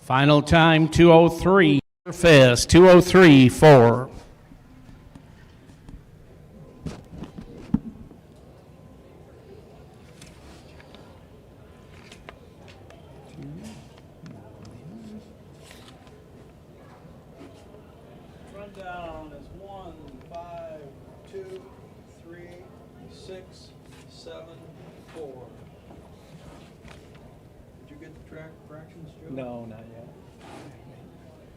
Final time, 2:03. Fist, 2:03.4. Rundown is 1, 5, 2, 3, 6, 7, 4. Did you get the track fractions, Joe? No, not yet.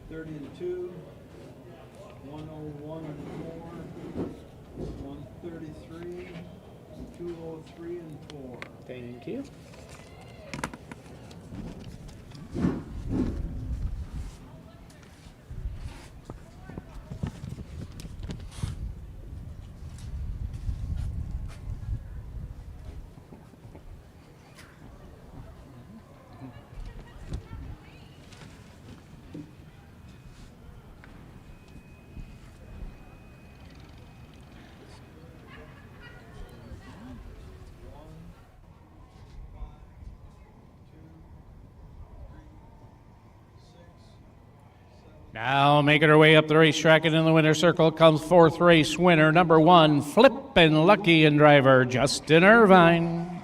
30 and 2, 101 and 4, 133, 203 and 4. Thank you. Now making her way up the racetrack, and in the winner's circle comes fourth race winner, number 1, Flippin' Lucky, and driver Justin Irvine.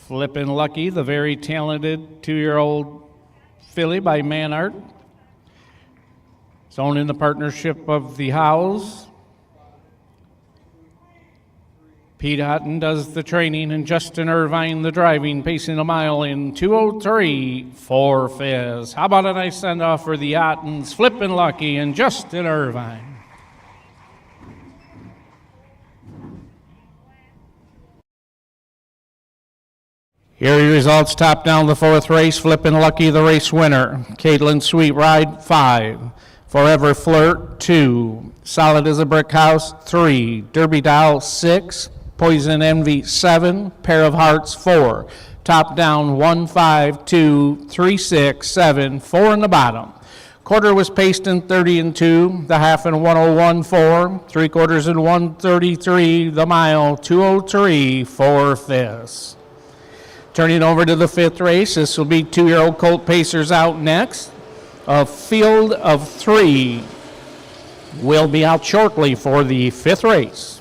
Flippin' Lucky, the very talented 2-year-old filly by Manart. It's owned in the partnership of the Howes. Pete Houghton does the training, and Justin Irvine the driving, pacing a mile in 2:03 for Fizz. How about a nice send-off for the Houghtons, Flippin' Lucky and Justin Irvine. Here are your results. Top down the fourth race. Flippin' Lucky, the race winner. Caitlin Sweet Ride, 5. Forever Flirt, 2. Solid as a Brick House, 3. Derby Doll, 6. Poison Envy, 7. Pair of Hearts, 4. Top down, 1, 5, 2, 3, 6, 7, 4 in the bottom. Quarter was paced in 30 and 2. The half in 101, 4. 3/4 in 133. The mile, 2:03 for Fizz. Turning over to the fifth race, this will be 2-year-old Colt Pacers out next. A field of 3 will be out shortly for the fifth race.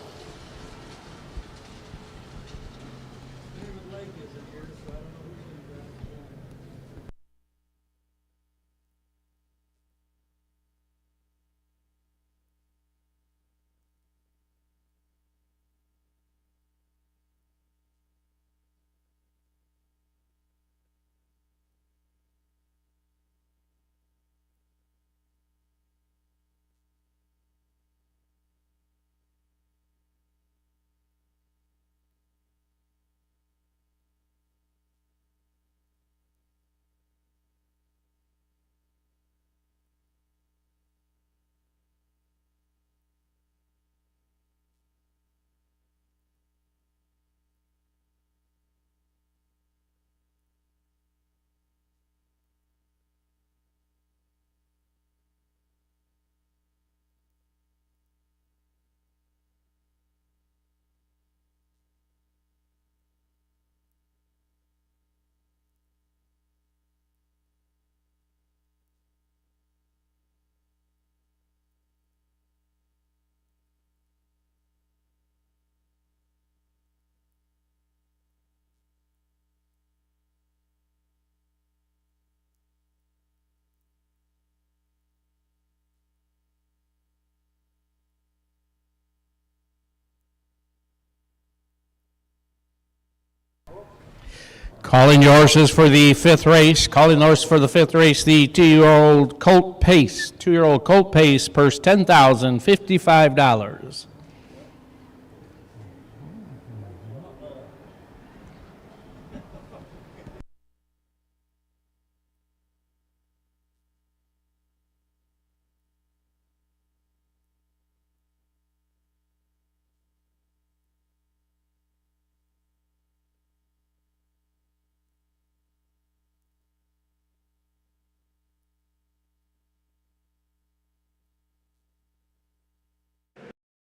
Calling your horses for the fifth race. Calling the horse for the fifth race, the 2-year-old Colt Pace. 2-year-old Colt Pace, purse $10,055.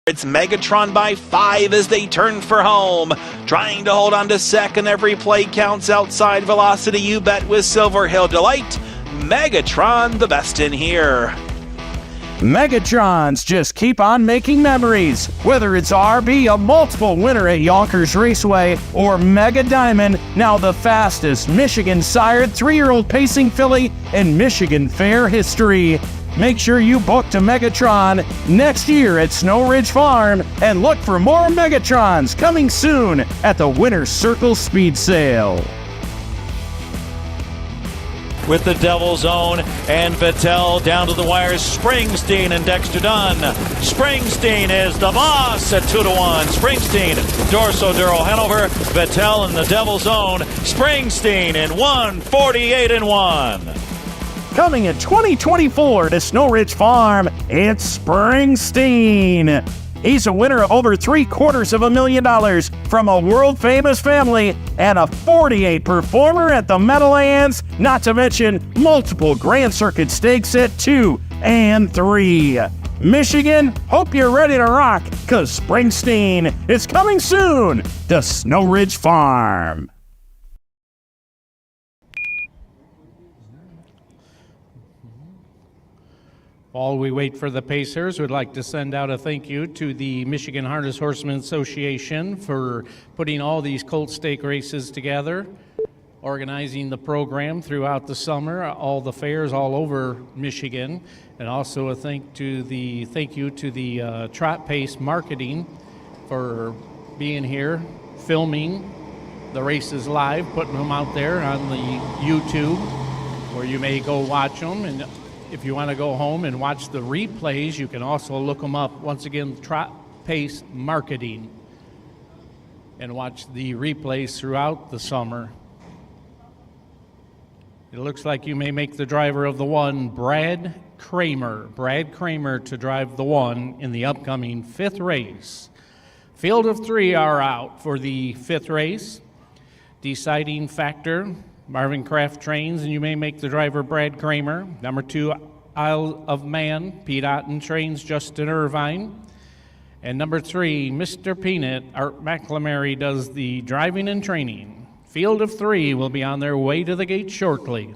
It's Megatron by 5 as they turn for home. Trying to hold on to second. Every play counts outside Velocity You Bet with Silver Hill Delight. Megatron, the best in here. Megatrons just keep on making memories. Whether it's RB, a multiple winner at Yonkers Raceway, or Mega Diamond, now the fastest Michigan-sired 3-year-old pacing filly in Michigan Fair history. Make sure you book to Megatron next year at Snow Ridge Farm and look for more Megatrons coming soon at the Winner's Circle Speed Sale. With the Devil's Own and Vettel down to the wires, Springsteen and Dexter Dunn. Springsteen is the boss at 2-1. Springsteen, Dorso Duro Hanover, Vettel and the Devil's Own. Springsteen in 1:48-1. Coming in 2024 to Snow Ridge Farm, it's Springsteen. He's a winner of over $750,000 from a world-famous family and a 48 performer at the Meadowlands, not to mention multiple Grand Circuit stakes at 2 and 3. Michigan, hope you're ready to rock, because Springsteen is coming soon to Snow Ridge Farm. While we wait for the Pacers, we'd like to send out a thank you to the Michigan Harness Horsemen Association for putting all these Colt Stake races together, organizing the program throughout the summer, all the fairs all over Michigan, and also a thank you to the Trot Pace Marketing for being here, filming the races live, putting them out there on the YouTube, where you may go watch them. And if you want to go home and watch the replays, you can also look them up. Once again, Trot Pace Marketing, and watch the replays throughout the summer. It looks like you may make the driver of the one, Brad Kramer. Brad Kramer to drive the one in the upcoming 5th race. Field of 3 are out for the 5th race. Deciding Factor, Marvin Kraft trains, and you may make the driver Brad Kramer. Number 2, Isle of Man, Pete Otten trains Justin Irvine. And number 3, Mr. Peanut, Art McLamary does the driving and training. Field of 3 will be on their way to the gate shortly.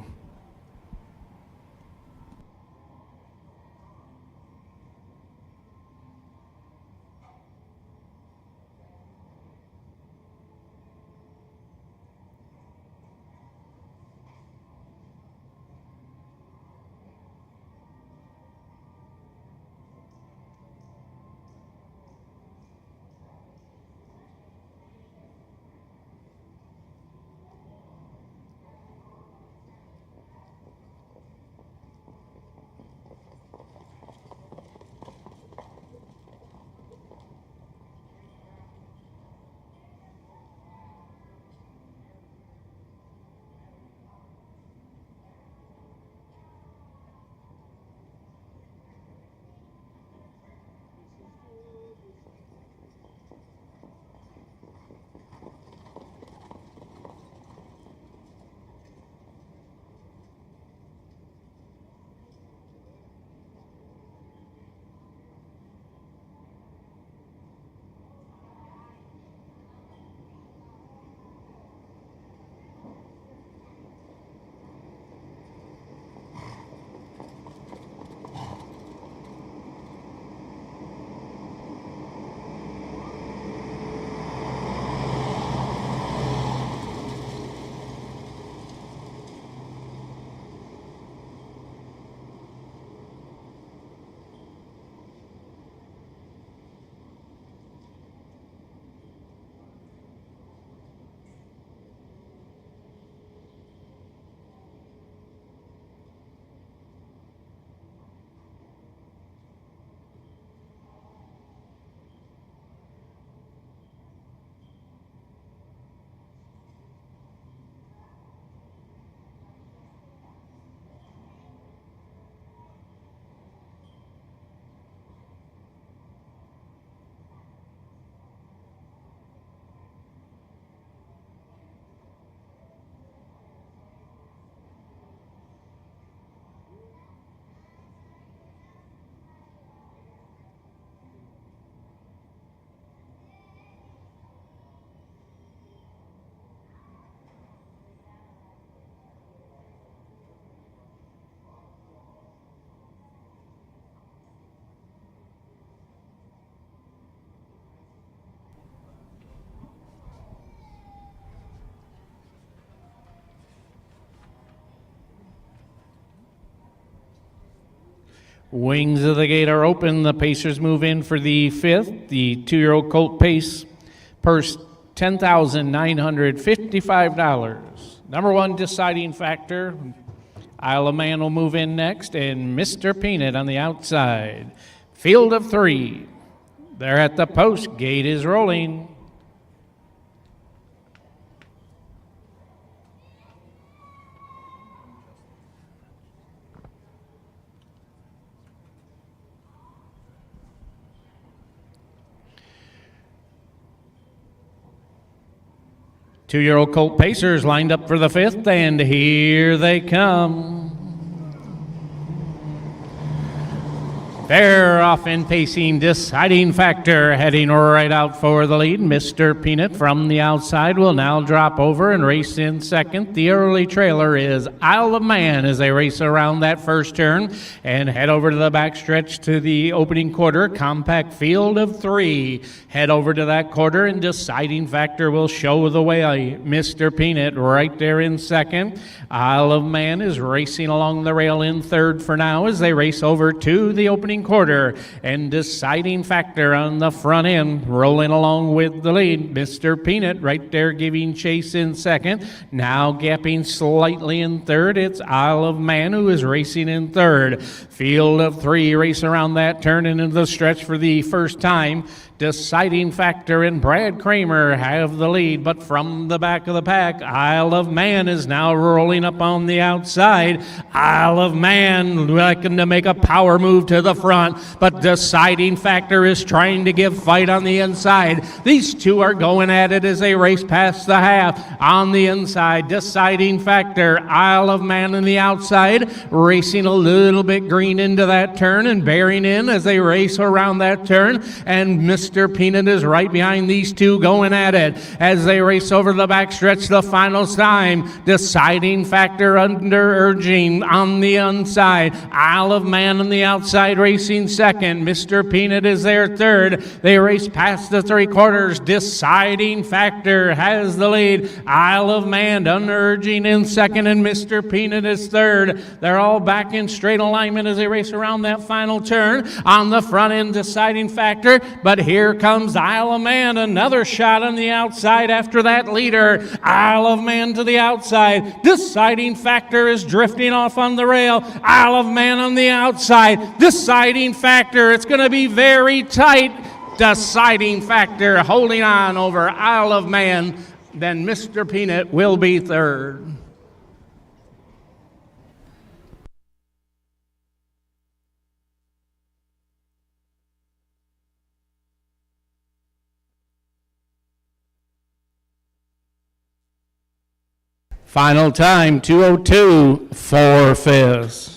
Wings of the gate are open. The Pacers move in for the 5th. The 2-year-old Colt Pace, purse $10,955. Number 1, Deciding Factor. Isle of Man will move in next, and Mr. Peanut on the outside. Field of 3. They're at the post. Gate is rolling. Two-year-old Colt Pacers lined up for the 5th, and here they come. They're off and pacing. Deciding Factor heading right out for the lead. Mr. Peanut from the outside will now drop over and race in second. The early trailer is Isle of Man as they race around that first turn and head over to the backstretch to the opening quarter. Compact field of 3. Head over to that quarter, and Deciding Factor will show the way. Mr. Peanut right there in second. Isle of Man is racing along the rail in third for now as they race over to the opening quarter. Factor. And Deciding Factor on the front end, rolling along with the lead. Mr. Peanut right there giving chase in second. Now gapping slightly in third. It's Isle of Man who is racing in third. Field of three race around that turn and into the stretch for the first time. Deciding Factor and Brad Kramer have the lead, but from the back of the pack, Isle of Man is now rolling up on the outside. Isle of Man looking to make a power move to the front, but Deciding Factor is trying to give fight on the inside. These two are going at it as they race past the half. On the inside, Deciding Factor, Isle of Man on the outside, racing a little bit green into that turn and bearing in as they race around that turn, and Mr. Peanut is right behind these two going at it as they race over the backstretch the final time. Deciding Factor under urging on the inside. Isle of Man on the outside racing second. Mr. Peanut is there third. They race past the three quarters. Deciding Factor has the lead. Isle of Man under urging in second, and Mr. Peanut is third. They're all back in straight alignment as they race around that final turn. On the front end, Deciding Factor, but here comes Isle of Man, another shot on the outside after that leader. Isle of Man to the outside. Deciding Factor is drifting off on the rail. Isle of Man on the outside. Deciding Factor, it's going to be very tight. Deciding Factor holding on over Isle of Man. Then Mr. Peanut will be third. Final time, 2:02, 4/5.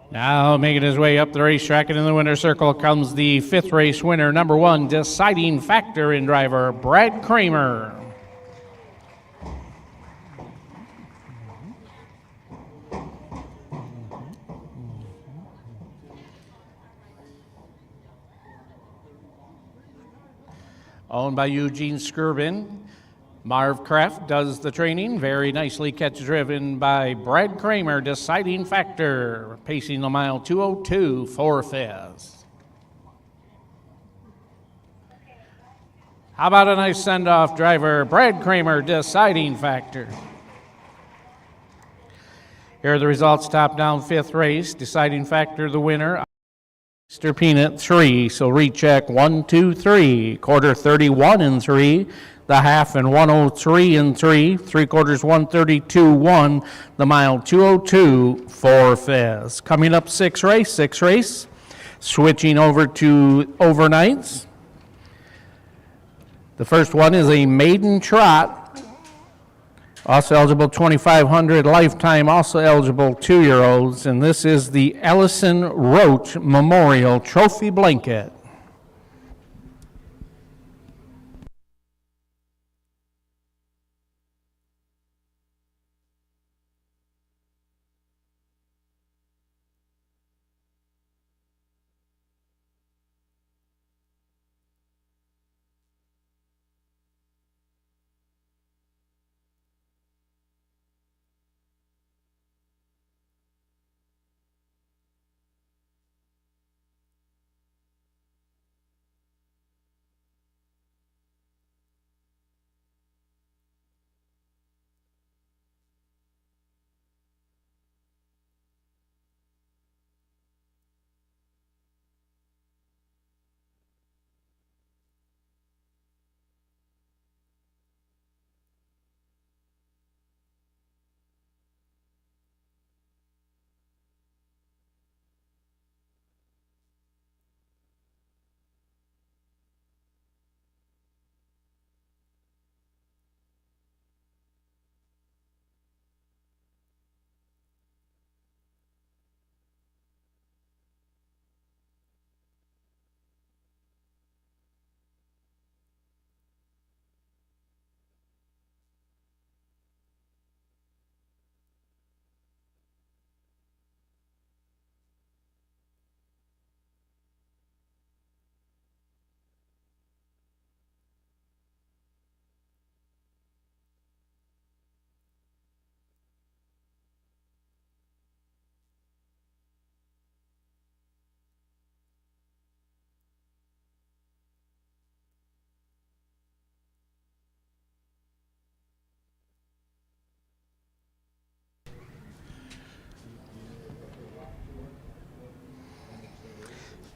Now making his way up the racetrack, and in the winner's circle comes the fifth race winner, number one, Deciding Factor, in driver Brad Kramer. Owned by Eugene Skirvin. Marv Kraft does the training. Very nicely catch driven by Brad Kramer. Deciding Factor, pacing the mile 2:02, 4/5. How about a nice send-off, driver Brad Kramer, Deciding Factor. Here are the results, top down, fifth race. Deciding Factor, the winner. Mr. Peanut, 3. So recheck 1, 2, 3. Quarter 31 and 3. The half and 103 and 3. 3/4 132 1. The mile 2:02 4/5. Coming up, sixth race. Switching over to overnights. The first one is a maiden trot. Also eligible 2,500 lifetime, also eligible 2-year-olds, and this is the Ellison Roach Memorial Trophy Blanket.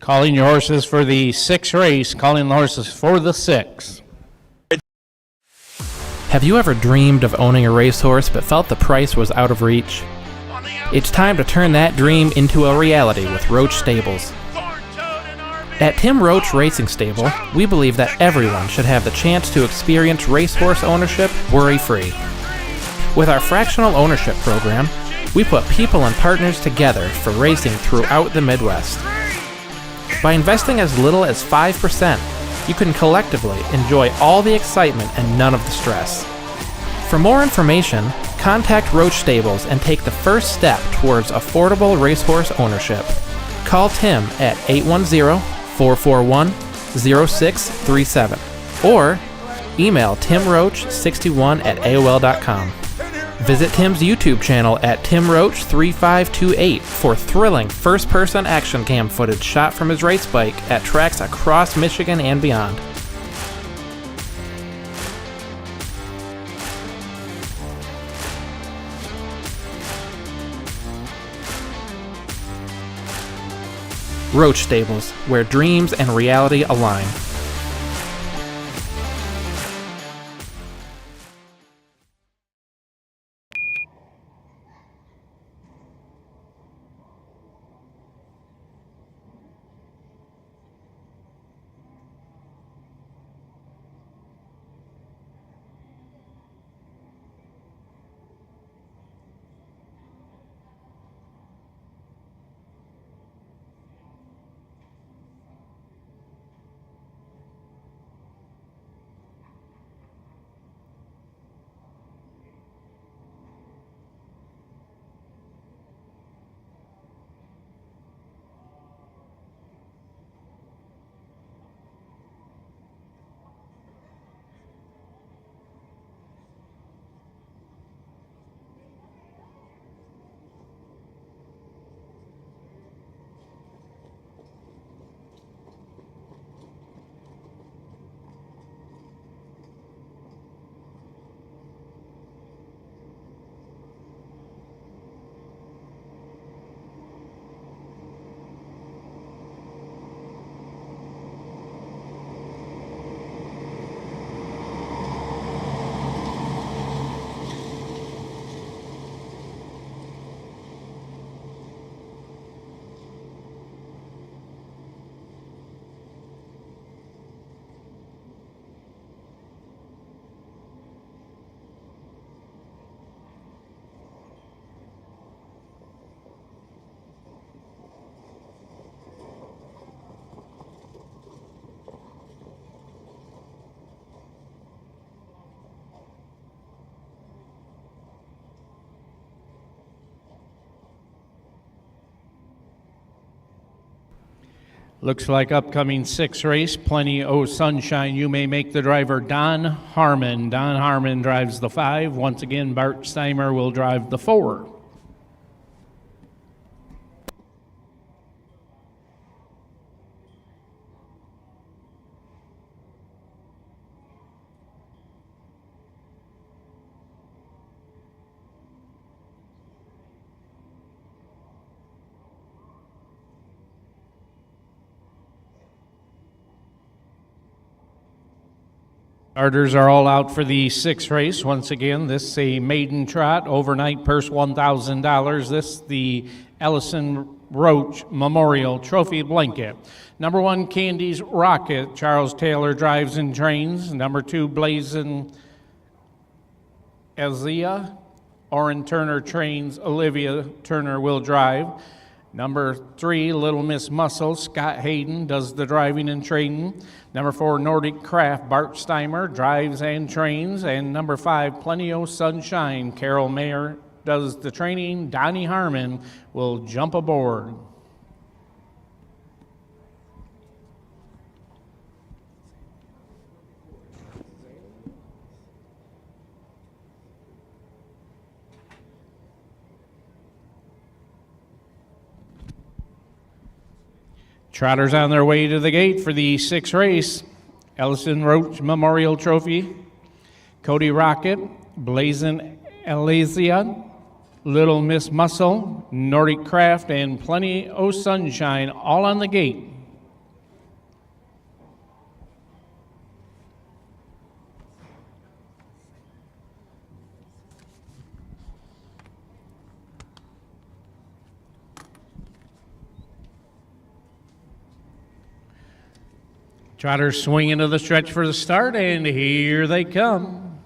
Calling your horses for the 6th race, calling the horses for the 6. Have you ever dreamed of owning a racehorse but felt the price was out of reach? It's time to turn that dream into a reality with Roach Stables. At Tim Roach Racing Stable, we believe that everyone should have the chance to experience racehorse ownership worry-free. With our fractional ownership program, we put people and partners together for racing throughout the Midwest. By investing as little as 5%, you can collectively enjoy all the excitement and none of the stress. For more information, contact Roach Stables and take the first step towards affordable racehorse ownership. Call Tim at 810-441-0637 or email timroach61@aol.com. Visit Tim's YouTube channel at timroach3528 for thrilling first-person action cam footage shot from his race bike at tracks across Michigan and beyond. Roach Stables, where dreams and reality align. Looks like upcoming 6th race, Plenty O Sunshine. You may make the driver Don Harmon. Don Harmon drives the 5. Once again, Bart Steimer will drive the 4. Starters are all out for the 6th race. Once again, this is a maiden trot, overnight purse $1,000. This the Ellison Roach Memorial Trophy Blanket. Number 1, Candy's Rocket. Charles Taylor drives and trains. Number 2, Blazin' Azia. Orrin Turner trains. Olivia Turner will drive. Number 3, Little Miss Muscle, Scott Hayden does the driving and training. Number 4, Nordic Craft, Bart Steimer drives and trains. And number 5, Plenty O Sunshine, Carol Mayer does the training. Donnie Harmon will jump aboard. Trotters on their way to the gate for the 6th race. Ellison Roach Memorial Trophy. Cody Rocket, Blazin' Elysia, Little Miss Muscle, Nordic Craft, and Plenty O Sunshine all on the gate. Trotters swing into the stretch for the start, and here they come.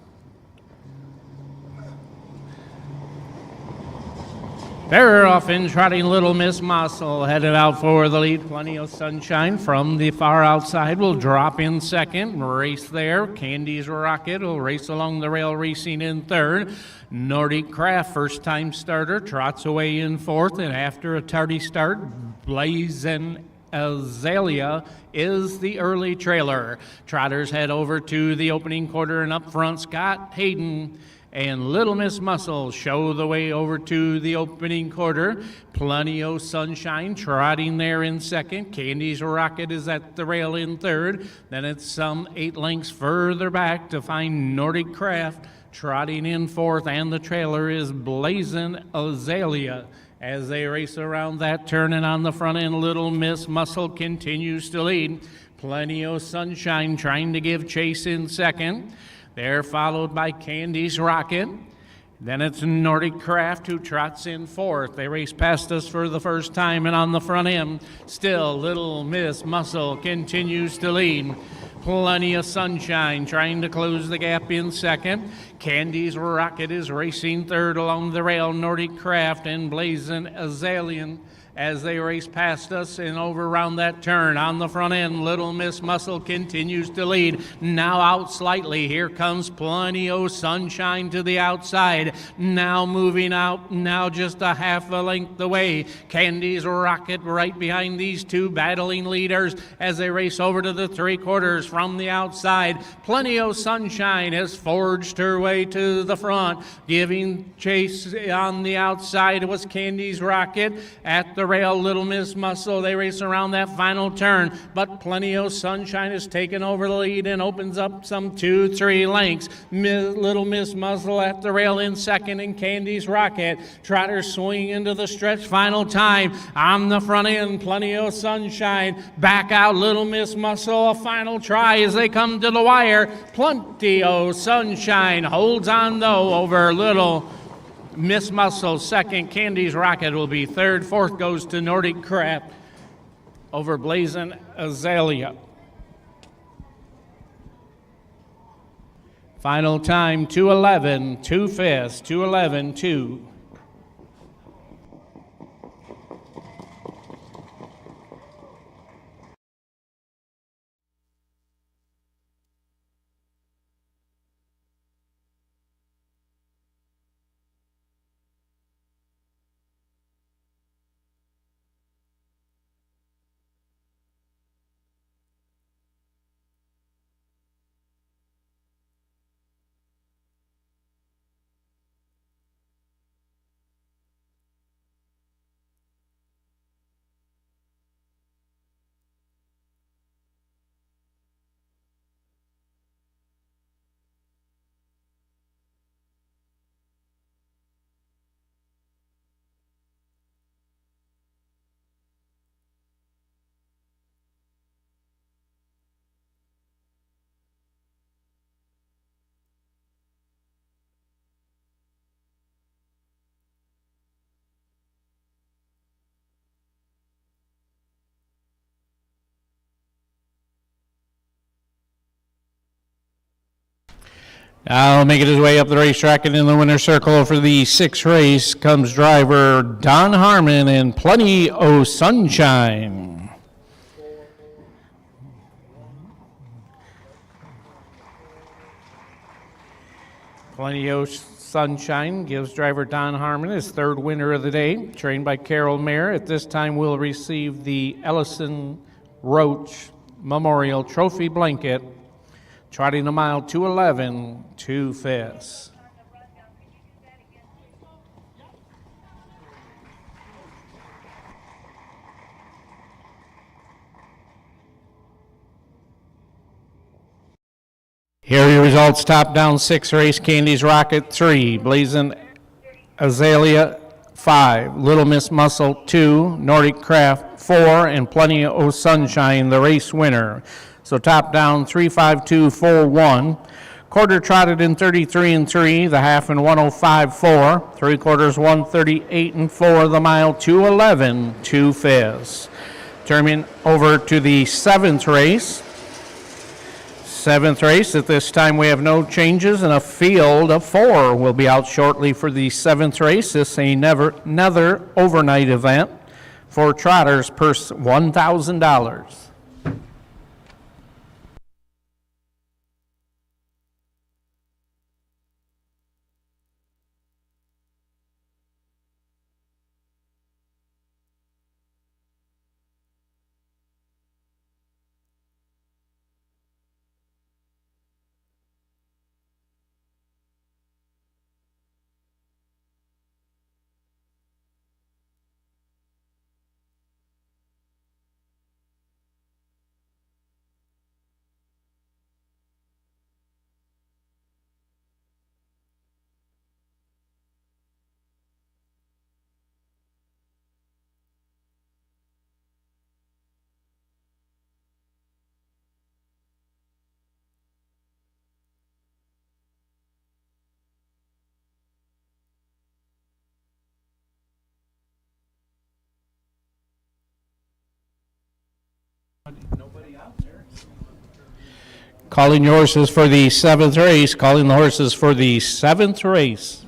They're off in trotting Little Miss Muscle, headed out for the lead. Plenty of Sunshine from the far outside will drop in second. Race there. Candy's Rocket will race along the rail, racing in third. Nordic Craft, first-time starter, trots away in fourth. And after a tardy start, Blazin' Azalea is the early trailer. Trotters head over to the opening quarter, and up front, Scott Hayden and Little Miss Muscle show the way over to the opening quarter. Plenty of Sunshine trotting there in second. Candy's Rocket is at the rail in third. Then it's some 8 lengths further back to find Nordic Craft trotting in fourth, and the trailer is Blazin' Azalea. As they race around that turn, and on the front end, Little Miss Muscle continues to lead. Plenty of Sunshine trying to give chase in second. They're followed by Candy's Rocket. Then it's Nordic Craft who trots in fourth. They race past us for the first time, and on the front end, still Little Miss Muscle continues to lead. Plenty of Sunshine trying to close the gap in second. Candy's Rocket is racing third along the rail. Nordic Craft and Blazin' Azalea as they race past us and over around that turn. On the front end, Little Miss Muscle continues to lead. Now out slightly. Here comes Plenty of Sunshine to the outside. Now moving out, now just a half a length away. Candy's Rocket right behind these two battling leaders as they race over to the three quarters from the outside. Plenty of Sunshine has forged her way to the front. Giving chase on the outside was Candy's Rocket. At the rail, Little Miss Muscle, they race around that final turn, but Plenty of Sunshine has taken over the lead and opens up some 2-3 lengths. Little Miss Muscle at the rail in second, and Candy's Rocket. Trotters swing into the stretch final time. On the front end, Plenty of Sunshine. Back out, Little Miss Muscle, a final try as they come to the wire. Plenty of Sunshine holds on though over Little Miss Muscle. Second, Candy's Rocket will be third. Fourth goes to Nordic Craft over Blazin' Azalea. Final time, 2:11, 2 fifths, 2:11, 2. Now making his way up the racetrack and in the winner's circle for the 6th race comes driver Don Harmon and Plenty o' Sunshine. Plenty o' Sunshine gives driver Don Harmon his 3rd winner of the day, trained by Carol Mayer. At this time will receive the Ellison Roach Memorial Trophy Blanket. Trotting a mile, 2:11, 2 fifths. Here are your results. Top down 6 race. Candy's Rocket 3, Blazin' Azalea 5, Little Miss Muscle 2, Nordic Craft 4, and Plenty o' Sunshine the race winner. So top down 3-5-2-4-1. Quarter trotted in 33-3, the half in 105-4, 3/4 138-4, the mile 2:11, 2 fifths. Turning over to the 7th race, Seventh race. At this time, we have no changes, and a field of 4 will be out shortly for the 7th race. This is another overnight event for trotters, purse $1,000. Calling your horses for the 7th race. Calling the horses for the 7th race.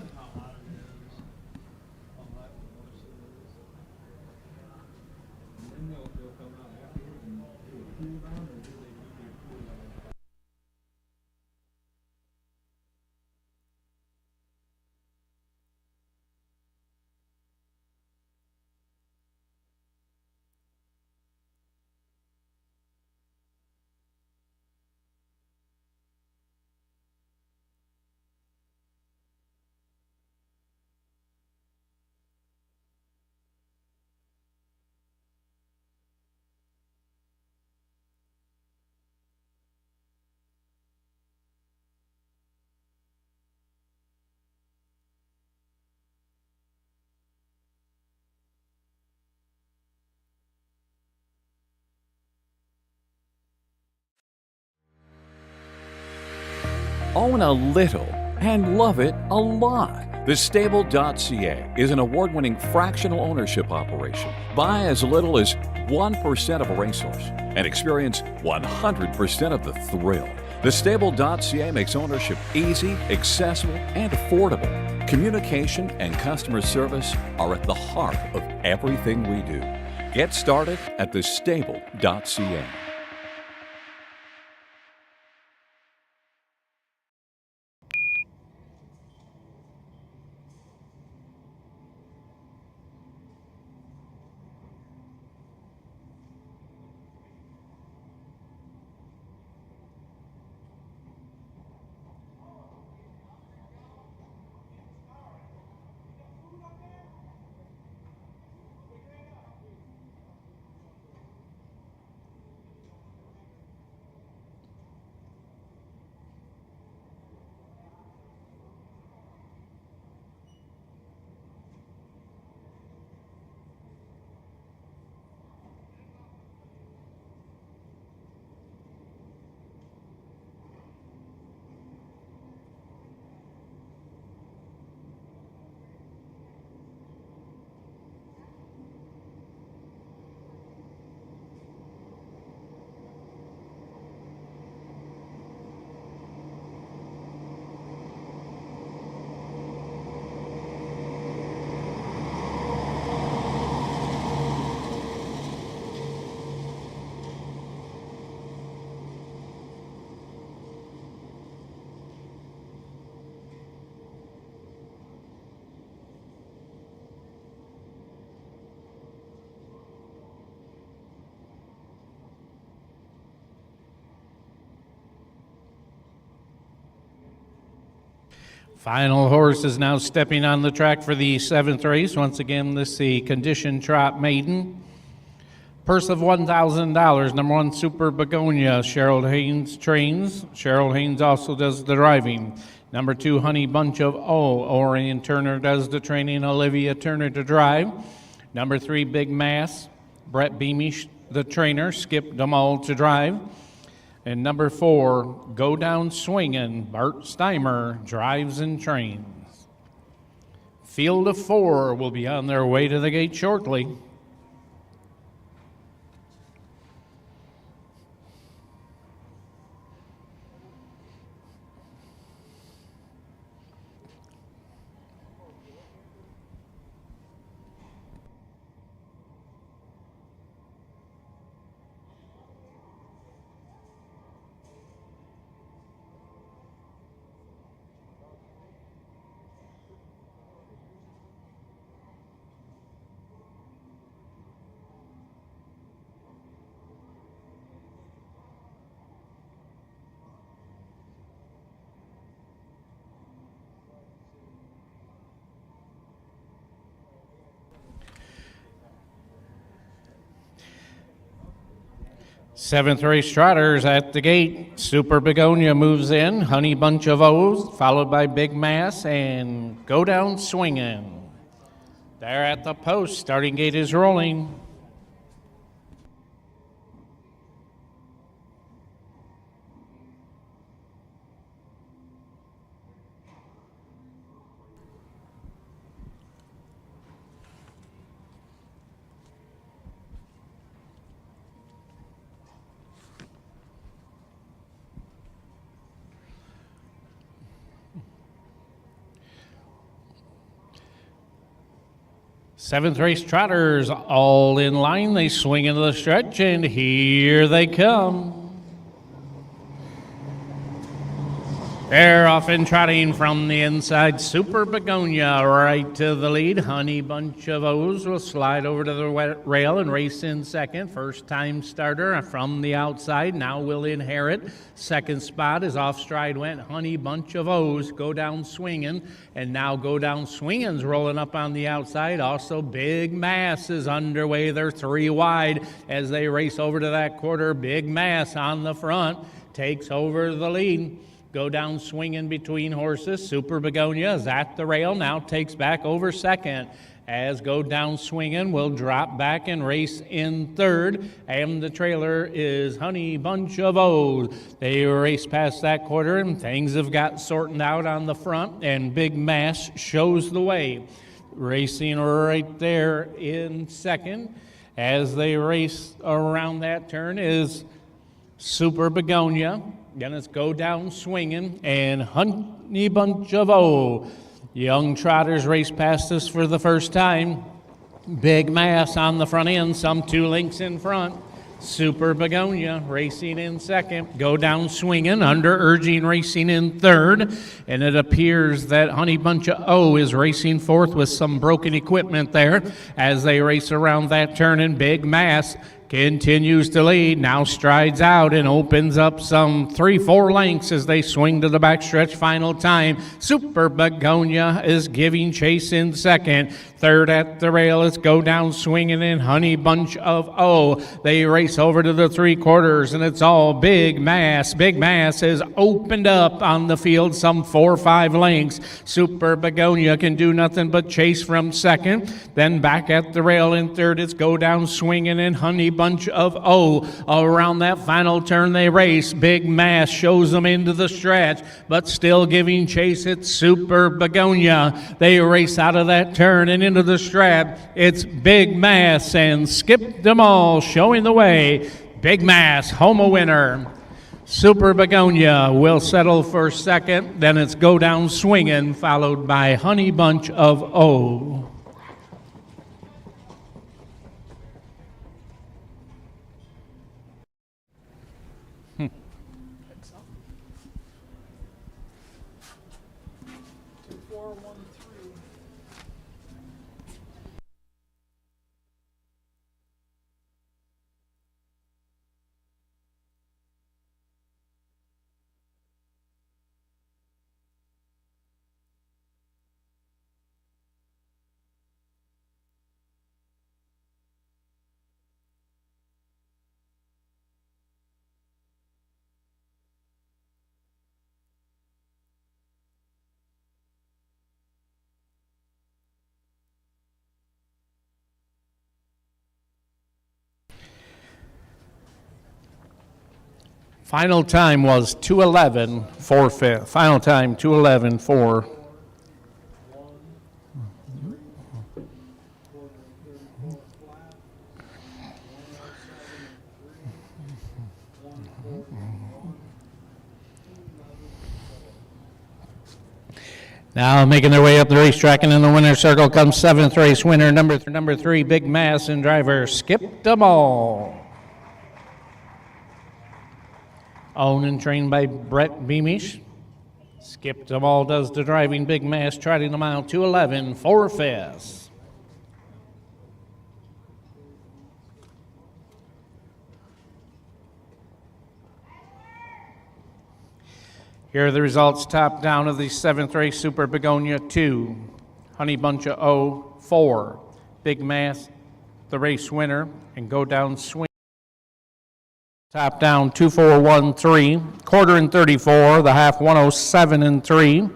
Own a little and love it a lot. TheStable.ca is an award-winning fractional ownership operation. Buy as little as 1% of a racehorse and experience 100% of the thrill. TheStable.ca makes ownership easy, accessible, and affordable. Communication and customer service are at the heart of everything we do. Get started at TheStable.ca. Final horse is now stepping on the track for the 7th race. Once again, this is the Condition Trot Maiden. Purse of $1,000. Number 1, Super Begonia. Cheryl Haynes trains. Cheryl Haynes also does the driving. Number 2, Honey Bunch of O. Orion Turner does the training. Olivia Turner to drive. Number 3, Big Mass. Brett Beamish, the trainer. Skip DeMol to drive. And number 4, Go Down Swingin', Bart Steimer drives and trains. Field of 4 will be on their way to the gate shortly. Seventh race trotters at the gate. Super Begonia moves in. Honey Bunch of O's, followed by Big Mass and Go Down Swingin'. There at the post, starting gate is rolling. Seventh race trotters all in line. They swing into the stretch, and here they come. They're off and trotting from the inside. Super Begonia right to the lead. Honey Bunch of O's will slide over to the rail and race in second. First time starter from the outside. Now will inherit. Second spot is off stride went Honey Bunch of O's. Go Down Swingin'. And now Go Down Swingin's rolling up on the outside. Also Big Mass is underway. They're 3 wide as they race over to that quarter. Big Mass on the front takes over the lead. Go Down Swingin' between horses. Super Begonia is at the rail, now takes back over second. As Go Down Swingin' will drop back and race in third. And the trailer is Honey Bunch of O's. They race past that quarter and things have got sorted out on the front, and Big Mass shows the way. Racing right there in second. As they race around that turn is Super Begonia. Then it's Go Down Swingin' and Honey Bunch of O. Young trotters race past us for the first time. Big Mass on the front end, some 2 lengths in front. Super Begonia racing in second. Go Down Swingin', under urging racing in third. And it appears that Honey Bunch of O is racing fourth with some broken equipment there as they race around that turn, and Big Mass continues to lead, now strides out and opens up some 3-4 lengths as they swing to the backstretch final time. Super Begonia is giving chase in second. Third at the rail is Go Down Swingin' and Honey Bunch of O. They race over to the 3/4 and it's all Big Mass. Big Mass has opened up on the field some 4 or 5 lengths. Super Begonia can do nothing but chase from second. Then back at the rail in third, it's Go Down Swingin' and Honey Bunch of O. Around that final turn they race. Big Mass shows them into the stretch, but still giving chase. It's Super Begonia. They race out of that turn and into the strap. It's Big Mass and Skip Them All showing the way. Big Mass, home a winner. Super Begonia will settle for second. Then it's Go Down Swingin', followed by Honey Bunch of O. Final time was 2:11.4 fifth. Final time 2:11.4. Now making their way up the racetrack, and in the winner's circle comes 7th race winner, number 3, Big Mass, and driver Skip Them All. Owned and trained by Brett Beamish. Skip Them All does the driving. Big Mass trotting them out 2:11.4 fifths. Here are the results top down of the 7th race. Super Begonia 2, Honey Bunch of O 4, Big Mass the race winner, and Go Down Swing. Top down 2413, quarter in 34, the half 107 and 3,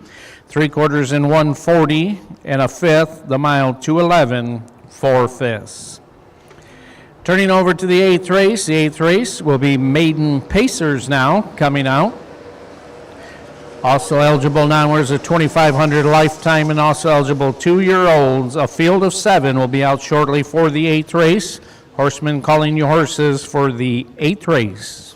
3/4 in 140, and a fifth, the mile 211, 4/5. Turning over to the eighth race. The eighth race will be Maiden Pacers now coming out. Also eligible now is a 2,500 lifetime and also eligible 2-year-olds. A field of 7 will be out shortly for the eighth race. Horsemen calling you horses for the eighth race.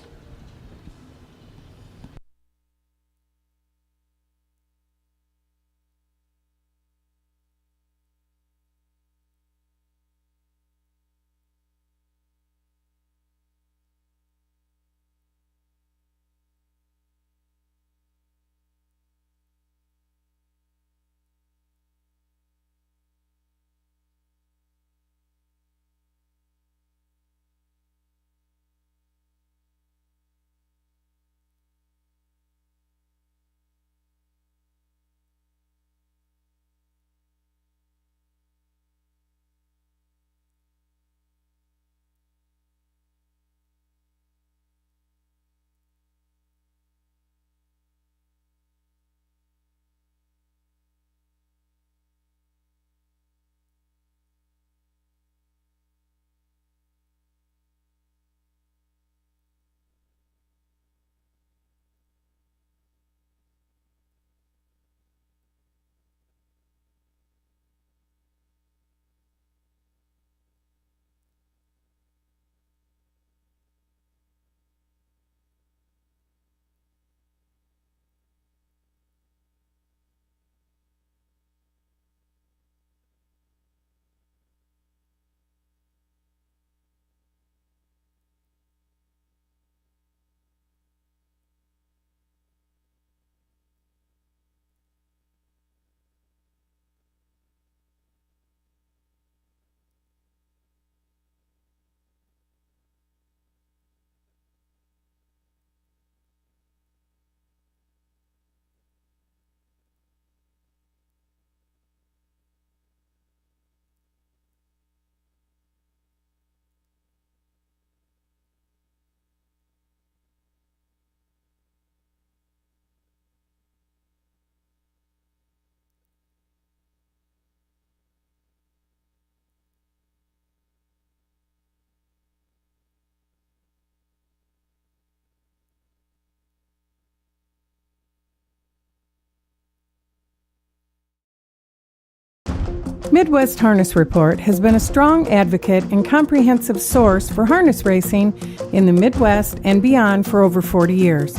Midwest Harness Report has been a strong advocate and comprehensive source for harness racing in the Midwest and beyond for over 40 years.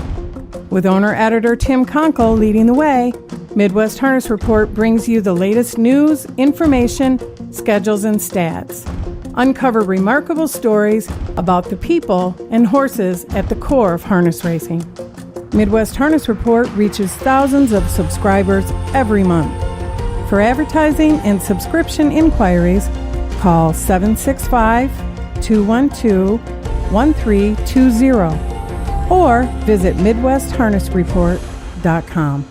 With owner-editor Tim Conkle leading the way, Midwest Harness Report brings you the latest news, information, schedules, and stats. Uncover remarkable stories about the people and horses at the core of harness racing. Midwest Harness Report reaches thousands of subscribers every month. For advertising and subscription inquiries, call 765-212-1320 or visit MidwestHarnessReport.com.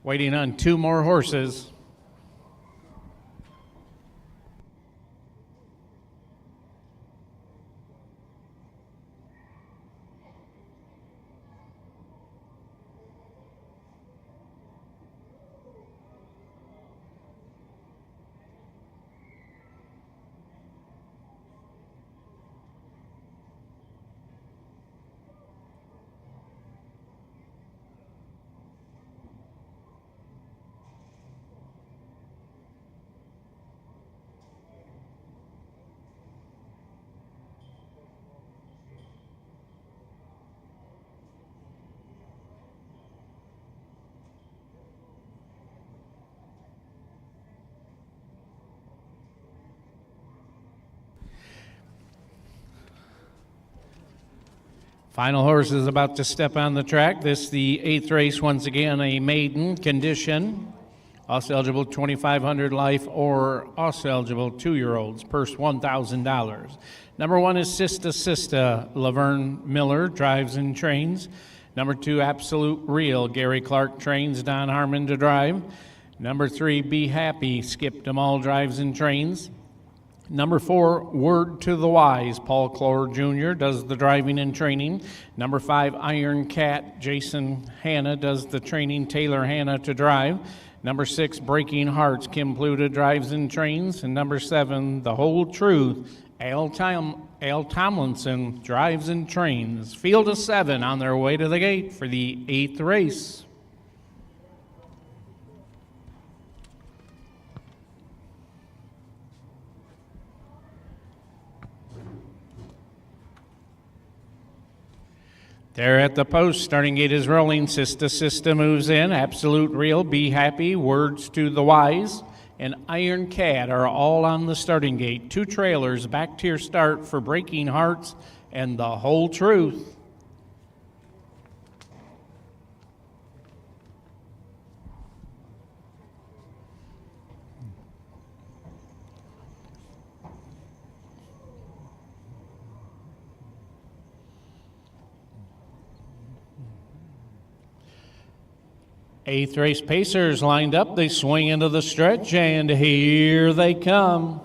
Waiting on 2 more horses. Final horse is about to step on the track. This the 8th race, once again a maiden condition. Also eligible 2,500 life or also eligible 2-year-olds. Purse $1,000. Number 1 is Sista Sista. Laverne Miller drives and trains. Number 2, Absolute Real. Gary Clark trains. Don Harmon to drive. Number 3, Be Happy. Skip Demal drives and trains. Number 4, Word to the Wise. Paul Clore Jr. does the driving and training. Number 5, Iron Cat. Jason Hanna does the training. Taylor Hanna to drive. Number 6, Breaking Hearts. Kim Pluta drives and trains. And number 7, The Whole Truth. Al Tomlinson drives and trains. Field of 7 on their way to the gate for the 8th race. There at the post, starting gate is rolling. Sista Sista moves in. Absolute Real, Be Happy, Words to the Wise, and Iron Cat are all on the starting gate. 2 trailers back to your start for Breaking Hearts and The Whole Truth. Eighth race pacers lined up. They swing into the stretch, and here they come.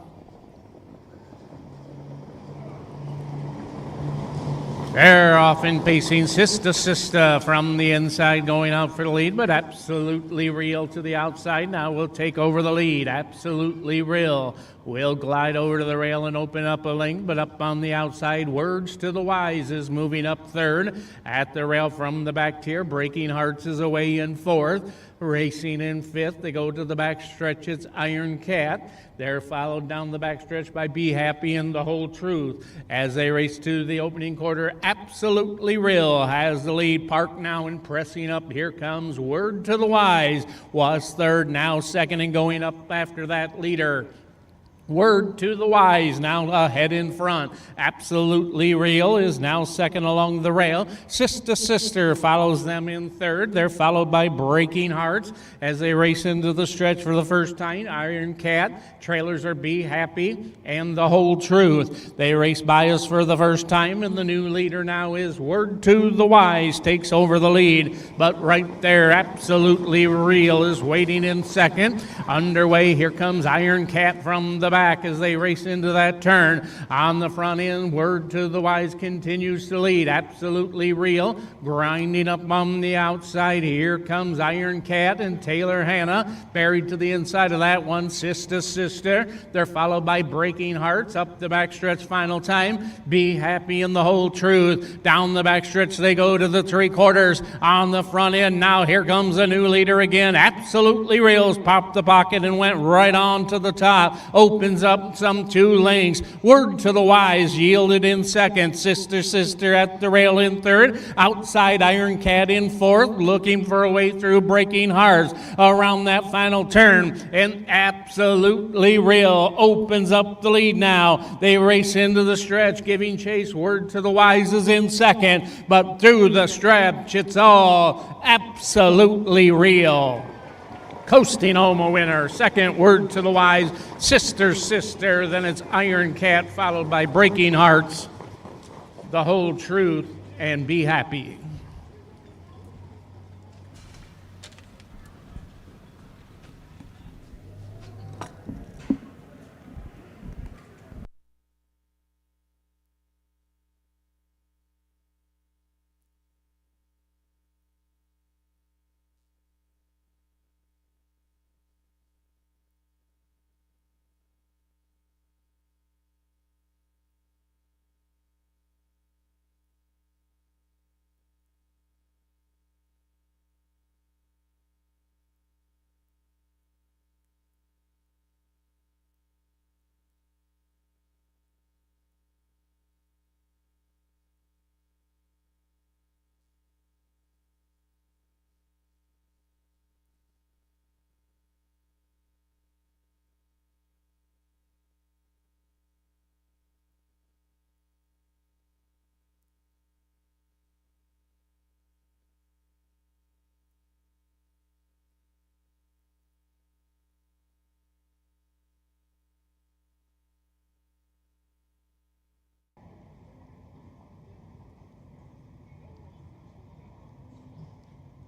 They're off and pacing. Sista Sista from the inside going out for the lead, but Absolutely Real to the outside. Now will take over the lead. Absolutely Real will glide over to the rail and open up a link, but up on the outside, Words to the Wise is moving up 3rd. At the rail from the back tier, Breaking Hearts is away in 4th. Racing in 5th, they go to the back stretch, it's Iron Cat. They're followed down the back stretch by Be Happy and The Whole Truth. As they race to the opening quarter, Absolutely Real has the lead. Park now and pressing up. Here comes Word to the Wise. Was 3rd, now 2nd, and going up after that leader. Word to the Wise now ahead in front. Absolutely Real is now 2nd along the rail. Sista Sister follows them in 3rd. They're followed by Breaking Hearts as they race into the stretch for the first time. Iron Cat, trailers are Be Happy and The Whole Truth. They race by us for the first time, and the new leader now is Word to the Wise, takes over the lead. But right there, Absolutely Real is waiting in 2nd. Underway, here comes Iron Cat from the back as they race into that turn. On the front end, Word to the Wise continues to lead. Absolutely Real grinding up on the outside. Here comes Iron Cat and Taylor Hanna. Buried to the inside of that one, Sista Sister. They're followed by Breaking Hearts. Up the backstretch final time, Be Happy and The Whole Truth. Down the backstretch they go to the 3/4. On the front end now, here comes a new leader again. Absolutely Real's popped the pocket and went right on to the top. Opens up some 2 lengths. Word to the Wise yielded in 2nd. Sista Sister at the rail in 3rd. Outside, Iron Cat in 4th, looking for a way through Breaking Hearts around that final turn. And Absolutely Real opens up the lead now. They race into the stretch, giving chase. Word to the Wise is in 2nd, but through the stretch, it's all Absolutely Real. Coasting home a winner. 2nd, Word to the Wise. Sista Sister. Then it's Iron Cat, followed by Breaking Hearts, The Whole Truth, and Be Happy.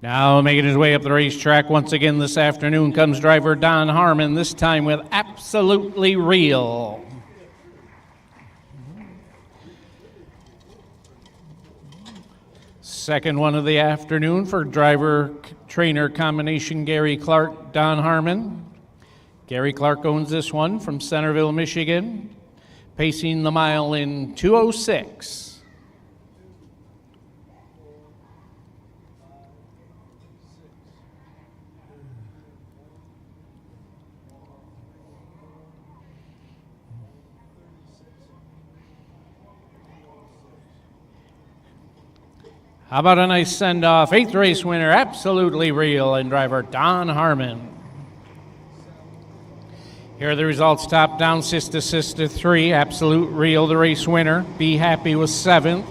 Now making his way up the racetrack once again this afternoon comes driver Don Harmon, this time with Absolutely Real. Second one of the afternoon for driver-trainer combination Gary Clark, Don Harmon. Gary Clark owns this one from Centerville, Michigan, pacing the mile in 2:06. How about a nice send-off? 8th race winner, Absolutely Real, and driver Don Harmon. Here are the results, top down, Sister Sister 3, Absolute Real, the race winner. Be Happy was 7th,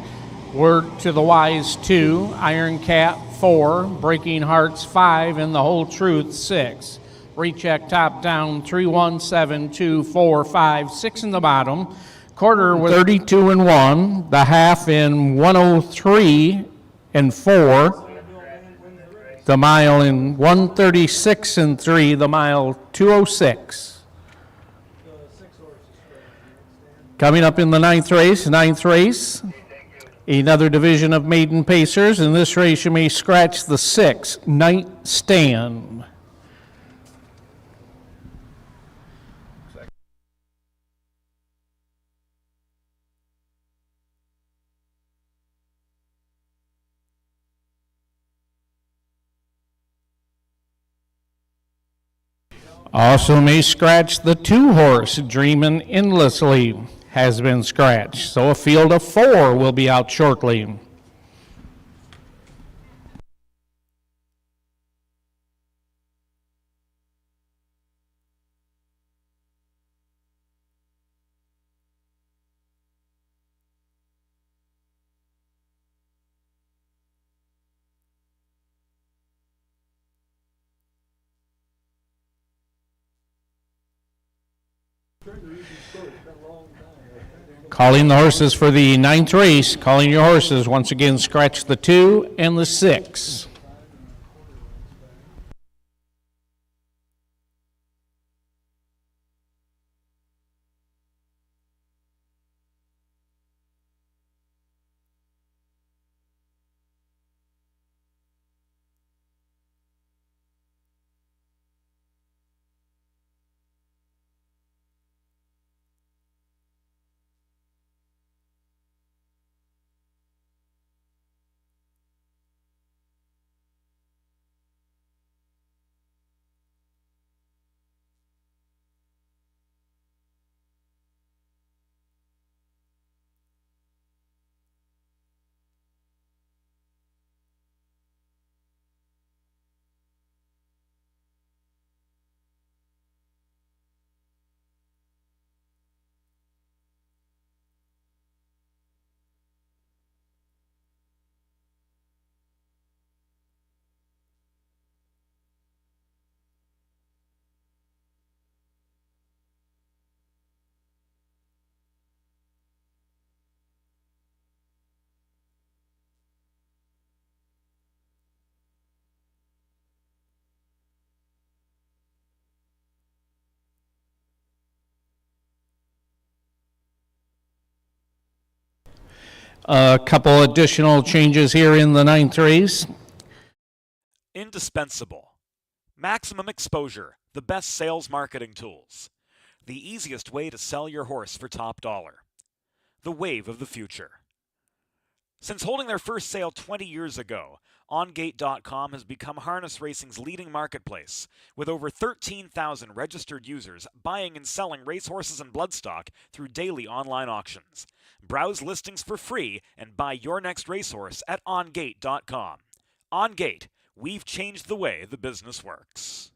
Word to the Wise 2, Iron Cat 4, Breaking Hearts 5, and The Whole Truth 6. Recheck top down, 3, 1, 7, 2, 4, 5, 6 in the bottom. Quarter with 32 and 1, the half in 103 and 4, the mile in 136 and 3, the mile 206. Coming up in the ninth race, another division of maiden pacers. In this race, you may scratch the 6, Night Stand. Also may scratch the 2-horse, Dreamin' Endlessly, has been scratched. So a field of 4 will be out shortly. Calling the horses for the ninth race. Calling your horses. Once again, scratch the 2 and the 6. A couple additional changes here in the ninth race. Indispensable. Maximum exposure, the best sales marketing tools. The easiest way to sell your horse for top dollar. The wave of the future. Since holding their first sale 20 years ago, OnGate.com has become harness racing's leading marketplace, with over 13,000 registered users buying and selling racehorses and bloodstock through daily online auctions. Browse listings for free and buy your next racehorse at OnGate.com. OnGate, we've changed the way the business works.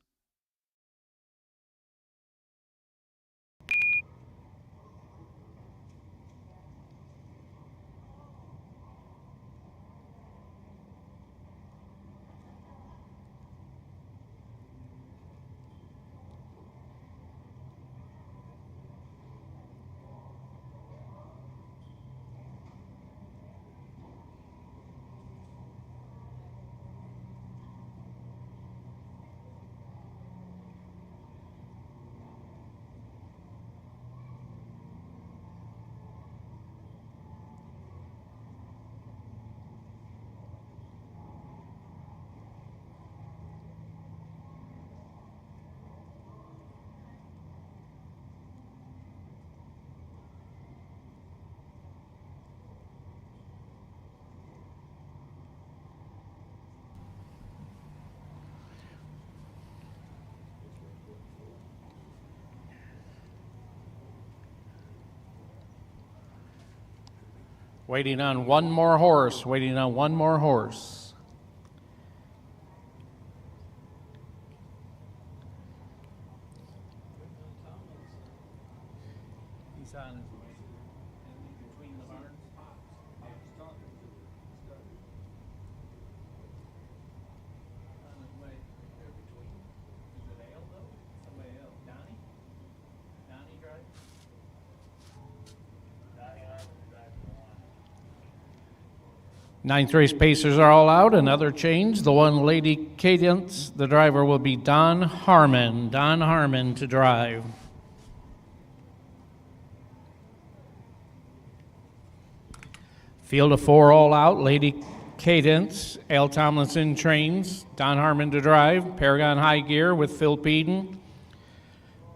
Waiting on one more horse, waiting on one more horse. He's on his way. In between the barns. On his way. There between. Is it Ale though? Somebody else. Donnie? Donnie drive? Ninth race pacers are all out. Another change. The one Lady Cadence, the driver will be Don Harmon. Don Harmon to drive. Field of 4 all out. Lady Cadence, Al Tomlinson trains. Don Harmon to drive. Paragon High Gear with Phil Peden.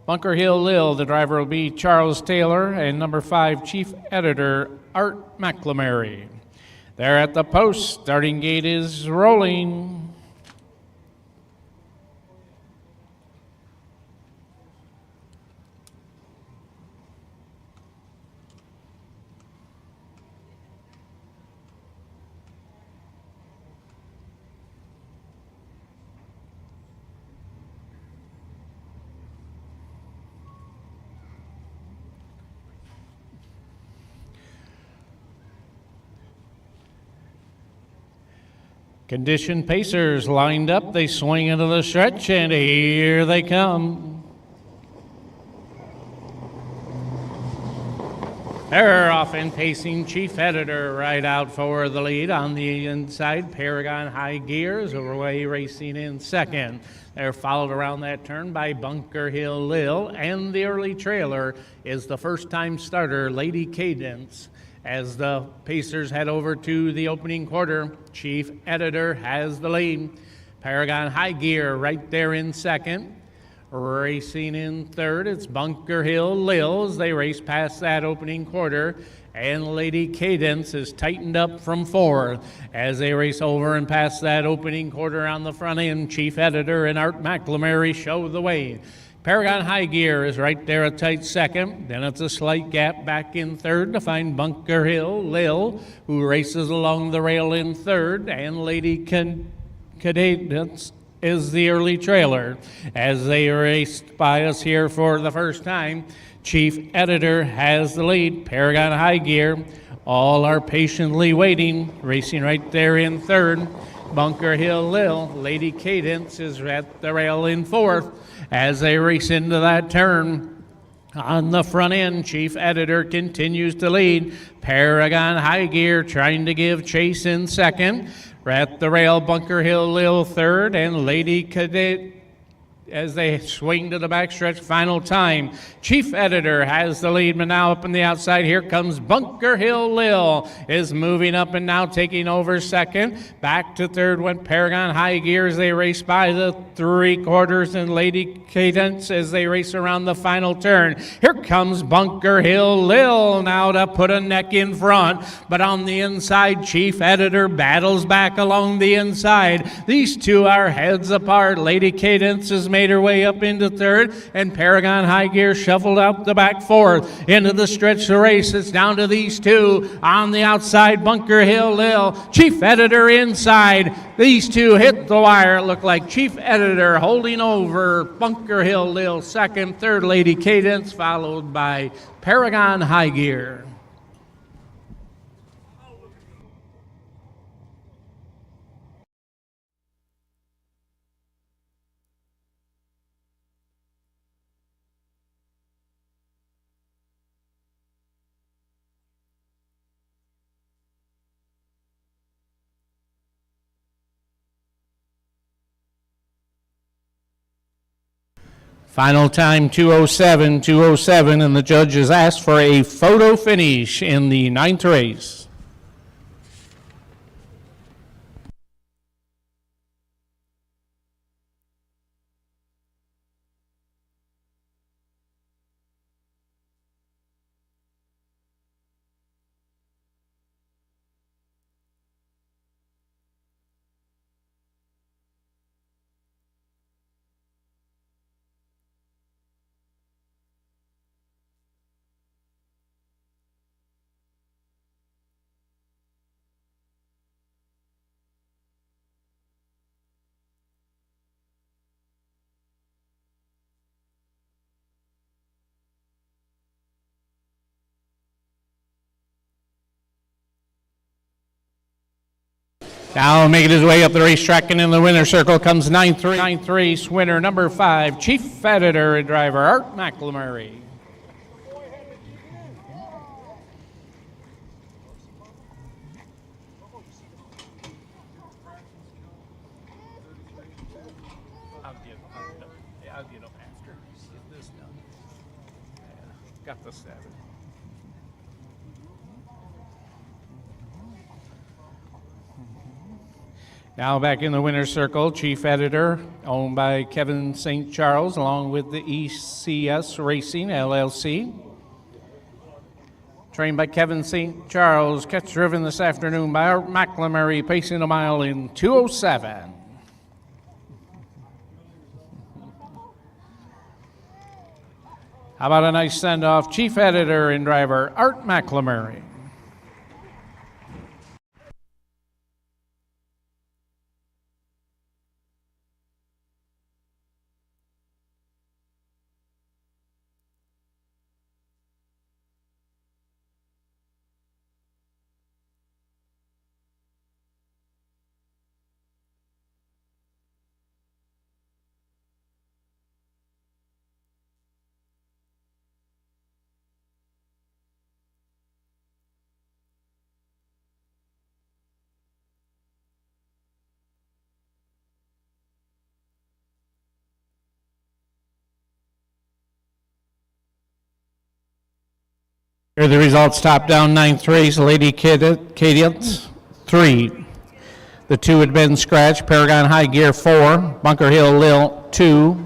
Bunker Hill Lil, the driver will be Charles Taylor. And number 5, Chief Editor Art McLamary. They're at the post. Starting gate is rolling. Condition pacers lined up. They swing into the stretch, and here they come. They're off and pacing. Chief Editor right out for the lead. On the inside, Paragon High Gears away racing in second. They're followed around that turn by Bunker Hill Lil, and the early trailer is the first-time starter, Lady Cadence. As the pacers head over to the opening quarter, Chief Editor has the lead. Paragon High Gear right there in second. Racing in third, it's Bunker Hill Lil as they race past that opening quarter. And Lady Cadence is tightened up from fourth. As they race over and past that opening quarter on the front end, Chief Editor and Art McLamary show the way. Paragon High Gear is right there a tight second. Then it's a slight gap back in third to find Bunker Hill Lil, who races along the rail in third. And Lady Cadence is the early trailer. As they raced by us here for the first time, Chief Editor has the lead. Paragon High Gear, all are patiently waiting, racing right there in third. Bunker Hill Lil, Lady Cadence is at the rail in fourth. As they race into that turn, on the front end, Chief Editor continues to lead. Paragon High Gear trying to give chase in second. At the rail, Bunker Hill Lil third, and Lady Cadence as they swing to the backstretch final time. Chief Editor has the lead, but now up on the outside, here comes Bunker Hill Lil, is moving up and now taking over second. Back to third went Paragon High Gear as they race by the three quarters, and Lady Cadence as they race around the final turn. Here comes Bunker Hill Lil now to put a neck in front, but on the inside, Chief Editor battles back along the inside. These two are heads apart. Lady Cadence has made her way up into third, and Paragon High Gear shuffled out the back fourth. Into the stretch of the race, it's down to these two. On the outside, Bunker Hill Lil, Chief Editor inside. These two hit the wire. It looked like Chief Editor holding over Bunker Hill Lil second, third Lady Cadence, followed by Paragon High Gear. Final time 2:07, and the judges asked for a photo finish in the ninth race. Now making his way up the racetrack and in the winner's circle comes ninth race winner, number 5, Chief Editor and driver Art McLemurray. I'll get up after. Get this done. Yeah, got the 7. Now back in the winner's circle, Chief Editor, owned by Kevin St. Charles, along with the ECS Racing, LLC. Trained by Kevin St. Charles, catch driven this afternoon by Art McLemurray, pacing a mile in 2:07. How about a nice send-off, Chief Editor and driver Art McLemurray. Here are the results. Top down, 9th race, Lady Cadence, 3. The 2 had been scratched. Paragon High Gear, 4. Bunker Hill Lil, 2.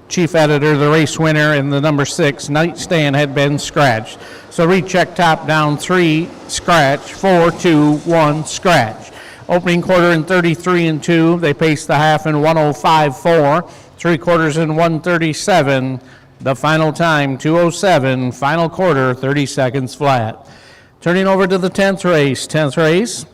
Chief Editor, the race winner, and the number 6, Nightstand, had been scratched. So recheck top down, 3, scratch, 4, 2, 1, scratch. Opening quarter in 33 and 2. They paced the half in 105.4. 3 quarters in 137. The final time, 2:07, final quarter, 30 seconds flat. Turning over to the 10th race. 10th race,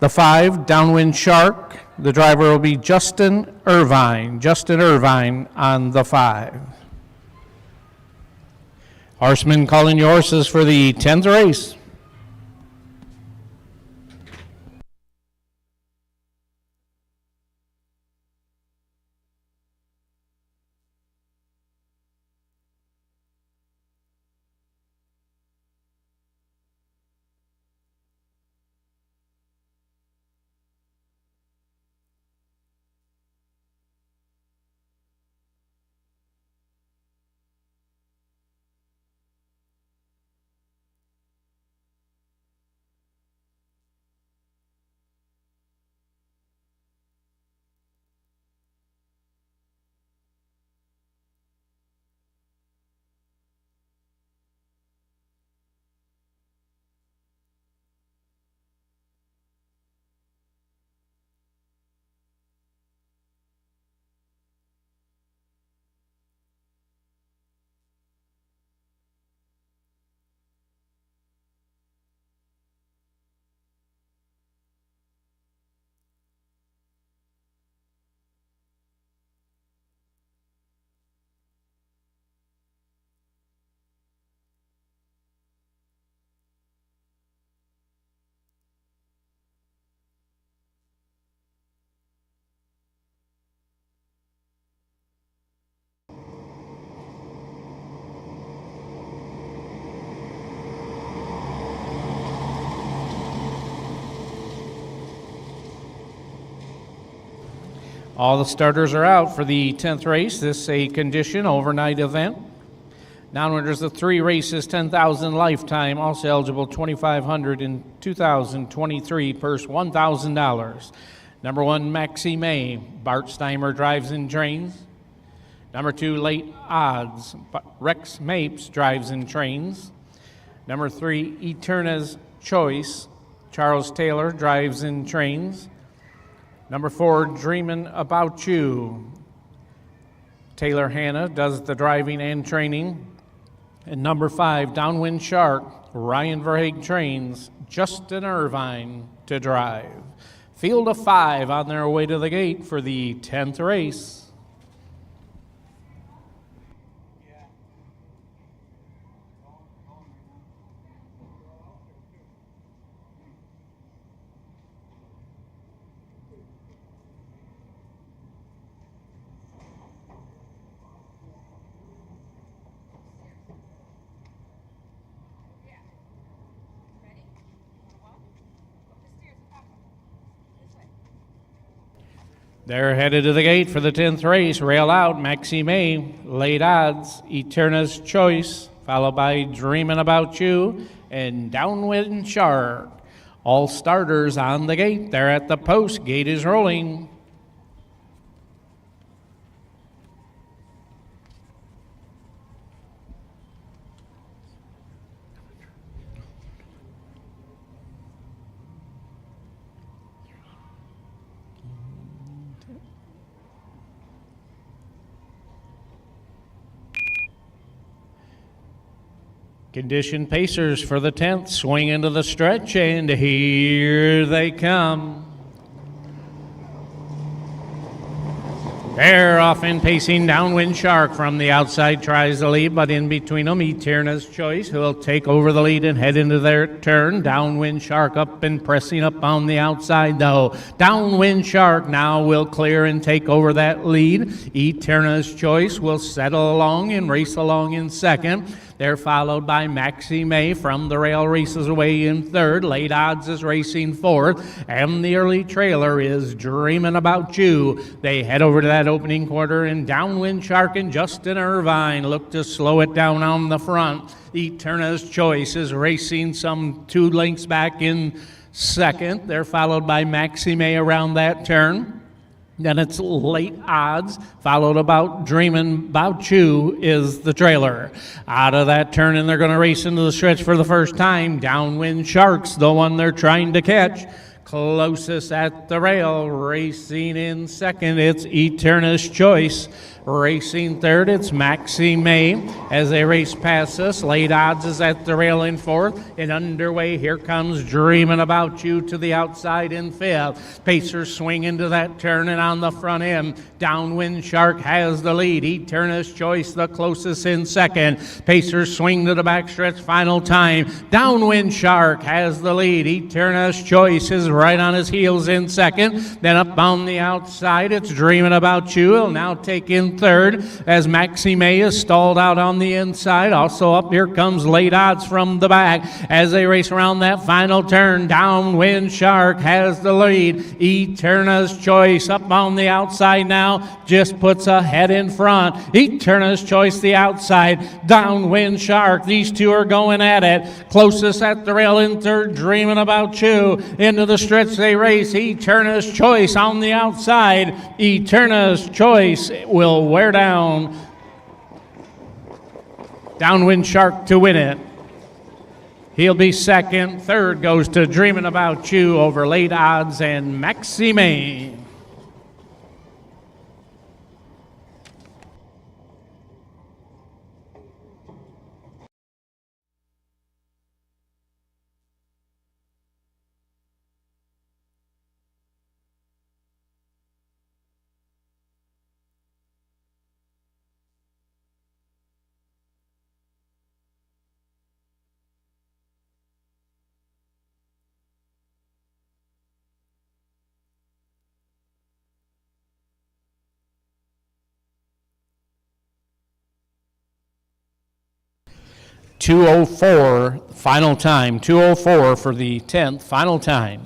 the 5, Downwind Shark. The driver will be Justin Irvine. Justin Irvine on the 5. Horsemen calling your horses for the 10th race. All the starters are out for the 10th race. This is a condition overnight event. Non-winners of 3 races, $10,000 lifetime, also eligible $2,500 in 2023, purse $1,000. Number 1, Maxi May, Bart Steimer drives and trains. Number 2, Late Odds, Rex Mapes drives and trains. Number 3, Eterna's Choice, Charles Taylor drives and trains. Number 4, Dreamin' About You, Taylor Hanna does the driving and training. And number 5, Downwind Shark, Ryan Verhaeg trains, Justin Irvine to drive. Field of 5 on their way to the gate for the 10th race. They're headed to the gate for the 10th race. Rail out, Maxi May, late odds, Eterna's Choice, followed by Dreamin' About You and Downwind Shark. All starters on the gate. They're at the post. Gate is rolling. Condition pacers for the 10th swing into the stretch, and here they come. They're off and pacing. Downwind Shark from the outside tries the lead, but in between them, Eterna's Choice, who will take over the lead and head into their turn. Downwind Shark up and pressing up on the outside, though. Downwind Shark now will clear and take over that lead. Eterna's Choice will settle along and race along in second. They're followed by Maxi May from the rail, races away in third. Late odds is racing fourth, and the early trailer is Dreamin' About You. They head over to that opening quarter, and Downwind Shark and Justin Irvine look to slow it down on the front. Eterna's Choice is racing some 2 lengths back in second. They're followed by Maxi May around that turn. Then it's late odds, followed about Dreamin' About You is the trailer. Out of that turn, and they're going to race into the stretch for the first time. Downwind Shark's the one they're trying to catch. Closest at the rail, racing in second, it's Eterna's Choice. Racing third, it's Maxi May. As they race past us, late odds is at the rail in fourth. And underway, here comes Dreamin' About You to the outside in fifth. Pacers swing into that turn, and on the front end, Downwind Shark has the lead. Eterna's Choice the closest in second. Pacers swing to the backstretch final time. Downwind Shark has the lead. Eterna's Choice is right on his heels in second. Then up on the outside, it's Dreamin' About You. He'll now take in third as Maxi May is stalled out on the inside. Also up here comes late odds from the back as they race around that final turn. Downwind Shark has the lead. Eterna's Choice up on the outside now, just puts a head in front. Eterna's Choice the outside. Downwind Shark, these two are going at it. Closest at the rail in third, Dreamin' About You. Into the stretch they race. Eterna's Choice on the outside. Eterna's Choice will wear down Downwind Shark to win it. He'll be second. Third goes to Dreamin' About You over late odds and Maxi May. .204 final time. 204 for the 10th final time.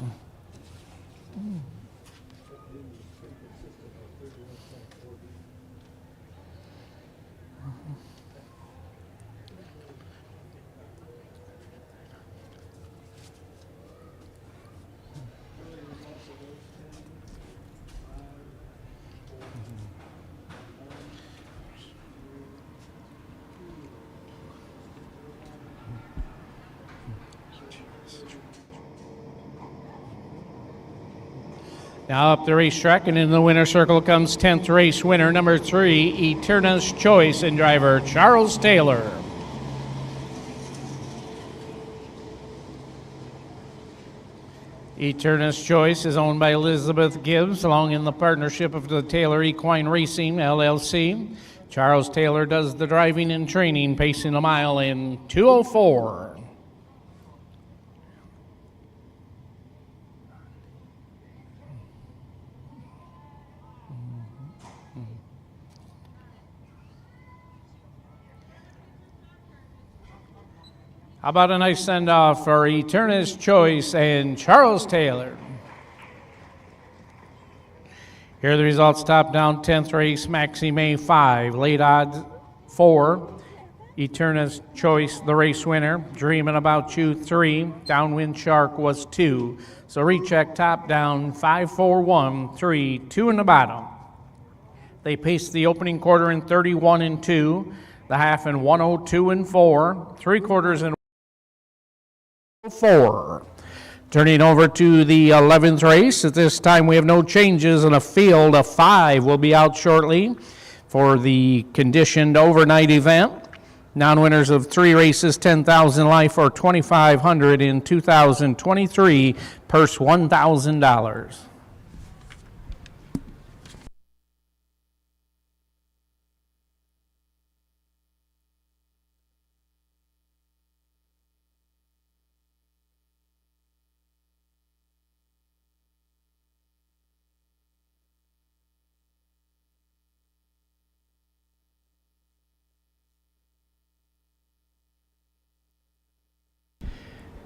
Now up the racetrack, and in the winner's circle comes 10th race winner, number 3, Eterna's Choice, and driver Charles Taylor. Eterna's Choice is owned by Elizabeth Gibbs, along in the partnership of the Taylor Equine Racing, LLC. Charles Taylor does the driving and training, pacing a mile in 2:04. How about a nice send-off for Eterna's Choice and Charles Taylor? Here are the results. Top down, 10th race, Maxi May 5. Late odds, 4. Eterna's Choice, the race winner. Dreamin' About You, 3. Downwind Shark was 2. So recheck top down, 5, 4, 1, 3, 2 in the bottom. They paced the opening quarter in 31 and 2, the half in 102 and 4, 3/4 in 4. Turning over to the 11th race. At this time, we have no changes, and a field of 5 will be out shortly for the conditioned overnight event. Non-winners of 3 races, 10,000 life or 2,500 in 2023, purse $1,000.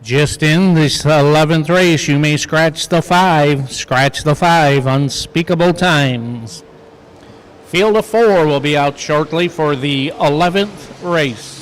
Just in this 11th race, you may scratch the 5, unspeakable times. Field of 4 will be out shortly for the 11th race.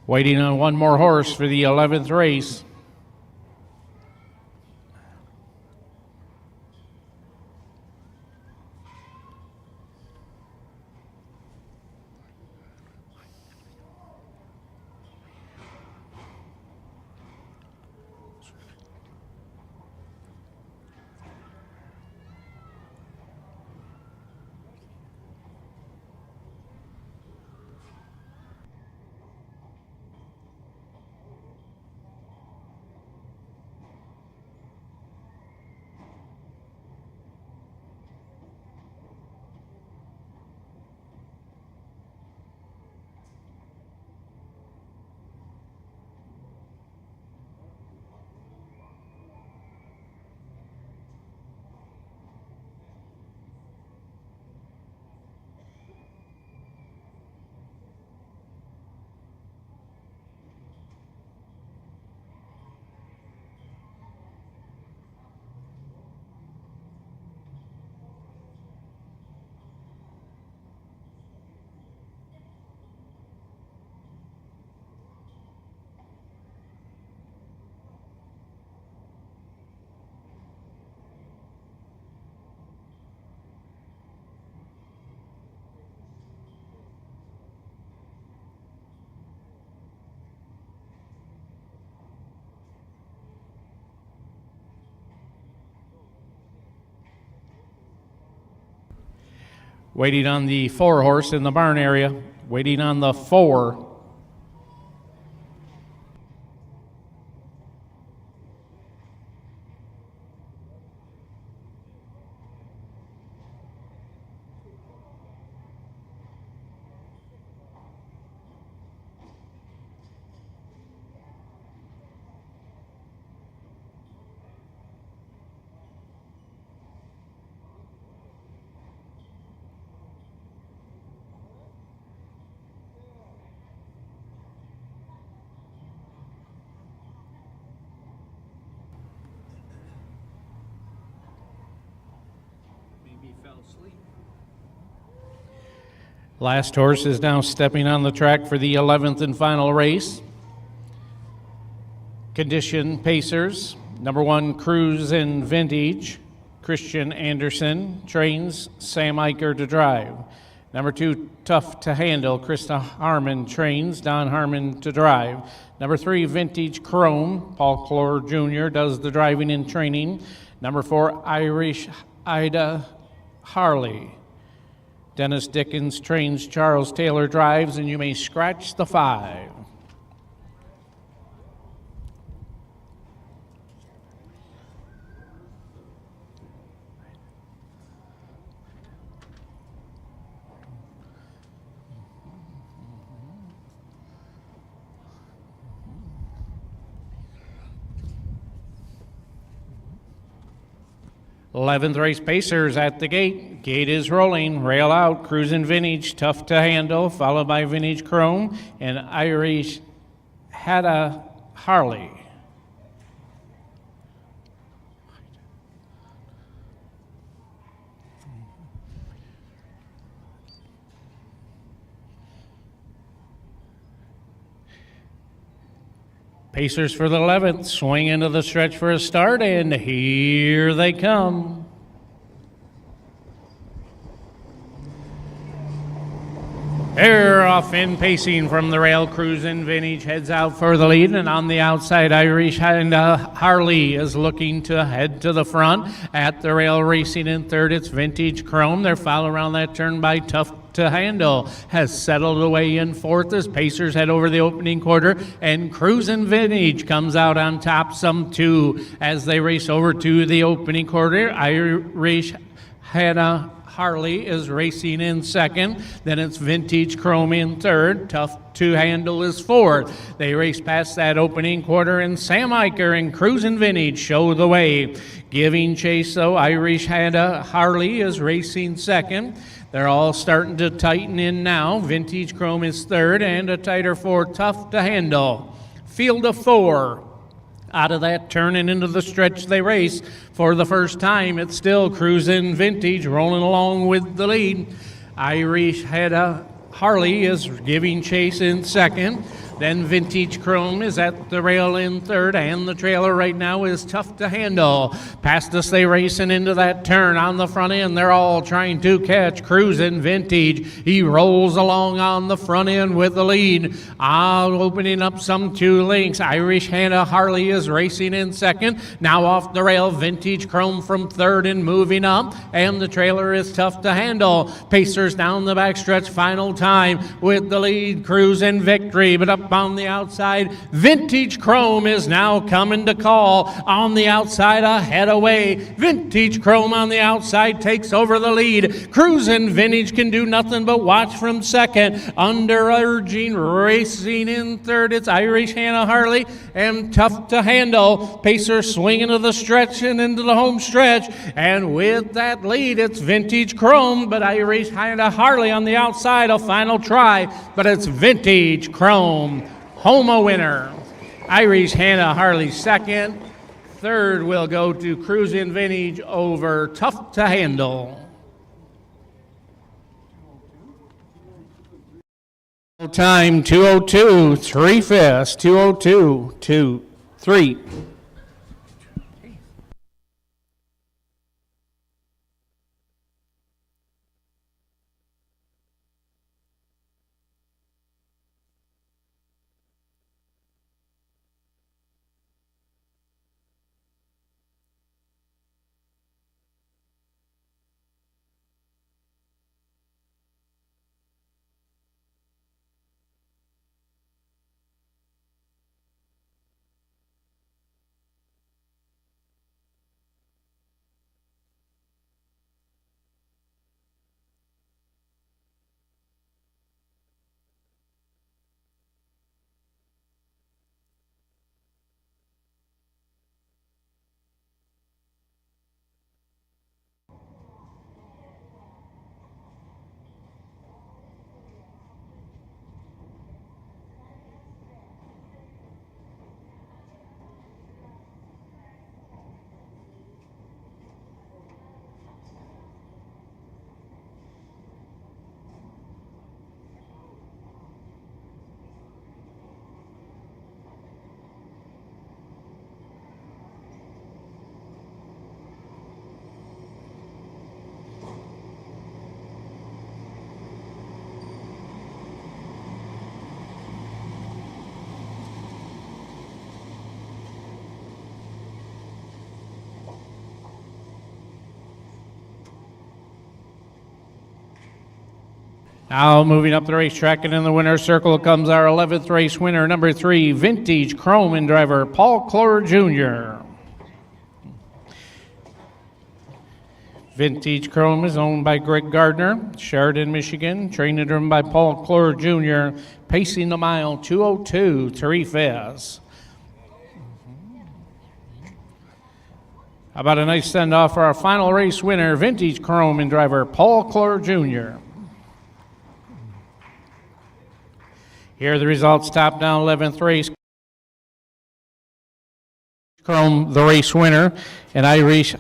Waiting on one more horse for the 11th race. Waiting on the 4 horse in the barn area. Waiting on the 4. Last horse is now stepping on the track for the 11th and final race. Condition Pacers, number 1, Cruise and Vintage. Christian Anderson trains Sam Eicher to drive. Number 2, Tough to Handle. Krista Harmon trains Don Harmon to drive. Number 3, Vintage Chrome. Paul Clore Jr. does the driving and training. Number 4, Irish Ida Harley. Dennis Dickens trains, Charles Taylor drives, and you may scratch the 5. Eleventh race Pacers at the gate. Gate is rolling. Rail out. Cruising Vintage. Tough to Handle. Followed by Vintage Chrome and Irish Hada Harley. Pacers for the 11th, swing into the stretch for a start, and here they come. They're off in pacing from the rail. Cruising Vintage heads out for the lead, and on the outside, Irish and Harley is looking to head to the front. At the rail, racing in third, it's Vintage Chrome. They're followed around that turn by Tough to Handle. Has settled away in fourth as Pacers head over the opening quarter, and Cruising Vintage comes out on top some 2 as they race over to the opening quarter. Irish Hannah Harley is racing in second. Then it's Vintage Chrome in third. Tough to Handle is fourth. They race past that opening quarter, and Sam Eicher and Cruising Vintage show the way. Giving chase, though, Irish Hannah Harley is racing second. They're all starting to tighten in now. Vintage Chrome is third, and a tighter 4, Tough to Handle. Field of 4. Out of that turn and into the stretch they race. For the first time, it's still Cruising Vintage rolling along with the lead. Irish Hannah Harley is giving chase in second. Then Vintage Chrome is at the rail in third, and the trailer right now is Tough to Handle. Past us, they racing into that turn on the front end. They're all trying to catch Cruising Vintage. He rolls along on the front end with the lead. Opening up some 2 lengths. Irish Hannah Harley is racing in second. Now off the rail, Vintage Chrome from third and moving up, and the trailer is Tough to Handle. Pacers down the backstretch, final time with the lead. Cruising Victory, but up on the outside, Vintage Chrome is now coming to call. On the outside, a head away. Vintage Chrome on the outside takes over the lead. Cruising Vintage can do nothing but watch from second. Under urging, racing in third, it's Irish Hannah Harley and Tough to Handle. Pacers swinging to the stretch and into the home stretch, and with that lead, it's Vintage Chrome, but Irish Hannah Harley on the outside, a final try, but it's Vintage Chrome. Homa winner. Irish Hannah Harley second. Third will go to Cruising Vintage over Tough to Handle. Time 2:02, 3/5, 2:02, 2-3. Now moving up the racetrack and in the winner's circle comes our 11th race winner, number 3, Vintage Chrome, and driver Paul Clore Jr. Vintage Chrome is owned by Greg Gardner, Sheridan, Michigan, trained and driven by Paul Clore Jr., pacing the mile 2:02, 3 fifths. How about a nice send-off for our final race winner, Vintage Chrome, and driver Paul Clore Jr. Here are the results, top down 11th race. Chrome, the race winner, and Irish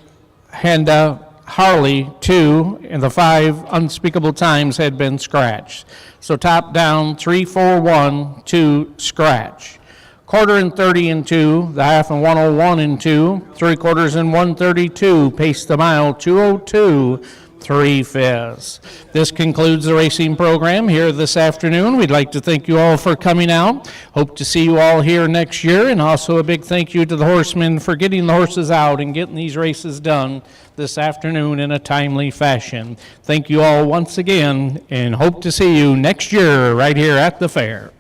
Handa Harley, 2, and the 5 unspeakable times had been scratched. So top down, 3, 4, 1, 2, scratch. Quarter and 30 and 2, the half and 101 and 2, 3/4 and 132, pace the mile 2:02, 3 fifths. This concludes the racing program here this afternoon. We'd like to thank you all for coming out. Hope to see you all here next year, and also a big thank you to the horsemen for getting the horses out and getting these races done this afternoon in a timely fashion. Thank you all once again, and hope to see you next year right here at the fair.